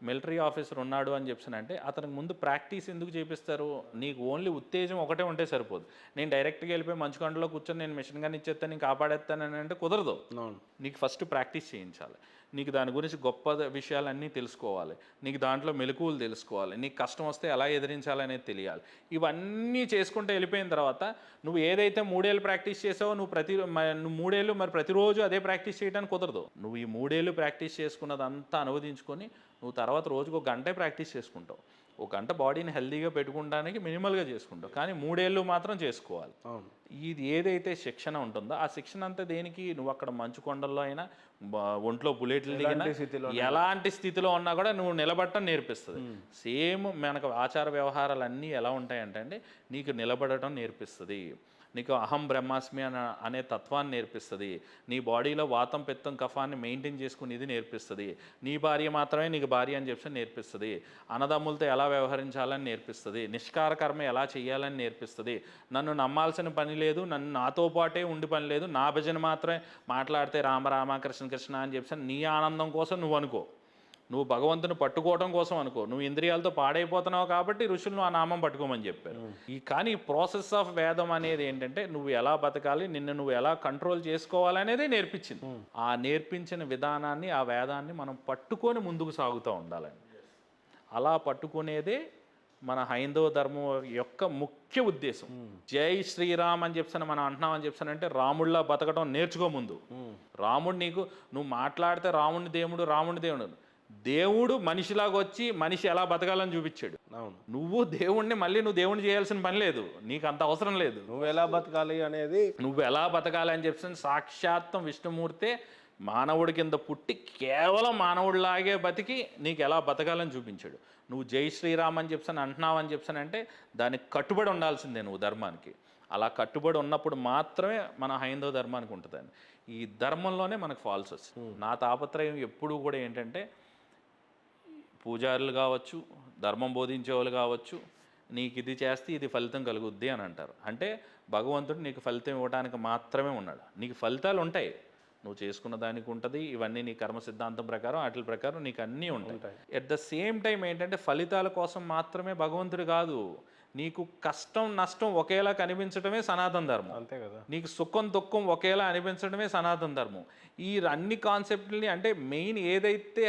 మిలిటరీ ఆఫీసర్ ఉన్నాడు అని చెప్పినంటే అతనికి ముందు ప్రాక్టీస్ ఎందుకు చేపిస్తారు? నీకు ఓన్లీ ఉత్తేజం ఒకటే ఉంటే సరిపోదు. నేను డైరెక్ట్గా వెళ్ళిపోయి మంచు కొండలో కూర్చొని నేను మిషన్ గన్ ఇచ్చేస్తాను నేను కాపాడేస్తానని అంటే కుదరదు. నీకు ఫస్ట్ ప్రాక్టీస్ చేయించాలి, నీకు దాని గురించి గొప్ప విషయాలన్నీ తెలుసుకోవాలి, నీకు దాంట్లో మెలకువలు తెలుసుకోవాలి, నీకు కష్టం వస్తే ఎలా ఎదిరించాలనేది తెలియాలి. ఇవన్నీ చేసుకుంటూ వెళ్ళిపోయిన తర్వాత నువ్వు ఏదైతే 3 ఏళ్ళు ప్రాక్టీస్ చేసావో నువ్వు 3 ఏళ్ళు మరి ప్రతిరోజు అదే ప్రాక్టీస్ చేయడానికి కుదరదు. నువ్వు ఈ 3 ఏళ్ళు ప్రాక్టీస్ చేసుకున్నదంతా అనువదించుకొని నువ్వు తర్వాత రోజుకు 1 గంటే ప్రాక్టీస్ చేసుకుంటావు. 1 గంట బాడీని హెల్తీగా పెట్టుకోవడానికి మినిమల్గా చేసుకుంటావు, కానీ 3 ఏళ్ళు మాత్రం చేసుకోవాలి. ఇది ఏదైతే శిక్షణ ఉంటుందో ఆ శిక్షణ అంతా దేనికి, నువ్వు అక్కడ మంచు కొండల్లో అయినా ఒంట్లో బుల్లెట్లు దిగినా ఎలాంటి స్థితిలో ఉన్నా కూడా నువ్వు నిలబడటం నేర్పిస్తుంది. సేమ్ మనకు ఆచార వ్యవహారాలు అన్నీ ఎలా ఉంటాయంటే అండి, నీకు నిలబడటం నేర్పిస్తుంది, నీకు అహం బ్రహ్మాస్మి అనే తత్వాన్ని నేర్పిస్తుంది, నీ బాడీలో వాతం పిత్తం కఫాన్ని మెయింటైన్ చేసుకునేది నేర్పిస్తుంది, నీ భార్య మాత్రమే నీకు భార్య అని చెప్పి నేర్పిస్తుంది, అన్నదమ్ములతో ఎలా వ్యవహరించాలని నేర్పిస్తుంది, నిష్కార కర్మ ఎలా చేయాలని నేర్పిస్తుంది, నన్ను నమ్మాల్సిన పని లేదు, నన్ను నాతో పాటే ఉండి పని లేదు, నా భజన మాత్రమే మాట్లాడితే రామ రామ కృష్ణ కృష్ణ అని చెప్పి నీ ఆనందం కోసం నువ్వు అనుకో, నువ్వు భగవంతుని పట్టుకోవడం కోసం అనుకో, నువ్వు ఇంద్రియాలతో పాడైపోతున్నావు కాబట్టి ఋషులు ఆ నామం పట్టుకోమని చెప్పారు. కానీ ఈ ప్రాసెస్ ఆఫ్ వేదం అనేది ఏంటంటే నువ్వు ఎలా బతకాలి, నిన్ను నువ్వు ఎలా కంట్రోల్ చేసుకోవాలనేదే నేర్పించింది. ఆ నేర్పించిన విధానాన్ని, ఆ వేదాన్ని మనం పట్టుకొని ముందుకు సాగుతూ ఉండాలని, అలా పట్టుకునేదే మన హైందవ ధర్మం యొక్క ముఖ్య ఉద్దేశం. జై శ్రీరామ్ అని చెప్పాను మనం అంటున్నామని చెప్పానంటే రాముడిలా బతకడం నేర్చుకో ముందు. రాముడు నీకు, నువ్వు మాట్లాడితే రాముడిని దేవుడు దేవుడు మనిషిలాగా వచ్చి మనిషి ఎలా బతకాలని చూపించాడు. అవును, నువ్వు దేవుణ్ణి మళ్ళీ నువ్వు దేవుణ్ణి చేయాల్సిన పని లేదు, నీకు అంత అవసరం లేదు. నువ్వు ఎలా బతకాలి అనేది, నువ్వు ఎలా బతకాలి అని చెప్పి సాక్షాత్తం విష్ణుమూర్తే మానవుడి కింద పుట్టి కేవలం మానవుడిలాగే బతికి నీకు ఎలా బతకాలని చూపించాడు. నువ్వు జై శ్రీరామ్ అని చెప్పాను అంటున్నావు అని చెప్పానంటే దానికి కట్టుబడి ఉండాల్సిందే నువ్వు ధర్మానికి. అలా కట్టుబడి ఉన్నప్పుడు మాత్రమే మన హైందవ ధర్మానికి ఉంటుందండి. ఈ ధర్మంలోనే మనకు ఫాల్స్ వస్తుంది. నా తాపత్రయం ఎప్పుడూ కూడా ఏంటంటే పూజారులు కావచ్చు, ధర్మం బోధించే వాళ్ళు కావచ్చు, నీకు ఇది చేస్తే ఇది ఫలితం కలుగుద్ది అని అంటారు. అంటే భగవంతుడు నీకు ఫలితం ఇవ్వడానికి మాత్రమే ఉన్నాడు. నీకు ఫలితాలు ఉంటాయి, నువ్వు చేసుకున్న దానికి ఉంటుంది, ఇవన్నీ నీ కర్మ సిద్ధాంతం ప్రకారం వాటి ప్రకారం నీకు అన్నీ ఉంటాయి. ఎట్ ద సేమ్ టైం ఏంటంటే ఫలితాల కోసం మాత్రమే భగవంతుడు కాదు, నీకు కష్టం నష్టం ఒకేలా కనిపించడమే సనాతన ధర్మం. అంతే కదా, నీకు సుఖం దుఃఖం ఒకేలా అనిపించడమే సనాతన ధర్మం. ఈ అన్ని కాన్సెప్ట్ని అంటే మెయిన్ ఏదైతే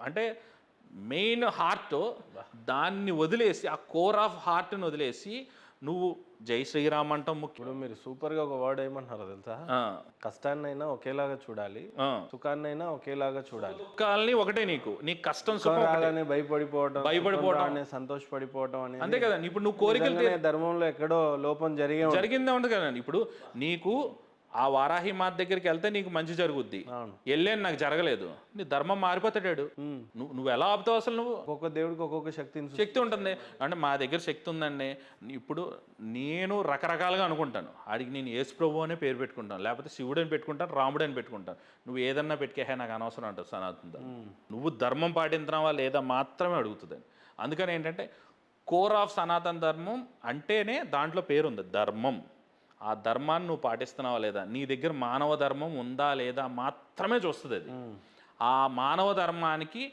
అంటే మెయిన్ హార్ట్ దాన్ని వదిలేసి, ఆ కోర్ ఆఫ్ హార్ట్ని వదిలేసి నువ్వు జై శ్రీరామ్ అంటాం ముఖ్యం. ఇప్పుడు మీరు సూపర్గా ఒక వర్డ్ ఏమంటున్నారో తెలుసా, కష్టాన్నైనా ఒకేలాగా చూడాలి, సుఖాన్నైనా ఒకేలాగా చూడాలి. సుఖాలని ఒకటే, నీకు కష్టం సుఖాలని భయపడిపోవడం సంతోషపడిపోవడం అనేది అంతే కదా. ఇప్పుడు నువ్వు కోరికలు ధర్మంలో ఎక్కడో లోపం జరిగిందే ఉంటుంది కదా. ఇప్పుడు నీకు ఆ వారాహి మాత దగ్గరికి వెళ్తే నీకు మంచి జరుగుద్ది, వెళ్ళేది నాకు జరగలేదు, నీ ధర్మం మారిపోతాడు. నువ్వు ఎలా ఆపుతావు అసలు? నువ్వు ఒక్కొక్క దేవుడికి ఒక్కొక్క శక్తి ఉంటుంది. అంటే మా దగ్గర శక్తి ఉందండి, ఇప్పుడు నేను రకరకాలుగా అనుకుంటాను, ఆడికి నేను యేసు ప్రభు అనే పేరు పెట్టుకుంటాను, లేకపోతే శివుడు అని పెట్టుకుంటాను, రాముడు అని పెట్టుకుంటాను. నువ్వు ఏదన్నా పెట్టుకే నాకు అనవసరం అంటావు సనాతన. నువ్వు ధర్మం పాటించినావా లేదా మాత్రమే అడుగుతుందని. అందుకని ఏంటంటే కోర్ ఆఫ్ సనాతన ధర్మం అంటేనే దాంట్లో పేరుంది ధర్మం. ఆ ధర్మాన్ని నువ్వు పాటిస్తున్నావా లేదా, నీ దగ్గర మానవ ధర్మం ఉందా లేదా మాత్రమే చూస్తుంది అది. ఆ మానవ ధర్మానికి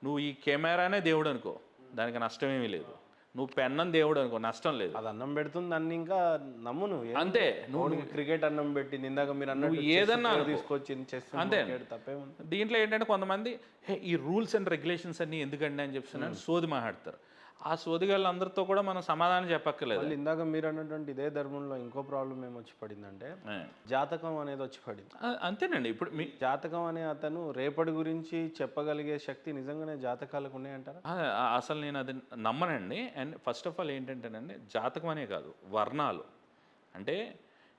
నువ్వు ఈ కెమెరానే దేవుడు అనుకో, దానికి నష్టమేమీ లేదు. నువ్వు పెన్నం దేవుడు అనుకో, నష్టం లేదు. అది అన్నం పెడుతుంది అన్ని, ఇంకా నమ్ము నువ్వు అంతే. నువ్వు క్రికెట్ అన్నం పెట్టింది, ఇందాక మీరు అన్నట్టు ఏదన్నా తీసుకొచ్చింది అంతే. దీంట్లో ఏంటంటే కొంతమంది ఈ రూల్స్ అండ్ రెగ్యులేషన్స్ అన్ని ఎందుకండి అని చెప్పి సోది మాట్లాడతారు. ఆ సోదిగాళ్ళందరితో కూడా మనం సమాధానం చెప్పక్కర్లేదు. ఇందాక మీరు అన్నటువంటి ఇదే ధర్మంలో ఇంకో ప్రాబ్లం ఏమొచ్చి పడిందంటే జాతకం అనేది వచ్చి పడింది. అంతేనండి. ఇప్పుడు మీ జాతకం అనే అతను రేపటి గురించి చెప్పగలిగే శక్తి నిజంగానే జాతకాలకు ఉన్నాయంటారా? అసలు నేను అది నమ్మనండి. అండ్ ఫస్ట్ ఆఫ్ ఆల్ ఏంటంటేనండి, జాతకం అనే కాదు, వర్ణాలు. అంటే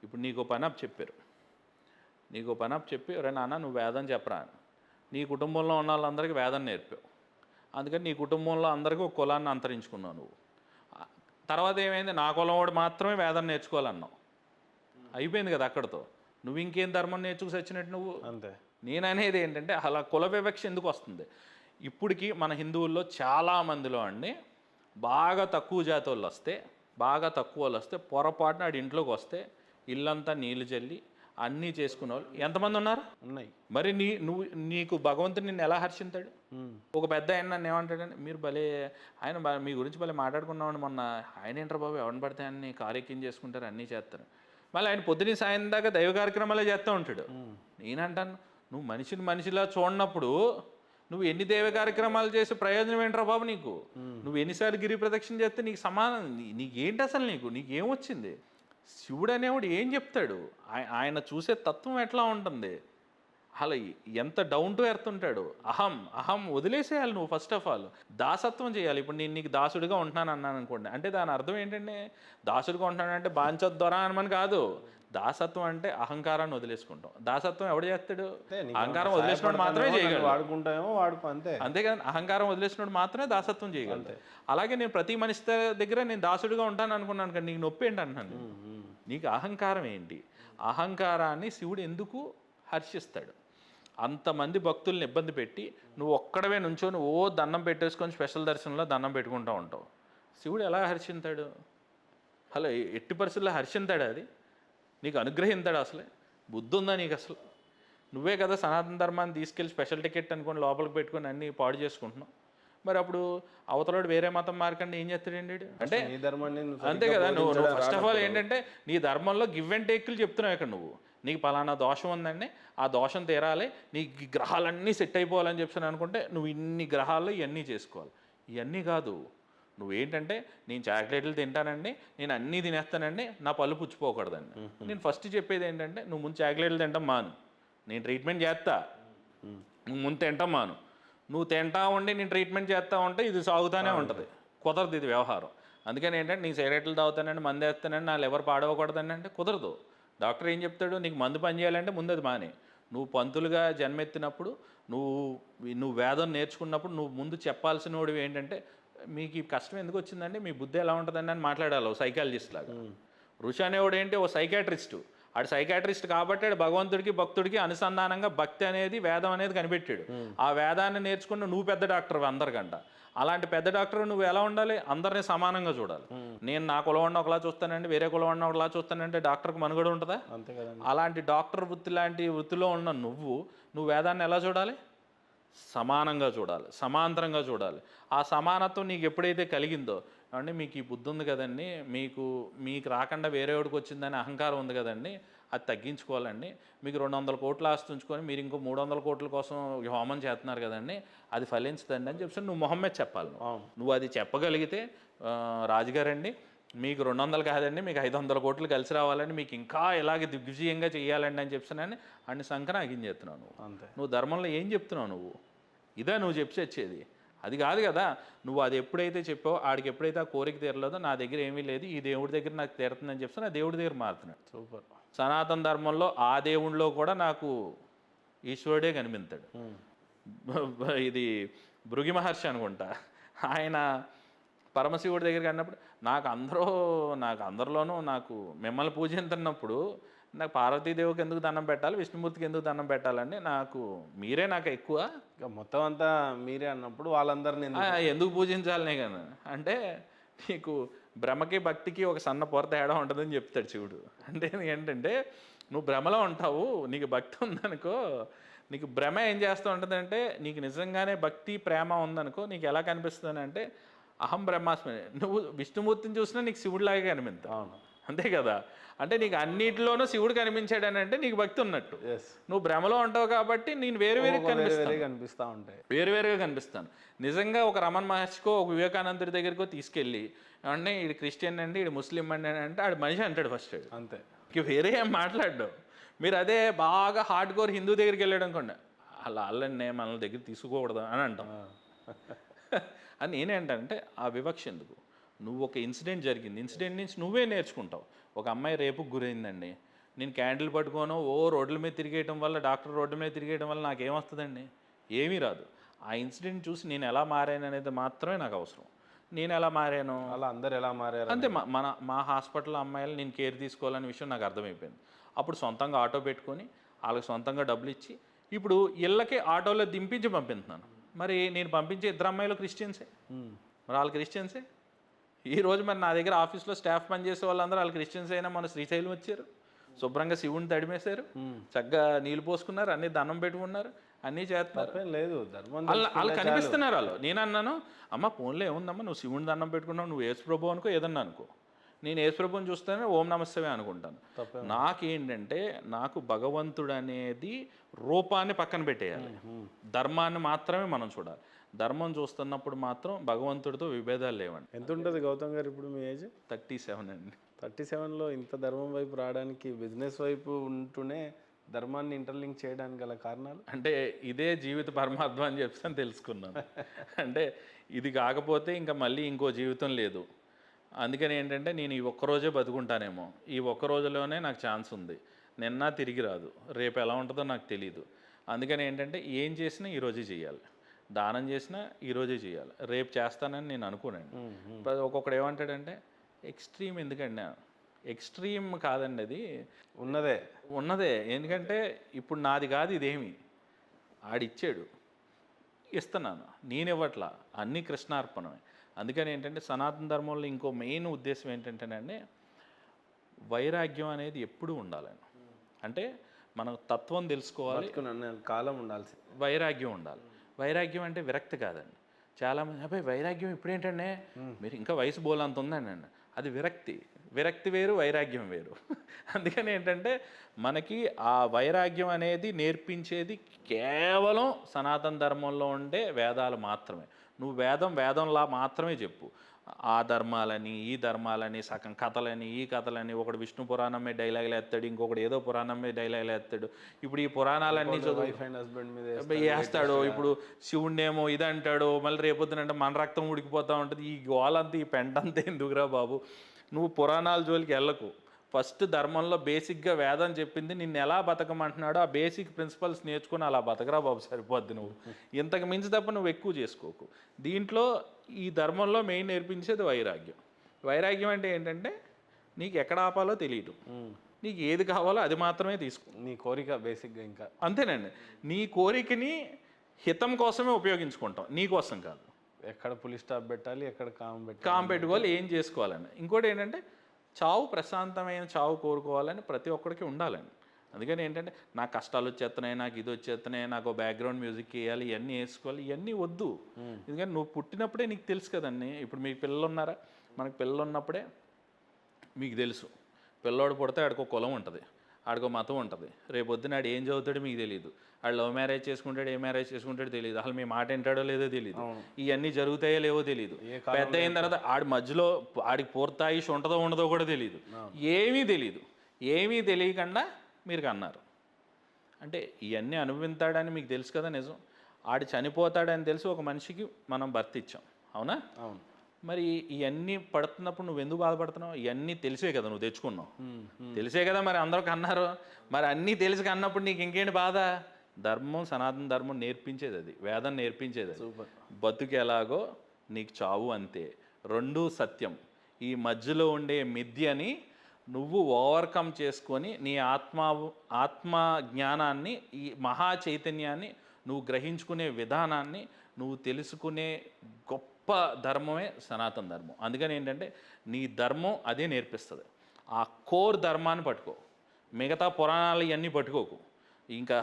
ఇప్పుడు నీకు పని అప్ చెప్పారు, ఒరే నాన్న నువ్వు వేదం చెప్పరా అని, నీ కుటుంబంలో ఉన్న వాళ్ళందరికీ వేదం నేర్పావు, అందుకని నీ కుటుంబంలో అందరికీ ఒక కులాన్ని అంతరించుకున్నావు నువ్వు. తర్వాత ఏమైంది, నా కులం వాడు మాత్రమే వేదం నేర్చుకోవాలన్నావు, అయిపోయింది కదా అక్కడితో. నువ్వు ఇంకేం ధర్మం నేర్చుకు వచ్చినట్టు నువ్వు. అంతే. నేను అనేది ఏంటంటే అలా కుల వివక్ష ఎందుకు వస్తుంది? ఇప్పటికీ మన హిందువుల్లో చాలామందిలో అండి బాగా తక్కువ జాతి వాళ్ళు వస్తే పొరపాటున ఆడి ఇంట్లోకి వస్తే ఇల్లంతా నీళ్లు చల్లి అన్నీ చేసుకునే వాళ్ళు ఎంతమంది ఉన్నాయి? మరి నీకు భగవంతుడు నిన్ను ఎలా హర్షింతాడు? ఒక పెద్ద ఆయన నన్ను ఏమంటాడంటే, మీరు భలే ఆయన మీ గురించి భలే మాట్లాడుకున్నామండి మొన్న, ఆయన ఏంట్రా బాబు ఎవరిని పడితే అన్ని కారెక్కిం చేసుకుంటారు, అన్నీ చేస్తారు, మళ్ళీ ఆయన పొద్దున సాయం దాకా దైవ కార్యక్రమాలే చేస్తూ ఉంటాడు. నేనంటాను, నువ్వు మనిషిలా చూడనప్పుడు నువ్వు ఎన్ని దైవ కార్యక్రమాలు చేసే ప్రయోజనం ఏంట్రా బాబు నీకు? నువ్వు ఎన్నిసార్లు గిరి ప్రదక్షిణ చేస్తే నీకు సమానం నీకేంటి అసలు? నీకేమొచ్చింది? శివుడు అనేవాడు ఏం చెప్తాడు? ఆయన చూసే తత్వం ఎట్లా ఉంటుంది? అలా ఎంత డౌన్ టు ఎర్త్ ఉంటాడు. అహం వదిలేసేయాలి నువ్వు. ఫస్ట్ ఆఫ్ ఆల్ దాసత్వం చేయాలి. ఇప్పుడు నేను నీకు దాసుడిగా ఉంటున్నాను అన్నాను అనుకోండి, అంటే దాని అర్థం ఏంటంటే దాసుడిగా ఉంటున్నానంటే బాంచొద్దరా అనమని కాదు. దాసత్వం అంటే అహంకారాన్ని వదిలేసుకుంటాం. దాసత్వం ఎవడు చేస్తాడు? అహంకారం వదిలేసినోడు మాత్రమే చేయగలడు. వాడుకుంటామో వాడుకో అంతే. అంతేకాదు, అహంకారం వదిలేసినోడు మాత్రమే దాసత్వం చేయగలడు. అలాగే నేను ప్రతి మనిషి దగ్గర నేను దాసుడిగా ఉంటాను అనుకున్నాను కానీ నీకు నొప్పి ఏంటి అంటున్నాను. నీకు అహంకారం ఏంటి? అహంకారాన్ని శివుడు ఎందుకు హర్షిస్తాడు? అంతమంది భక్తుల్ని ఇబ్బంది పెట్టి నువ్వు ఒక్కడవే నుంచొని దండం పెట్టేసుకొని స్పెషల్ దర్శనంలో దండం పెట్టుకుంటూ ఉంటావు. శివుడు ఎలా హర్షింతాడు? అలా ఎట్టి పరిస్థితుల్లో హర్షింతాడు? అది నీకు అనుగ్రహింతాడు? అసలే బుద్ధి ఉందా నీకు అసలు? నువ్వే కదా సనాతన ధర్మాన్ని తీసుకెళ్ళి స్పెషల్ టికెట్ అనుకొని లోపలికి పెట్టుకొని అన్నీ పాడు చేసుకుంటున్నావు. మరి అప్పుడు అవతలోడు వేరే మతం మార్కండి ఏం చేస్తాడండి? అంటే అంతే కదా. నువ్వు ఫస్ట్ ఆఫ్ ఆల్ ఏంటంటే నీ ధర్మంలో గివ్ అండ్ టేక్లు చెప్తున్నావు. ఇక్కడ నువ్వు నీకు పలానా దోషం ఉందండి, ఆ దోషం తీరాలి, నీకు గ్రహాలన్నీ సెట్ అయిపోవాలని చెప్పి అనుకుంటే నువ్వు ఇన్ని గ్రహాలు ఇవన్నీ చేసుకోవాలి. ఇవన్నీ కాదు. నువ్వేంటంటే నేను చాక్లెట్లు తింటానండి, నేను అన్నీ తినేస్తానండి, నా పళ్ళు పుచ్చిపోకూడదండి. నేను ఫస్ట్ చెప్పేది ఏంటంటే నువ్వు ముందు చాక్లెట్లు తింటాం మాను, నేను ట్రీట్మెంట్ చేస్తా. నువ్వు ముందు తింటాం మాను. నువ్వు తింటా ఉండి నేను ట్రీట్మెంట్ చేస్తా ఉంటే ఇది సాగుతూనే ఉంటుంది. కుదరదు ఇది వ్యవహారం. అందుకని ఏంటంటే నీ సిగరెట్లు తాగుతానండి, మందు వేస్తానండి, నా లివర్ పాడవకూడదండి అంటే కుదరదు. డాక్టర్ ఏం చెప్తాడు? నీకు మందు పని చేయాలంటే ముందు అది మానే. నువ్వు పంతులుగా జన్మెత్తినప్పుడు, నువ్వు వేదం నేర్చుకున్నప్పుడు నువ్వు ముందు చెప్పాల్సిన వాడివి ఏంటంటే మీకు ఈ కష్టం ఎందుకు వచ్చిందండి, మీ బుద్ధి ఎలా ఉంటుందండి అని మాట్లాడాలి. ఓ సైకాలజిస్ట్ లాగా. ఋషి అనేవాడు ఏంటి? ఓ సైకాట్రిస్టు. ఆడు సైకాట్రిస్ట్ కాబట్టి ఆడు భగవంతుడికి భక్తుడికి అనుసంధానంగా భక్తి అనేది వేదం అనేది కనిపెట్టాడు. ఆ వేదాన్ని నేర్చుకున్న నువ్వు పెద్ద డాక్టర్ అందరికంట. అలాంటి పెద్ద డాక్టర్ నువ్వు ఎలా ఉండాలి? అందరినీ సమానంగా చూడాలి. నేను నా కులవాడిని ఒకలా చూస్తానండి, వేరే కులవాడిని ఒకలా చూస్తానంటే డాక్టర్కి మనుగడ ఉంటుందా? అలాంటి డాక్టర్ వృత్తి లాంటి వృత్తిలో ఉన్న నువ్వు వేదాన్ని ఎలా చూడాలి? సమానంగా చూడాలి, సమాంతరంగా చూడాలి. ఆ సమానత్వం నీకు ఎప్పుడైతే కలిగిందో అంటే మీకు ఈ బుద్ధి ఉంది కదండి, మీకు రాకుండా వేరే వాడికి వచ్చిందని అహంకారం ఉంది కదండి, అది తగ్గించుకోవాలండి. మీకు 200 కోట్లు ఆస్తి ఉంచుకొని మీరు ఇంకో 300 కోట్ల కోసం హోమం చేస్తున్నారు కదండి, అది ఫలించదండి అని చెప్పి నువ్వు మొహం మీద చెప్పాలి. నువ్వు అది చెప్పగలిగితే రాజుగారండి మీకు 200 కాదండి, మీకు 500 కోట్లు కలిసి రావాలండి, మీకు ఇంకా ఇలాగే దిగ్విజయంగా చేయాలండి అని చెప్పినానని అన్ని సంకన అగించేస్తున్నావు. నువ్వు ధర్మంలో ఏం చెప్తున్నావు? నువ్వు ఇదా నువ్వు చెప్పి వచ్చేది? అది కాదు కదా. నువ్వు అది ఎప్పుడైతే చెప్పావో ఆడికి ఎప్పుడైతే ఆ కోరిక తీరలేదో నా దగ్గర ఏమీ లేదు, ఈ దేవుడి దగ్గర నాకు తీరుతుందని చెప్పి నా దేవుడి దగ్గర మారుతున్నాడు. సూపర్. సనాతన ధర్మంలో ఆ దేవుడిలో కూడా నాకు ఈశ్వరుడే కనిపిస్తాడు. ఇది భృగి మహర్షి అనుకుంటా, ఆయన పరమశివుడి దగ్గరికి అన్నప్పుడు నాకు అందరిలోనూ మిమ్మల్ని పూజించున్నప్పుడు నాకు పార్వతీదేవికి ఎందుకు దండం పెట్టాలి, విష్ణుమూర్తికి ఎందుకు దండం పెట్టాలండి, మీరే నాకు ఎక్కువ, మొత్తం అంతా మీరే అన్నప్పుడు వాళ్ళందరినీ ఎందుకు పూజించాలనే కదా అంటే నీకు భ్రమకి భక్తికి ఒక సన్న పొర తేడా ఉంటుందని చెప్తాడు శివుడు. అంటే ఏంటంటే నువ్వు భ్రమలో ఉంటావు, నీకు భక్తి ఉందనుకో, నీకు భ్రమ ఏం చేస్తూ ఉంటుందంటే నీకు నిజంగానే భక్తి ప్రేమ ఉందనుకో నీకు ఎలా కనిపిస్తుంది అంటే అహం బ్రహ్మాస్మి. నువ్వు విష్ణుమూర్తిని చూసినా నీకు శివుడిలాగే కనిపిస్తావు. అంతే కదా. అంటే నీకు అన్నిటిలోనూ శివుడు కనిపించాడని అంటే నీకు భక్తి ఉన్నట్టు. నువ్వు భ్రమలో ఉంటావు కాబట్టి నేను వేరువేరుగా కనిపిస్తాను. నిజంగా ఒక రమణ మహర్షికో ఒక వివేకానందుడి దగ్గరికో తీసుకెళ్ళి అంటే ఈడు క్రిస్టియన్ అండి, ఈడు ముస్లిం అండి అంటే ఆడు మనిషి అంటాడు ఫస్ట్. అంతే, ఇంక వేరే ఏం మాట్లాడ్డావు. మీరు అదే బాగా హార్డ్ కోర్ హిందూ దగ్గరికి వెళ్ళాడు అనుకోండి, వాళ్ళని మన దగ్గర తీసుకోకూడదు అని అంటాం. అని నేనేంటంటే ఆ వివక్ష ఎందుకు? నువ్వు ఒక ఇన్సిడెంట్ జరిగింది, ఇన్సిడెంట్ నుంచి నువ్వే నేర్చుకుంటావు. ఒక అమ్మాయి రేపుకు గురైందండి, నేను క్యాండిల్ పట్టుకోను రోడ్ల మీద తిరిగేయడం వల్ల, డాక్టర్ రోడ్ల మీద తిరిగేయడం వల్ల నాకేమొస్తుందండి? ఏమీ రాదు. ఆ ఇన్సిడెంట్ చూసి నేను ఎలా మారాను అనేది మాత్రమే నాకు అవసరం. నేను ఎలా మారాను, అలా అందరు ఎలా మారారు అంతే. మా హాస్పిటల్ అమ్మాయిలు నేను కేర్ తీసుకోవాలనే విషయం నాకు అర్థమైపోయింది. అప్పుడు సొంతంగా ఆటో పెట్టుకొని వాళ్ళకి సొంతంగా డబ్బులు ఇచ్చి ఇప్పుడు ఇళ్ళకి ఆటోలో దింపించి పంపిస్తున్నాను. మరి నేను పంపించే 2 అమ్మాయిలు క్రిస్టియన్సే, మరి వాళ్ళు క్రిస్టియన్సే. ఈరోజు మరి నా దగ్గర ఆఫీస్లో స్టాఫ్ పనిచేసే వాళ్ళందరూ వాళ్ళు క్రిస్టియన్స్ అయినా మన శ్రీశైలం వచ్చారు, శుభ్రంగా శివుని తడిమేశారు, చక్కగా నీళ్ళు పోసుకున్నారు, అన్నీ దండం పెట్టుకున్నారు, అన్నీ చేస్తున్నారు. లేదు వాళ్ళు కనిపిస్తున్నారు. వాళ్ళు నేను అన్నాను, అమ్మ ఫోన్లో ఏముందమ్మా, నువ్వు శివుని దండం పెట్టుకున్నావు, నువ్వు యేసుప్రభు అనుకో, ఏదన్నా అనుకో, నేను యేసుప్రభుని చూస్తేనే ఓం నమస్తమే అనుకుంటాను. నాకేంటంటే నాకు భగవంతుడు అనేది రూపాన్ని పక్కన పెట్టేయాలి, ధర్మాన్ని మాత్రమే మనం చూడాలి. ధర్మం చూస్తున్నప్పుడు మాత్రం భగవంతుడితో విభేదాలు లేవండి. ఎంత ఉంటుంది గౌతమ్ గారు ఇప్పుడు మీ ఏజ్? 37 అండి. 37లో ఇంత ధర్మం వైపు రావడానికి బిజినెస్ వైపు ఉంటూనే ధర్మాన్ని ఇంటర్లింక్ చేయడానికి గల కారణాలు? అంటే ఇదే జీవిత పరమార్థం అని చెప్పి తెలుసుకున్నాను. అంటే ఇది కాకపోతే ఇంకా మళ్ళీ ఇంకో జీవితం లేదు. అందుకని ఏంటంటే నేను ఈ ఒక్కరోజే బతుకుంటానేమో, ఈ ఒక్క రోజులోనే నాకు ఛాన్స్ ఉంది, నిన్న తిరిగి రాదు, రేపు ఎలా ఉంటుందో నాకు తెలియదు. అందుకని ఏంటంటే ఏం చేసినా ఈరోజే చేయాలి, దానం చేసినా ఈరోజే చేయాలి, రేపు చేస్తానని నేను అనుకోనండి. ఒక్కొక్కడు ఏమంటాడంటే ఎక్స్ట్రీమ్ ఎందుకండి, ఎక్స్ట్రీమ్ కాదండి, అది ఉన్నదే. ఎందుకంటే ఇప్పుడు నాది కాదు ఇదేమి, ఆడిచ్చాడు, ఇస్తున్నాను, నేను ఇవ్వట్లా, అన్నీ కృష్ణార్పణమే. అందుకని ఏంటంటే సనాతన ధర్మంలో ఇంకో మెయిన్ ఉద్దేశం ఏంటంటేనండి, వైరాగ్యం అనేది ఎప్పుడూ ఉండాలని. అంటే మనం తత్వం తెలుసుకోవాలి, కాలం ఉండాల్సి, వైరాగ్యం ఉండాలి. వైరాగ్యం అంటే విరక్తి కాదండి. చాలామంది అబ్బాయి వైరాగ్యం ఇప్పుడేంటంటే మీరు ఇంకా వయసు బోలంత ఉందండి, అది విరక్తి వేరు, వైరాగ్యం వేరు. అందుకని ఏంటంటే మనకి ఆ వైరాగ్యం అనేది నేర్పించేది కేవలం సనాతన ధర్మంలో ఉండే వేదాలు మాత్రమే. నువ్వు వేదంలా మాత్రమే చెప్పు. ఆ ధర్మాలని, ఈ ధర్మాలని, సగం కథలని, ఈ కథలని, ఒకడు విష్ణు పురాణం మీద డైలాగులు వేస్తాడు, ఇంకొకటి ఏదో పురాణం మీద డైలాగులు వేస్తాడు. ఇప్పుడు ఈ పురాణాలన్నీ వేస్తాడు. ఇప్పుడు శివుణ్ణేమో ఇది అంటాడు, మళ్ళీ రేపొద్దునంటే మన రక్తం ఉడికిపోతూ ఉంటుంది. ఈ గోలంతా, ఈ పెంటంతా ఎందుకురా బాబు, నువ్వు పురాణాల జోలికి వెళ్ళకు. ఫస్ట్ ధర్మంలో బేసిక్గా వేదం చెప్పింది నిన్ను ఎలా బతకమంటున్నాడో ఆ బేసిక్ ప్రిన్సిపల్స్ నేర్చుకుని అలా బతకరా బాబు, సరిపోద్ది. నువ్వు ఇంతకు మించి తప్ప నువ్వు ఎక్కువ చేసుకోకు. దీంట్లో ఈ ధర్మంలో మెయిన్ నేర్పించేది వైరాగ్యం. వైరాగ్యం అంటే ఏంటంటే నీకు ఎక్కడ ఆపాలో తెలియదు, నీకు ఏది కావాలో అది మాత్రమే తీసుకో. నీ కోరిక బేసిక్గా ఇంకా అంతేనండి. నీ కోరికని హితం కోసమే ఉపయోగించుకుంటాం, నీ కోసం కాదు. ఎక్కడ పులి స్టాప్ పెట్టాలి, ఎక్కడ కామ్ పెట్టుకోవాలి, ఏం చేసుకోవాలని. ఇంకోటి ఏంటంటే చావు, ప్రశాంతమైన చావు కోరుకోవాలని ప్రతి ఒక్కడికి ఉండాలని. అందుకని ఏంటంటే నాకు కష్టాలు వచ్చేస్తున్నాయి, నాకు ఇది వచ్చేస్తున్నాయి, నాకు బ్యాక్గ్రౌండ్ మ్యూజిక్ వేయాలి, ఇవన్నీ వేసుకోవాలి, ఇవన్నీ వద్దు. ఎందుకంటే నువ్వు పుట్టినప్పుడే నీకు తెలుసు కదండి. ఇప్పుడు మీకు పిల్లలు ఉన్నారా, మనకు పిల్లలు ఉన్నప్పుడే మీకు తెలుసు, పిల్లోడు పుడితే ఆడికో కులం ఉంటుంది, ఆడికో మతం ఉంటుంది, రేపు పొద్దున ఆడు ఏం చదువుతాడో మీకు తెలియదు, ఆడు లవ్ మ్యారేజ్ చేసుకుంటాడు, ఏ మ్యారేజ్ చేసుకుంటాడో తెలియదు, అసలు మీ మాట వింటాడో లేదో తెలియదు, ఇవన్నీ జరుగుతాయో లేవో తెలియదు. పెద్ద అయిన తర్వాత ఆడి మధ్యలో ఆడికి పూర్తాయుష్ ఉంటుందో ఉండదో కూడా తెలియదు, ఏమీ తెలియకుండా మీరు అన్నారు. అంటే ఇవన్నీ అనుభవిస్తాడని మీకు తెలుసు కదా నిజం. ఆడు చనిపోతాడని తెలిసి ఒక మనిషికి మనం భర్త ఇచ్చాం, అవునా? అవును. మరి ఇవన్నీ పడుతున్నప్పుడు నువ్వు ఎందుకు బాధపడుతున్నావు? ఇవన్నీ తెలిసే కదా నువ్వు తెచ్చుకున్నావు, తెలిసే కదా మరి అందరికి అన్నారు. మరి అన్నీ తెలిసి అన్నప్పుడు నీకు ఇంకేంటి బాధ? ధర్మం, సనాతన ధర్మం నేర్పించేది అది, వేదం నేర్పించేది అది. బతుకు ఎలాగో నీకు చావు అంతే, రెండూ సత్యం. ఈ మధ్యలో ఉండే మిథ్యని నువ్వు ఓవర్కమ్ చేసుకొని నీ ఆత్మ జ్ఞానాన్ని, ఈ మహా చైతన్యాన్ని నువ్వు గ్రహించుకునే విధానాన్ని నువ్వు తెలుసుకునే గొప్ప ధర్మమే సనాతన ధర్మం. అందుకని ఏంటంటే నీ ధర్మం అదే నేర్పిస్తుంది. ఆ కోర్ ధర్మాన్ని పట్టుకో, మిగతా పురాణాలు ఇవన్నీ పట్టుకోకు. ఇంకా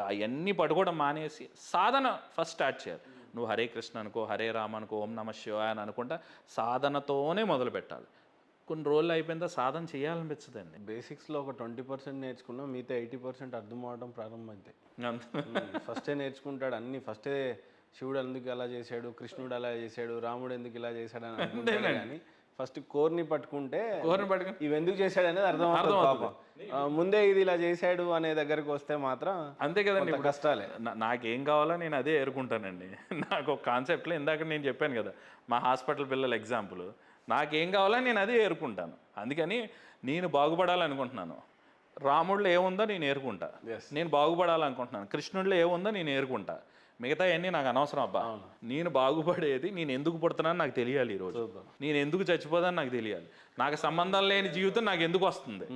అవన్నీ పట్టుకోవడం మానేసి సాధన ఫస్ట్ స్టార్ట్ చేయాలి. నువ్వు హరే కృష్ణ అనుకో, హరే రామ అనుకో, ఓం నమ శివాయ అని అనుకుంటా సాధనతోనే మొదలు పెట్టాలి. కొన్ని రోజులు అయిపోయిన సాధన చేయాలనిపించదండి. బేసిక్స్లో ఒక 20% నేర్చుకున్నాం, మిగతా 80% అర్థం అవడం ప్రారంభమైతే ఫస్టే నేర్చుకుంటాడు అన్నీ. ఫస్టే శివుడు ఎందుకు అలా చేశాడు, కృష్ణుడు అలా చేశాడు, రాముడు ఎందుకు ఇలా చేశాడు అని అనుకుంటాడు. కానీ ఫస్ట్ కోర్ని పట్టుకుంటే ఇవి ఎందుకు చేశాడు అనేది అర్థం. ముందే ఇది ఇలా చేశాడు అనే దగ్గరకు వస్తే మాత్రం అంతే కదండి, కష్టాలే. నాకేం కావాలో నేను అదే ఎరుకుంటానండి. నాకు ఒక కాన్సెప్ట్లో ఇందాక నేను చెప్పాను కదా, మా హాస్పిటల్ పిల్లల ఎగ్జాంపుల్, నాకేం కావాలో నేను అదే ఏరుకుంటాను. అందుకని నేను బాగుపడాలనుకుంటున్నాను, రాముడిలో ఏముందో నేను ఏరుకుంటా. నేను బాగుపడాలనుకుంటున్నాను, కృష్ణుడిలో ఏముందో నేను ఏరుకుంటా. మిగతా అన్నీ నాకు అనవసరం అబ్బా. నేను బాగుపడేది, నేను ఎందుకు పుడుతున్నాను నాకు తెలియాలి, ఈరోజు నేను ఎందుకు చచ్చిపోదాను నాకు తెలియాలి, నాకు సంబంధం లేని జీవితం నాకు ఎందుకు వస్తుంది,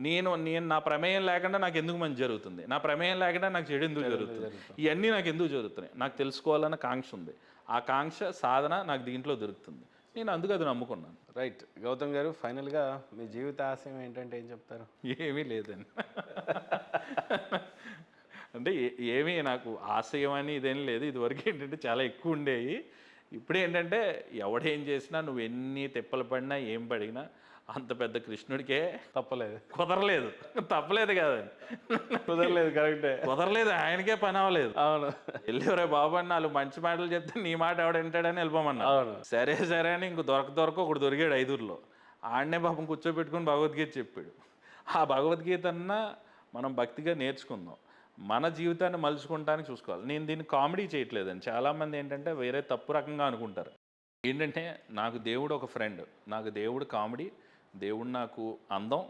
నేను నా ప్రమేయం లేకుండా నాకు ఎందుకు మంచి జరుగుతుంది, నా ప్రమేయం లేకుండా నాకు చెడు ఎందుకు జరుగుతుంది, ఇవన్నీ నాకు ఎందుకు జరుగుతున్నాయి నాకు తెలుసుకోవాలన్న కాంక్ష ఉంది. ఆ కాంక్ష సాధన నాకు దీంట్లో దొరుకుతుంది, నేను అందుకు అది నమ్ముకున్నాను. రైట్. గౌతమ్ గారు, ఫైనల్గా మీ జీవిత ఆశయం ఏంటంటే ఏం చెప్తారు? ఏమీ లేదండి. అంటే ఏమీ నాకు ఆశయం అని ఇదేం లేదు. ఇదివరకు ఏంటంటే చాలా ఎక్కువ ఉండేవి. ఇప్పుడు ఏంటంటే ఎవడేం చేసినా, నువ్వు ఎన్ని తిప్పలు పడినా, ఏం పడినా అంత పెద్ద కృష్ణుడికే కుదరలేదు. తప్పలేదు కాదండి, కుదరలేదు. కరెక్టే, కుదరలేదు. ఆయనకే పని అవ్వలేదు. అవును. వెళ్ళేవరే బాబు అని 4 మంచి మాటలు చెప్తే నీ మాట ఎవడ వింటాడని వెళ్ళిపోమన్నా. సరే అని ఇంక దొరక ఒకడు దొరికాడు 5ఊర్లో. ఆడనే పాపం కూర్చోబెట్టుకుని భగవద్గీత చెప్పాడు. ఆ భగవద్గీత అన్నా మనం భక్తిగా నేర్చుకుందాం. మన జీవితాన్ని మలుచుకోవడానికి చూసుకోవాలి. నేను దీన్ని కామెడీ చేయట్లేదండి. చాలామంది ఏంటంటే వేరే తప్పు రకంగా అనుకుంటారు. ఏంటంటే నాకు దేవుడు ఒక ఫ్రెండ్, నాకు దేవుడు కామెడీ, దేవుడు నాకు అందం,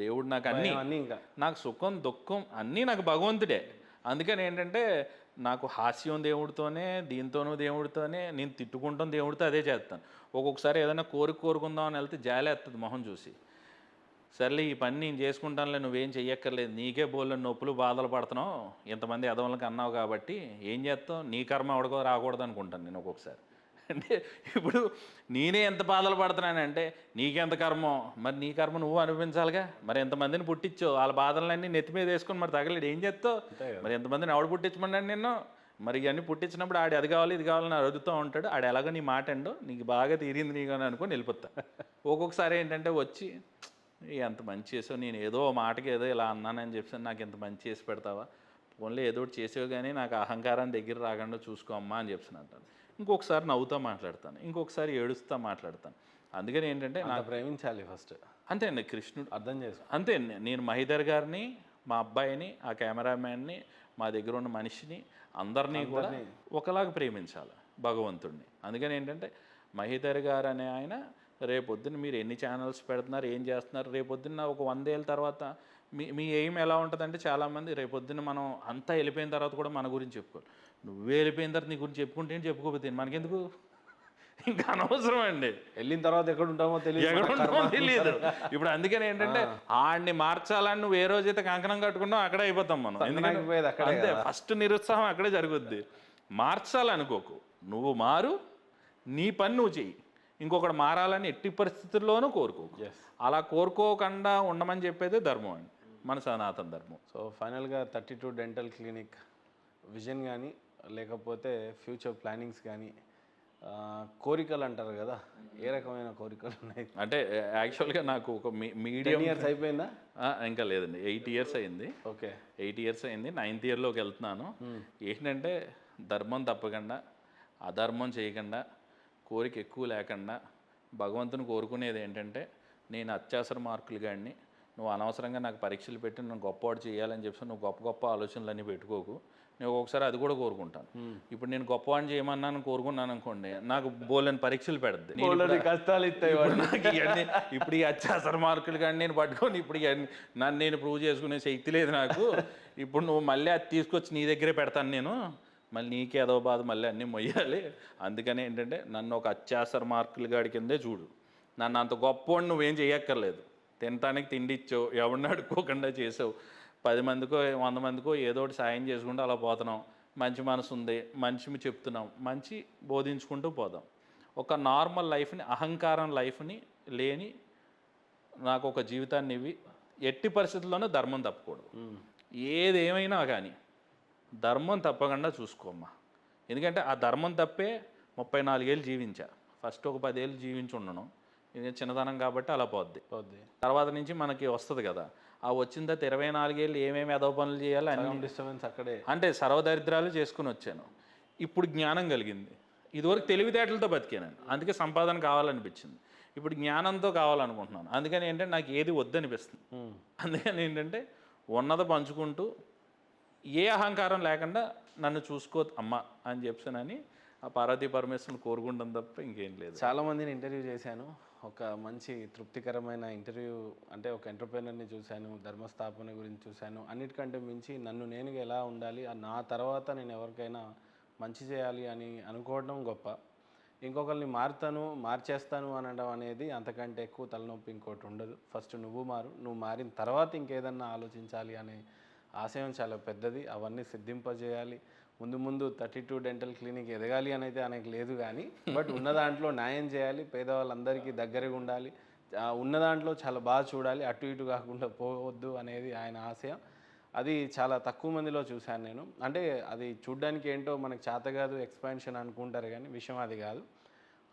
దేవుడు నాకు అన్నీ, అన్నీ ఇంకా నాకు సుఖం దుఃఖం అన్నీ నాకు భగవంతుడే. అందుకని ఏంటంటే నాకు హాస్యం దేవుడితోనే, దీంతోనూ దేవుడితోనే, నేను తిట్టుకుంటాం దేవుడితో అదే చేస్తాను. ఒక్కొక్కసారి ఏదైనా కోరుకుందాం అని వెళ్తే జాలేస్తుంది మొహం చూసి. సర్లే ఈ పని నేను చేసుకుంటానులే, నువ్వేం చెయ్యక్కర్లేదు, నీకే బోళ్ళని నొప్పులు బాధలు పడుతున్నావు, ఇంతమంది ఎదవలకి అన్నావు కాబట్టి ఏం చేస్తావు, నీ కర్మ ఎవడికో రాకూడదు అనుకుంటాను నేను ఒక్కొక్కసారి. అంటే ఇప్పుడు నేనే ఎంత బాధలు పడుతున్నానంటే నీకెంత కర్మో, మరి నీ కర్మ నువ్వు అనిపించాలిగా. మరి ఎంతమందిని పుట్టించో వాళ్ళ బాధలన్నీ నెత్తి మీద వేసుకొని మరి తగలేడు, ఏం చేస్తావు? మరి ఎంతమందిని ఎవడు పుట్టించమన్నాడు నిన్ను? మరి ఇవన్నీ పుట్టించినప్పుడు ఆడు అది కావాలి ఇది కావాలని అడుగుతూ ఉంటాడు. ఆడు ఎలాగో నీ మాట అండు, నీకు బాగా తీరింది నీకు అని అనుకొని వెళ్ళిపోతా. ఒక్కొక్కసారి ఏంటంటే వచ్చి ఎంత మంచి చేసావు, నేను ఏదో మాటకి ఏదో ఇలా అన్నానని చెప్పి నాకు ఎంత మంచి చేసి పెడతావా, ఓన్లీ ఏదో ఒకటి చేసావు కానీ నాకు అహంకారాన్ని దగ్గర రాకుండా చూసుకో అమ్మా అని చెప్పి అంటాను. ఇంకొకసారి నవ్వుతూ మాట్లాడతాను, ఇంకొకసారి ఏడుస్తూ మాట్లాడతాను. అందుకని ఏంటంటే నాకు ప్రేమించాలి ఫస్ట్, అంతే అండి. కృష్ణుడు అర్థం చేసుకో అంతే. నేను మహీధర్ గారిని, మా అబ్బాయిని, ఆ కెమెరామ్యాన్ని, మా దగ్గర ఉన్న మనిషిని అందరినీ కూడా ఒకలాగా ప్రేమించాలి భగవంతుడిని. అందుకని ఏంటంటే మహీధర్ గారు అనే ఆయన రేపొద్దున మీరు ఎన్ని ఛానల్స్ పెడుతున్నారు, ఏం చేస్తున్నారు, రేపొద్దున ఒక 100 ఏళ్ళ తర్వాత మీ ఎయిమ్ ఎలా ఉంటుందంటే చాలామంది రేపొద్దున మనం అంతా వెళ్ళిపోయిన తర్వాత కూడా మన గురించి చెప్పుకోవాలి. నువ్వే వెళ్ళిపోయిన తర్వాత నీ గురించి చెప్పుకుంటే ఏంటి, చెప్పుకోకపోతే మనకెందుకు, ఇంకా అనవసరం అండి. వెళ్ళిన తర్వాత ఎక్కడ ఉంటామో తెలియదు. ఇప్పుడు అందుకని ఏంటంటే ఆడిని మార్చాలని నువ్వు ఏ రోజైతే కంకణం కట్టుకున్నావు అక్కడే అయిపోతాం మనం. ఎందుకంటే అంతే, ఫస్ట్ నిరుత్సాహం అక్కడే జరుగుద్ది. మార్చాలనుకోకు, నువ్వు మారు, నీ పని నువ్వు చెయ్యి. ఇంకొకటి మారాలని ఎట్టి పరిస్థితుల్లోనూ కోరుకోకు. అలా కోరుకోకుండా ఉండమని చెప్పేదే ధర్మం అండి, మన సనాతన ధర్మం. సో ఫైనల్గా 32 డెంటల్ క్లినిక్ విజన్ కానీ లేకపోతే ఫ్యూచర్ ప్లానింగ్స్ కానీ, కోరికలు అంటారు కదా, ఏ రకమైన కోరికలు ఉన్నాయి? అంటే యాక్చువల్గా నాకు ఒక మీడియం ఇయర్స్ అయిపోయిందా? ఇంకా లేదండి, 8 years అయింది. ఓకే, 8 years అయింది, 9th yearలోకి వెళ్తున్నాను. ఏంటంటే ధర్మం తప్పకుండా, అధర్మం చేయకుండా, కోరిక ఎక్కువ లేకుండా, భగవంతుని కోరుకునేది ఏంటంటే నేను అత్యవసర మార్కులు గాడిని, నువ్వు అనవసరంగా నాకు పరీక్షలు పెట్టి నన్ను గొప్పవాడు చేయాలని చెప్పి నువ్వు గొప్ప గొప్ప ఆలోచనలన్నీ పెట్టుకోకు. నేను ఒకసారి అది కూడా కోరుకుంటాను. ఇప్పుడు నేను గొప్పవాడిని చేయమన్నాను కోరుకున్నాను అనుకోండి, నాకు బోలని పరీక్షలు పెడద్ది, కష్టాలు ఇస్తాయి నాకు ఇవన్నీ. ఇప్పుడు ఈ అత్యవసర మార్కులు కానీ నేను పట్టుకొని ఇప్పుడు నన్ను నేను ప్రూవ్ చేసుకునే శక్తి లేదు నాకు. ఇప్పుడు నువ్వు మళ్ళీ అది తీసుకొచ్చి నీ దగ్గరే పెడతాను నేను, మళ్ళీ నీకే ఏదో బాధ మళ్ళీ అన్నీ మొయ్యాలి. అందుకని ఏంటంటే నన్ను ఒక అత్యవసర మార్కులు గాడి కిందే చూడు. నన్ను అంత గొప్పవాడు నువ్వేం చేయక్కర్లేదు, తినటానికి తిండి ఇచ్చావు, ఎవరిని అడుక్కోకుండా చేసావు, 10 మందికో 100 మందికో ఏదో ఒకటి సాయం చేసుకుంటూ అలా పోతున్నాం. మంచి మనసు ఉంది, మంచి చెప్తున్నాం, మంచి బోధించుకుంటూ పోదాం. ఒక నార్మల్ లైఫ్ని, అహంకారం లైఫ్ని లేని నాకు ఒక జీవితాన్ని ఇవి. ఎట్టి పరిస్థితుల్లోనూ ధర్మం తప్పకూడదు. ఏదేమైనా కానీ ధర్మం తప్పకుండా చూసుకోమ్మా. ఎందుకంటే ఆ ధర్మం తప్పే 34 ఏళ్ళు జీవించా. ఫస్ట్ ఒక 10 ఏళ్ళు జీవించి ఉండను, ఇది చిన్నతనం కాబట్టి అలా పోద్ది. తర్వాత నుంచి మనకి వస్తుంది కదా, ఆ వచ్చిన తర్వాత 24 ఏళ్ళు ఏమేమి ఎదవ పనులు చేయాలి అన్ని డిస్టర్బెన్స్ అక్కడే, అంటే సర్వదరిద్రాలు చేసుకుని వచ్చాను. ఇప్పుడు జ్ఞానం కలిగింది. ఇదివరకు తెలివితేటలతో బతికాను, అందుకే సంపాదన కావాలనిపించింది. ఇప్పుడు జ్ఞానంతో కావాలనుకుంటున్నాను. అందుకని ఏంటంటే నాకు ఏది వద్దనిపిస్తుంది. అందుకని ఏంటంటే ఉన్నది పంచుకుంటూ ఏ అహంకారం లేకుండా నన్ను చూసుకో అమ్మ అని చెప్పానని ఆ పార్వతీ పరమేశ్వరుని కోరుకుంటాం తప్ప ఇంకేం లేదు. చాలామందిని ఇంటర్వ్యూ చేశాను, ఒక మంచి తృప్తికరమైన ఇంటర్వ్యూ. అంటే ఒక ఎంటర్ప్రెనర్ని చూశాను, ధర్మస్థాపన గురించి చూశాను. అన్నిటికంటే మించి నన్ను నేనుగా ఎలా ఉండాలి, నా తర్వాత నేను ఎవరికైనా మంచి చేయాలి అని అనుకోవడం గొప్ప. ఇంకొకరిని మార్చేస్తాను అనడం అనేది అంతకంటే ఎక్కువ తలనొప్పి ఇంకోటి ఉండదు. ఫస్ట్ నువ్వు మారు, నువ్వు మారిన తర్వాత ఇంకేదన్నా ఆలోచించాలి అనే ఆశయం చాలా పెద్దది. అవన్నీ సిద్ధింపజేయాలి. ముందు 32 డెంటల్ క్లినిక్ ఎదగాలి అని అయితే ఆయనకు లేదు, కానీ బట్ ఉన్న దాంట్లో న్యాయం చేయాలి, పేదవాళ్ళందరికీ దగ్గరగా ఉండాలి, ఉన్న దాంట్లో చాలా బాగా చూడాలి, అటు ఇటు కాకుండా పోవద్దు అనేది ఆయన ఆశయం. అది చాలా తక్కువ మందిలో చూశాను నేను. అంటే అది చూడ్డానికి ఏంటో మనకు చేత కాదు, ఎక్స్పాన్షన్ అనుకుంటారు, కానీ విషయం అది కాదు.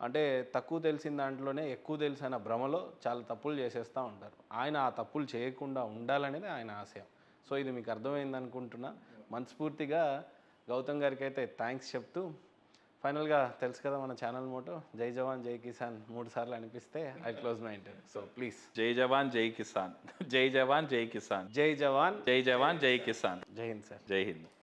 అంటే తక్కువ తెలిసిన దాంట్లోనే ఎక్కువ తెలిసిన భ్రమలో చాలా తప్పులు చేసేస్తూ ఉంటారు. ఆయన ఆ తప్పులు చేయకుండా ఉండాలనేది ఆయన ఆశయం. సో ఇది మీకు అర్థమైంది అనుకుంటున్నా. మనస్ఫూర్తిగా గౌతమ్ గారికి అయితే థ్యాంక్స్ చెప్తూ ఫైనల్గా తెలుసు కదా మన ఛానల్ మోటో, జై జవాన్ జై కిసాన్ 3 సార్లు అనిపిస్తే I close my interview. So please. జై జవాన్ జై కిసాన్. జై జవాన్ జై కిసాన్. జై జవాన్ జై జవాన్ జై కిసాన్. జై హింద్ సార్. జై హింద్.